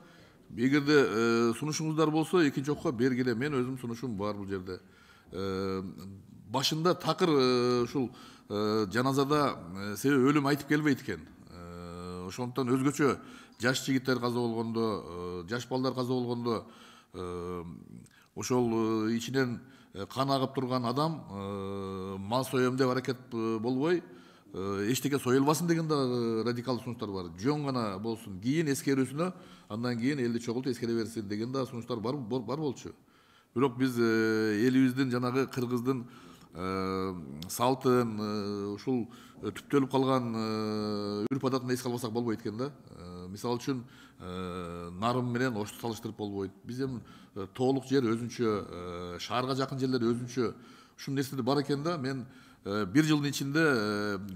эгерде сунушуңуздар болсо, экинчи окуга бергиле. Мен өзүм сунушум бар бул жерде. Башында такыр ушул жаназада себеби өлүм айтып келбейт экен. Ошондуктан өзгөчө жаш жигиттер каза болгондо, жаш балдар каза болгондо ошол ичинен кан агып турган адам мал соем деп аракет болбой, эчтеке союлбасын деген да радикалдуу сунуштар бар. Жөн гана болсун, кийин эскерүүсүнө, андан кийин элди чогултуп эскере берсин деген да сунуштар бар болчу. Бирок биз элибиздин жанагы кыргыздын салтын, ушул түптөлүп калган үрп адатын эске албасак болбойт экен да. Мисал үчүн нарым менен ошту салыштырып болбойт. Биз эми тоолук жер өзүнчө, шаарга жакын жерлер өзүнчө ушул нерсе бар экен да. Мен бир жылдын ичинде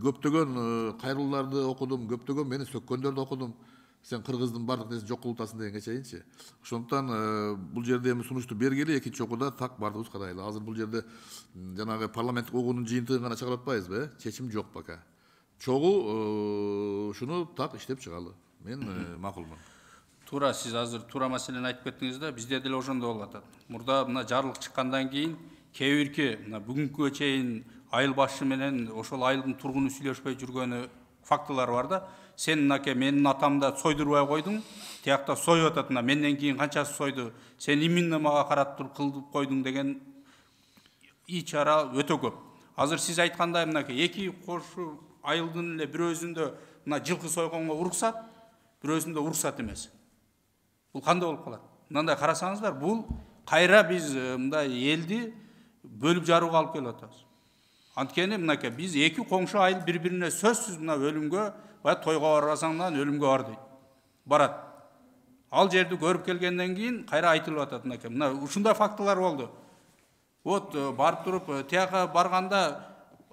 көптөгөн кайрылууларды окудум, көптөгөн мени сөккөндөрдү окудум. Сен кыргыздын бардык нерсесин жок кылып дегенге чейинчи. Ошондуктан бул жерде эми сунушту бергели, экинчи окууда так бардыгыбыз карайлы. Азыр бул жерде жанагы парламенттик угуунун жыйынтыгын гана чыгарып атпайбызбы? Чечим жок пока. Чогуу ушуну так иштеп чыгалы. Мен макулмун. Туура, сиз азыр туура маселени айтып кеттиңиз да, бизде деле ошондой болуп атат. Мурда мына жарлык чыккандан кийин кээ бирки мына бүгүнкүгө чейин айыл башчы менен ошол айылдын тургуну сүйлөшпөй жүргөнү фактылар бар да. Сен мынакей менин атамда сойдурбай койдуң, тиякта союп атат, мына менден кийин канчасы сойду, сен именно мага карап туруп кылып койдуң деген ичара өтө көп. Азыр сиз айткандай мынакей эки кошу айылдын эле бирөөсүндө мына жылкы сойгонго уруксат, бирөөсүндө уруксат эмес. Бул кандай болуп калат? Мындай карасаңыздар, бул кайра биз мындай элди бөлүп жарууга алып келип атабыз. Анткени мынакей биз эки коңшу айыл бири-бирине сөзсүз мына өлүмгө, тойго барбасаңдан өлүмгө бар дейт. Барат. Ал жерди көрүп келгенден кийин кайра айтылып атат мынакей. Мына ушундай фактылар болду. Вот барып туруп тияка барганда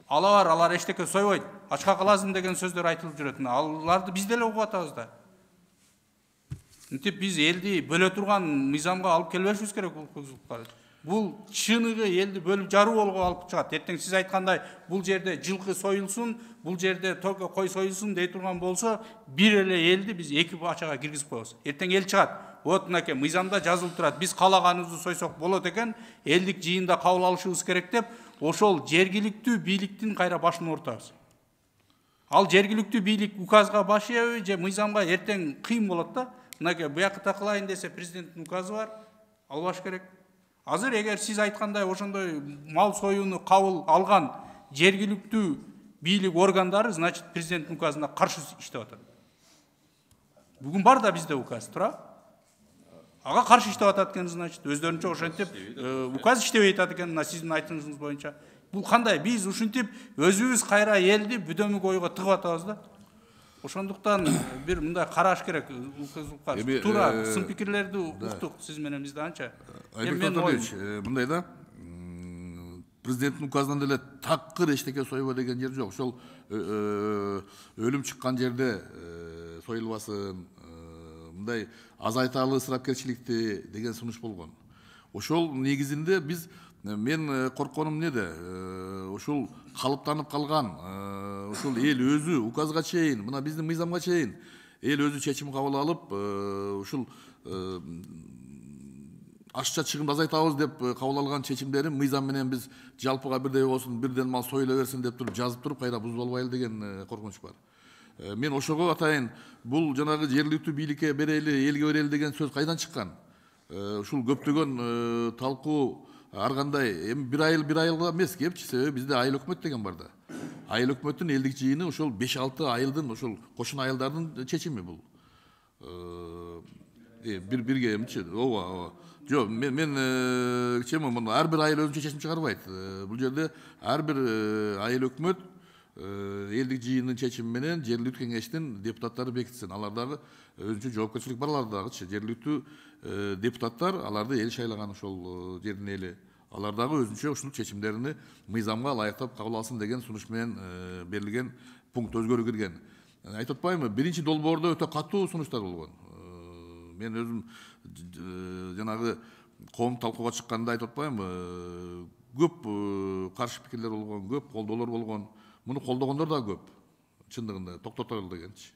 алар эчтеке сойбойт, ачка каласың деген сөздөр айтылып жүрөт. Аларды биз деле угуп атабыз да. Мынтип биз элди бөлө турган мыйзамга алып келбешибиз керек бул. Бул чыныгы элди бөлүп жаруу болуп алып чыгат. Эртең сиз айткандай бул жерде жылкы союлсун, бул жерде только кой союлсун дей турган болсо, бир эле элди биз эки бачага киргизип коебуз. Эртең эл чыгат. Вот мынакей мыйзамда жазылып турат. Биз калаганыбызды сойсок болот экен, элдик жыйында кабыл алышыбыз керек деп, ошол жергиликтүү бийликтин кайра башын ортабыз. Ал жергиликтүү бийлик указга баш ийеби же мыйзамга эртең кыйын болот да. мынакей буякта кылайын десе президенттин указы бар, албаш керек. Азыр эгер сиз айткандай ошондой мал союуну кабыл алган жергиликтүү бийлик органдары, значит, президенттин указына каршы иштеп атат. Бүгүн бар да бизде указ, тура? Ага каршы иштеп атат экен, значит, өздөрүнчө ошентип указ иштебей атат экен, мына сиздин айтымыңыз боюнча. Бул кандай? Биз ушинтип өзүбүз кайра элди бүдөмүк ойго тыгып атабыз да. Ошондуктан бир мындай караш керек. Туура сын пикирлерди уктук сиз менен бизде анча. Айбек Анатольевич, мындай да, президенттин указынан деле такыр эчтеке союба деген жер жок. Ошол өлүм чыккан жерде союлбасын, мындай азайталы ысырапкерчиликти деген сунуш болгон. Ошол негизинде биз, мен коркконум эмнеде, ошол калыптанып калган, ошол эл өзү указга чейин, мына биздин мыйзамга чейин эл өзү чечим кабыл алып, ушул ашча чыгымды азайтабыз деп кабыл алган чечимдерин мыйзам менен биз жалпыга бирдей болсун, бирден мал союла берсин деп туруп жазып туруп кайра бузуп албайлы деген коркунуч бар. Мен ошого атайын, бул жанагы жергиликтүү бийликке берели, элге берели деген сөз кайдан чыккан? Ушул көптөгөн талкуу ар кандай, эми бир айылга эмес кепчи, себеби бизде айыл өкмөт деген бар да. Айыл өкмөттүн элдик жыйыны ошол 5-6 айылдын, ошол кошун айылдардын чечими бул. Бирге эмчи, ооба. Жок, мен чемим, ар бир айыл өзүнчө чечим чыгарбайт. Бул жерде ар бир айыл өкмөт элдик жыйынын чечими менен жергиликтүү кеңештин депутаттары бекитсин. Алардагы өзүнчө жоопкерчилик бар алардагычы. Жергиликтүү депутаттар, аларды эл шайлаган ошол жердин эли. Алардагы өзүнчө ушул чечимдерини мыйзамга ылайыктап кабыл алсын деген сунуш менен берилген пункт өзгөрүү кирген. Айтып атпаймынбы, биринчи долбоордо өтө катуу сунуштар болгон. Мен өзүм жанагы коом талкууга чыкканда айтып атпаймынбы, көп каршы пикирлер болгон, көп колдоолор болгон. Муну колдогондор да көп. Чындыгында токтотолу дегенчи.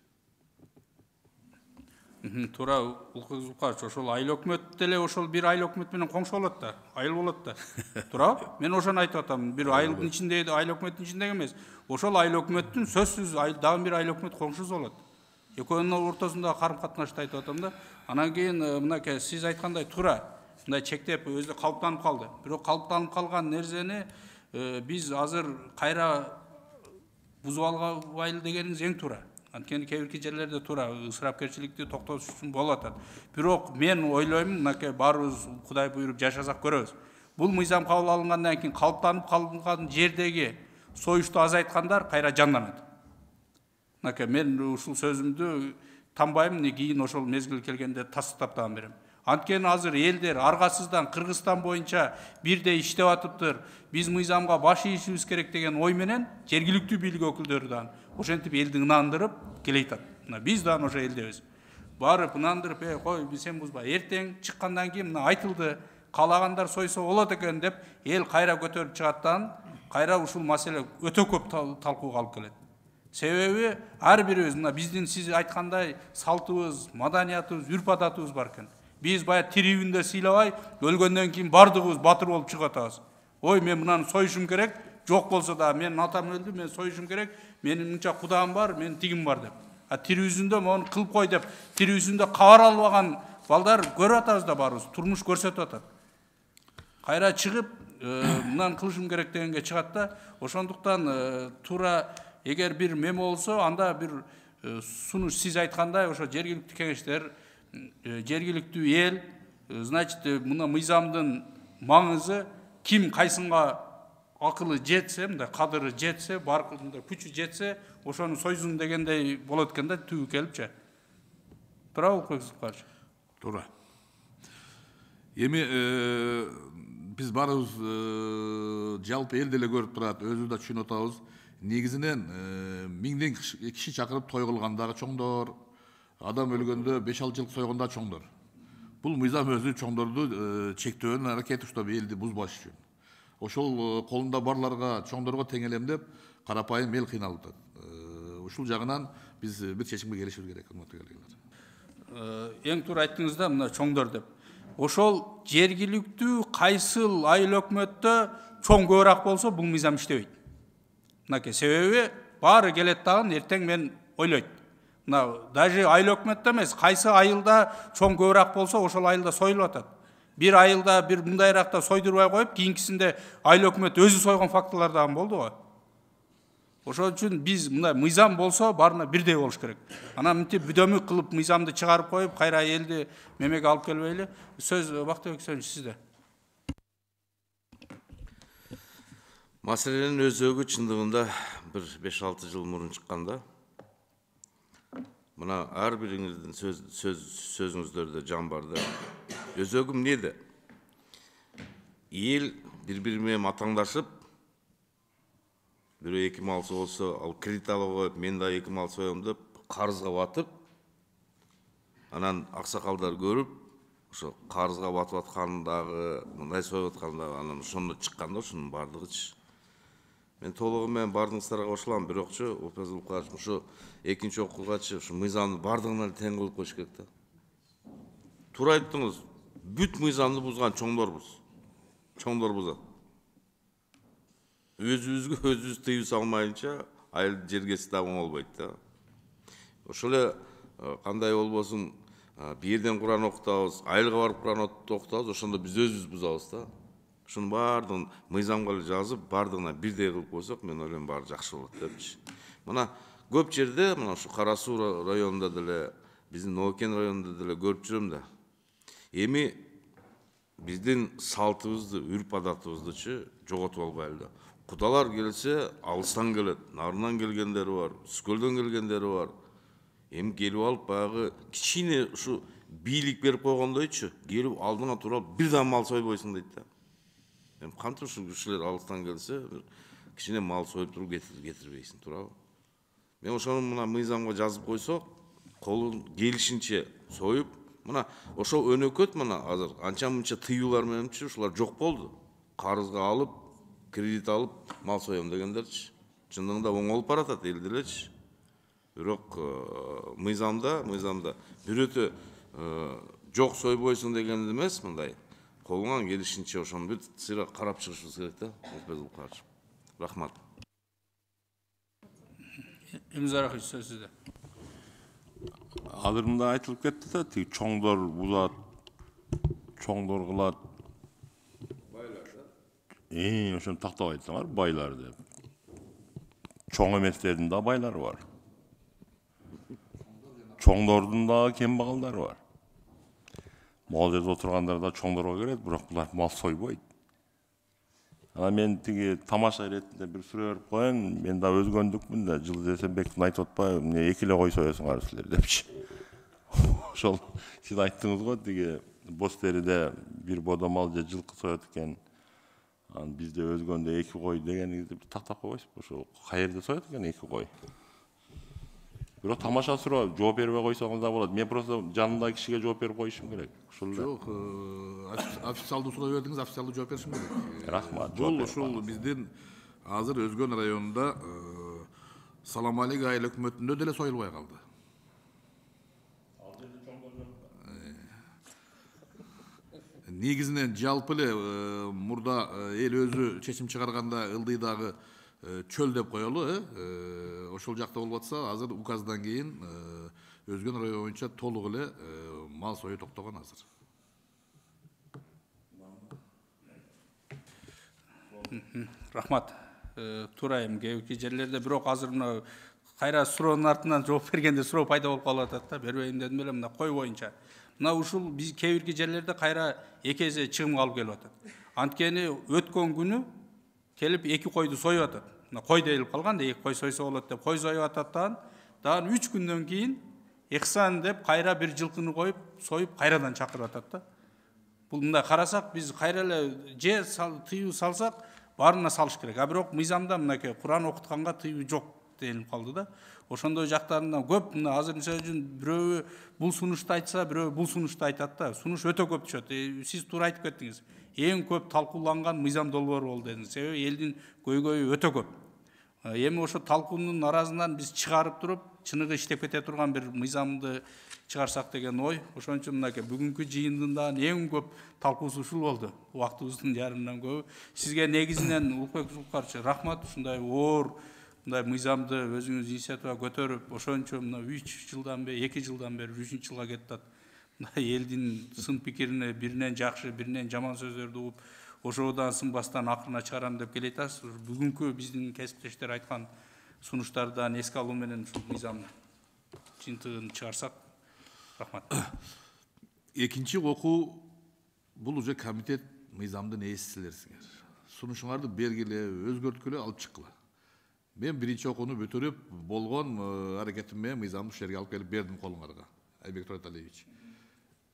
Туура, Улкыбек Зулпукарович, ошол айыл өкмөт деле ошол бир айыл өкмөт менен коңшу болот да, айыл болот да. Туура? Мен ошону айтып атам. Бир айылдын ичинде, айыл өкмөттүн ичинде эмес. Ошол айыл өкмөттүн сөзсүз дагы бир айыл өкмөт коңшусу болот. Экөөнүн ортосунда карым катнашты айтып атам да. Анан кийин мынакей сиз айткандай туура, мындай чектеп өзү калыптанып калды. Бирок калыптанып калган нерсени биз азыр кайра бузуп албайлы дегениңиз эң туура. Анткени кээ бирки жерлерде туура ысырапкерчиликти токтотуш үчүн болуп атат. Бирок мен ойлойм, мынакей баарыбыз Кудай буйруп жашасак көрөбүз. Бул мыйзам кабыл алынгандан кийин калыптанып калган жердеги союшту азайткандар кайра жанданат. Мынакей мен ушул сөзүмдү танбайм, кийин ошол мезгил келгенде тастыктап дагы берем. Анткени азыр элдер аргасыздан Кыргызстан боюнча бирдей иштеп атыптыр. Биз мыйзамга баш ийишибиз керек деген ой менен жергиликтүү бийлик өкүлдөрү дагы ошентип элди ынандырып келейтат. Мына биз дагы ошо элдебиз. Барып ынандырып, кой, сен бузба. Эртең чыккандан кийин мына айтылды, каалагандар сойсо болот экен деп эл кайра көтөрүп чыгаттан, кайра ушул маселе өтө көп талкууга алып келет. Себеби ар бирибиз мына биздин сиз айткандай салтыбыз, маданиятыбыз, үрп адатыбыз бар экен. Биз бая тирүүндө сыйлабай, өлгөндөн кийин бардыгыбыз батыр болуп чыгып атабыз. Ой, мен мынаны союшум керек, жок болсо да менин атам өлдү, мен союшум керек, менин мынча кудам бар, менин тигим бар деп. Тирүүсүндө мону кылып кой деп, тирүүсүндө кабар албаган балдар көрүп атабыз да баарыбыз, турмуш көрсөтүп атат. Кайра чыгып, мынаны кылышым керек дегенге чыгат да. Ошондуктан туура эгер бир меме болсо, анда бир сунуш сиз айткандай ошо жергиликтүү кеңештер, жергиликтүү эл, значит, мына мыйзамдын маңызы ким кайсынга акылы жетсе, мындай кадыры жетсе, баркында күчү жетсе, ошону сойзун дегендей болот экен да, түбү келипчи. Туура, Улкыбек Зулпукарович? Туура. Эми биз баарыбыз жалпы эл деле көрүп турат, өзүбүз да түшүнүп атабыз. Негизинен миңден киши чакырып той кылгандагы чоңдор, адам өлгөндө 5-6 жыл сойгондагы чоңдор. Бул мыйзам өзү чоңдорду чектөөнүн аракети уштап элди бузбаш үчүн. Ошол колунда барларга, чоңдорго теңелемдеп, карапайым эл кыйналып атат. Ушул жагынан биз бир чечимге келишибиз керек, урматтуу коллегалар. Эң туура айттыңыз да, мына чоңдор деп. Ошол жергиликтүү кайсыл айыл өкмөттө чоң көбүрөөк болсо, бул мыйзам иштебейт. Мынакей себеби баары келет дагы эртең мен ойлойт. Мына даже айыл өкмөттө эмес, кайсы айылда чоң көбүрөөк болсо ошол айылда союлуп атат. Bir айылда bir мындайракта сойдурбай коюп, кийинкисинде айыл өкмөт өзү сойгон фактылар дагы болду го. Ошол үчүн биз мындай мыйзам болсо баарына бирдей болуш керек. Анан мынтип бүдөмүк кылып мыйзамды чыгарып коюп, кайра элди мемеге алып келбейли. Сөз Бактыбек Үсенович сизде. Маселенин өзөгү чындыгында bir 5-6 жыл мурун чыкканда, мына ар бириңиздин сөзүңүздөрдө жан бар да. Өзөгү эмнеде? Эл бири менен матаңдашып, бирөө 2 мал болсо, ал кредит алып коюп, мен да 2 мал соём деп карызга батып, анан аксакалдар көрүп, ошо карызга батып аткандагы, мындай союп аткандагы, анан ошондо чыкканда ошонун бардыгычы. Мен толугу менен бардыгыңыздарга кошулам, бирокчу ошо экинчи окуугачы ушу мыйзамдын бардыгына тең кылып коюш керек да. Туура айттыңыз, бүт мыйзамды бузган чоңдорбуз. Чоңдор бузат. Өзүбүз тыюу салмайынча айыл жергеси да болбойт да. Ошол эле кандай болбосун, бир жерден Куран окутабыз, айылга барып Куран окутабыз, ошондо биз өзүбүз бузабыз да. Ошонун баардыгын мыйзамга жазып, бардыгына бирдей кылып койсок, мен ойлойм баары жакшы болот депчи. Мына көп жерде, мына ушу Кара Суу районунда деле, биздин Нокен районунда деле көрүп жүрөм да. Эми биздин салтыбызды, үрп адатыбыздычы жоготуп албайлы да. Кудалар келсе, алыстан келет, нарынан келгендери бар, Үскөлдөн келгендери бар. Эми келип алып, баягы кичине ушу бийлик берип койгондойчу, келип алдына туруп бир да мал сойбойсуң дейт да. Эми кантип ушу кишилер алыстан келсе, кичине мал союп туруп кетирбейсиң, туурабы? Мен ошону мына мыйзамга жазып койсок, колун келишинче союп, мына ошо өнөкөт мына азыр анча-мынча тыюулар мененчи ушулар жок болду. Карызга алып, кредит алып, мал соём дегендерчи. Чындыгында оңолуп баратат элде элечи. Бирок мыйзамда бирөөтө жок сойбойсуң деген эмес, мындай колуңан келишинче ошону бир сыйра карап чыгышыбыз керек да. Рахмат. Имзарахович, сөз сизде. Азыр мында айтылып кетти да, тиги чоңдор бузат, чоңдор кылат. Байлар да? Ошону тактап айтсаңар, байлар деп. Чоң эместердин да байлары бар. Чоңдордун да кембагалдары бар. Мал жерде отургандар да чоңдорго келет, бирок булар мал сойбойт. Анан мен тиги тамаша иретинде бир суроо берип коеюн, мен да өзгөндүкмүн да, Жылдыз Эсенбековдун айтып атпайбы, эмне 2 эле кой соесуңар силер депчи. Ошол сиз айттыңыз го, тиги боз териде бир бодо мал же жылкы соет экен. Анан бизде өзгөндө 2 кой дегениңизди бир тактап койсузбу? Ошо каерде соет экен 2 кой? Бирок тамаша суроо, жооп бербей койсоңуз да болот. Мен просто жанымдагы кишиге жооп берип коюшум керек. Ошол эле. Жок, официалдуу суроо бердиңиз, официалдуу жооп беришим керек. Рахмат. Бул ушул биздин азыр Өзгөн районунда Саламалик айыл өкмөтүндө деле союлбай калды. Негизинен жалпы эле мурда эл өзү чечим чыгарганда ылдыйдагы чөл деп коелу, ошол жакта болуп атса, азыр указдан кийин Өзгөн району боюнча толук эле мал сою токтогон азыр. Рахмат. Туура эми кээбирки жерлерде бирок азыр мына кайра суроонун артынан жооп бергенде суроо пайда болуп калып атат да, бербейм дедим эле мына кой боюнча. Мына ушул биз кээбирки жерлерде кайра 2 эсе чыгымга алып келип атат. Анткени өткөн күнү келип 2 койду союп атат. Мына кой дейилип калган да, 2 кой сойсо болот деп кой союп атат, дагы 3 күндөн кийин Ихсан деп кайра бир жылкыны коюп, союп кайрадан чакырып атат да. Бул мындай карасак, биз кайра эле же тыюу салсак, баарына салыш керек. А бирок мыйзамда мынакей Куран окутканга тыюу жок делип калды да. Ошондой жактарынан көп, мына азыр мисалы үчүн бирөө бул сунушту айтса, бирөө бул сунушту айтат да. Сунуш өтө көп түшөт. Сиз туура айтып кеттиңиз. Эң көп талкууланган мыйзам долбоор болду дедиңиз. Себеби элдин көйгөйү өтө көп. Эми ошо талкуунун аразынан биз чыгарып туруп, чыныгы иштеп кете турган бир мыйзамды чыгарсак деген ой. Ошон үчүн мынакей бүгүнкү жыйындын да эң көп талкуусу ушул болду. Убактыбыздын жарымынан көбү. Сизге негизинен Улукбек Зулкарович рахмат, ушундай оор мындай мыйзамды өзүңүз инициатива көтөрүп, ошончо мына 3 жылдан бери, 2 жылдан бери 3 жылга кетти. Мындай элдин сын пикирине биринен жакшы, биринен жаман сөздөрдү угуп, ошодон сынбастан акырына чыгарам деп келет атасыз. Бүгүнкү биздин кесиптештер айткан сунуштардан эске алуу менен ушул мыйзам жыйынтыгын чыгарсак. Рахмат. Экинчи окуу бул уже комитет мыйзамдын ээси силерсиңер. Сунушуңарды бергиле, өзгөрткүлө, алып чыккыла. Мен биринчи окууну бүтүрүп болгон аракетим менен мыйзамды ушул жерге алып келип бердим колуңарга, Айбек Тураталиевич.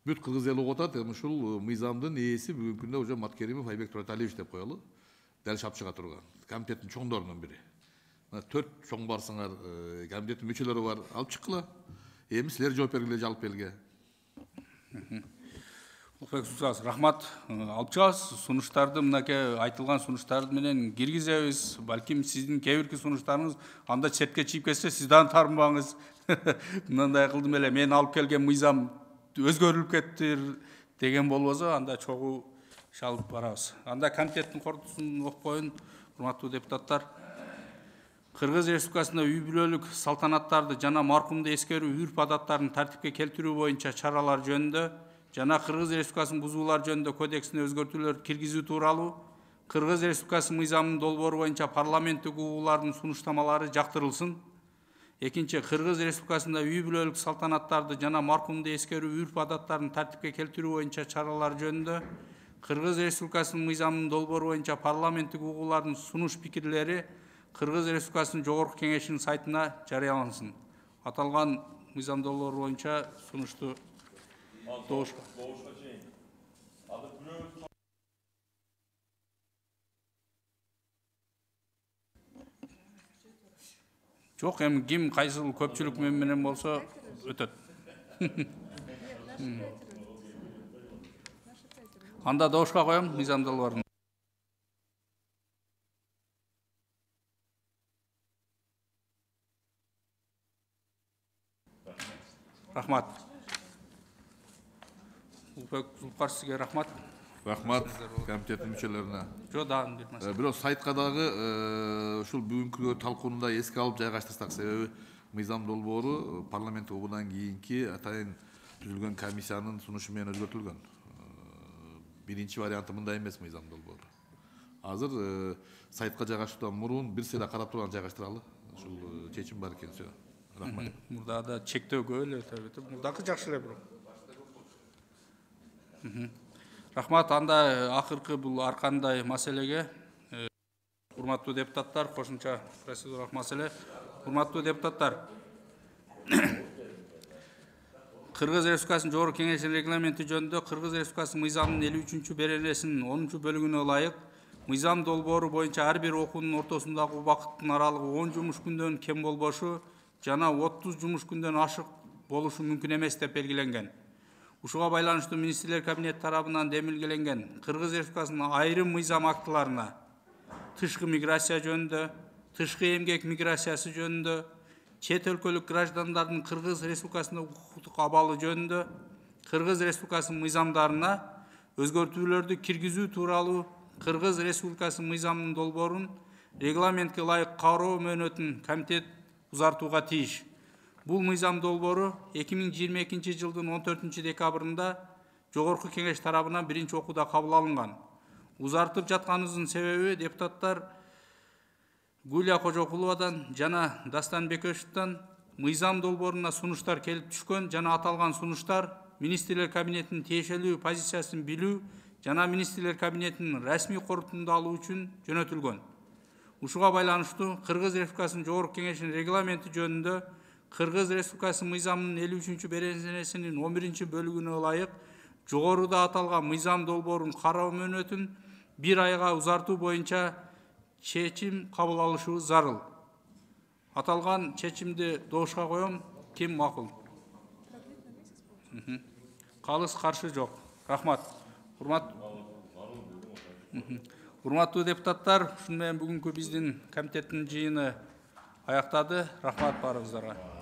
Бүт кыргыз эли угуп атат, ушул мыйзамдын ээси бүгүнкү күндө уже Маткеримов Айбек Тураталиевич деп коелу. Дәл шапчыга турган. Комитеттин чоңдорунун бири. 4 чоң барсыңар, комитеттин мүчөлөрү бар, алып чыккыла. Эми силер жооп бергиле жалпы элге. Рахмат. Алып чыгабыз. Сунуштарды мынакей айтылган сунуштарды менен киргизебиз. Балким сиздин кээ бирки сунуштарыңыз анда четке чийип кетсе, сиз дагы тарынбаңыз. Мындай кылдым эле, мен алып келген мыйзам өзгөрүлүп кетти деген болбосо, анда чогуу шалып барабыз. Анда комитеттин корутуусун окуп коеюн, урматтуу депутаттар. Кыргыз Республикасында үй бүлөлүк салтанаттарды жана маркумду эскерүү үрп адаттарын тартипке келтирүү боюнча чаралар жөнүндө жана Кыргыз Республикасынын бузуулар жөнүндө кодексине өзгөртүүлөр киргизүү тууралуу Кыргыз Республикасынын мыйзамынын долбоору боюнча парламенттик угуулардын сунуштамалары жактырылсын. Экинчи, Кыргыз Республикасында үй бүлөлүк салтанаттарды жана маркумду эскерүү үрп адаттарын тартипке келтирүү боюнча чаралар жөнүндө Кыргыз Республикасынын мыйзамынын долбоору боюнча парламенттик угуулардын сунуш пикирлери Кыргыз Республикасынын Жогорку Кеңешинин сайтына жарыялансын. Аталган мыйзам долбоору боюнча сунушту добушка. Жок, эми ким кайсыл көпчүлүк менен болсо өтөт. Анда добушка коем мыйзам долбоорун. Рахмат. Зулпукар, сизге рахмат. Рахмат комитеттин мүчөлөрүнө. Жок, дагы бир маселе. Бирок сайтка дагы ушул бүгүнкү талкууну эске алып жайгаштырсак, себеби мыйзам долбоору парламент угуудан кийинки атайын түзүлгөн комиссиянын сунушу менен өзгөртүлгөн. Биринчи варианты мындай эмес мыйзам долбоору. Азыр сайтка жайгаштыруудан мурун бир сыйра карап турган жайгаштыралы. Ушул чечим бар экен. Рахмат. Мурдада чектөө көп эле, мурдакы жакшы эле бирок. Рахмат. Анда акыркы бул ар кандай маселеге урматтуу депутаттар, кошумча процедуралык маселе. Урматтуу депутаттар, Кыргыз Республикасынын Жогорку Кеңешинин регламенти жөнүндө Кыргыз Республикасынын мыйзамынын 53-беренесинин 10 бөлүгүнө ылайык мыйзам долбоору боюнча ар бир окуунун ортосундагы убакыттын аралыгы 10 жумуш күндөн кем болбошу жана 30 жумуш күндөн ашык болушу мүмкүн эмес деп белгиленген. Ушуга байланыштуу министрлер кабинети тарабынан демилгеленген Кыргыз Республикасынын айрым мыйзам актыларына тышкы миграция жөнүндө, тышкы эмгек миграциясы жөнүндө, чет өлкөлүк граждандардын Кыргыз Республикасында укуктук абалы жөнүндө, Кыргыз Республикасынын мыйзамдарына өзгөртүүлөрдү киргизүү тууралуу Кыргыз Республикасынын мыйзамынын долбоорун регламентке ылайык кароо мөөнөтүн комитет узартууга тийиш. Бул мыйзам долбоору 2022 жылдын 14 декабрында Жогорку Кеңеш тарабынан биринчи окууда кабыл алынган. Узартып жатканыбыздын себеби депутаттар Гулия Кожокуловадан жана Дастан Бекешевден мыйзам долбооруна сунуштар келип түшкөн жана аталган сунуштар министрлер кабинетинин тиешелүү позициясын билүү жана министрлер кабинетинин расмий корутунду алуу үчүн жөнөтүлгөн. Ушуга байланыштуу Кыргыз Республикасынын Жогорку Кеңешинин регламенти жөнүндө Кыргыз Республикасынын мыйзамынын 53-беренесинин 11 бөлүгүнө ылайык жогоруда аталган мыйзам долбоорун кароо мөөнөтүн 1 айга узартуу боюнча чечим кабыл алышыбыз зарыл. Аталган чечимди добушка коем. Ким макул? Калыс каршы жок. Рахмат. Урматтуу депутаттар, ушуну менен бүгүнкү биздин комитеттин жыйыны аяктады. Рахмат баарыңыздарга.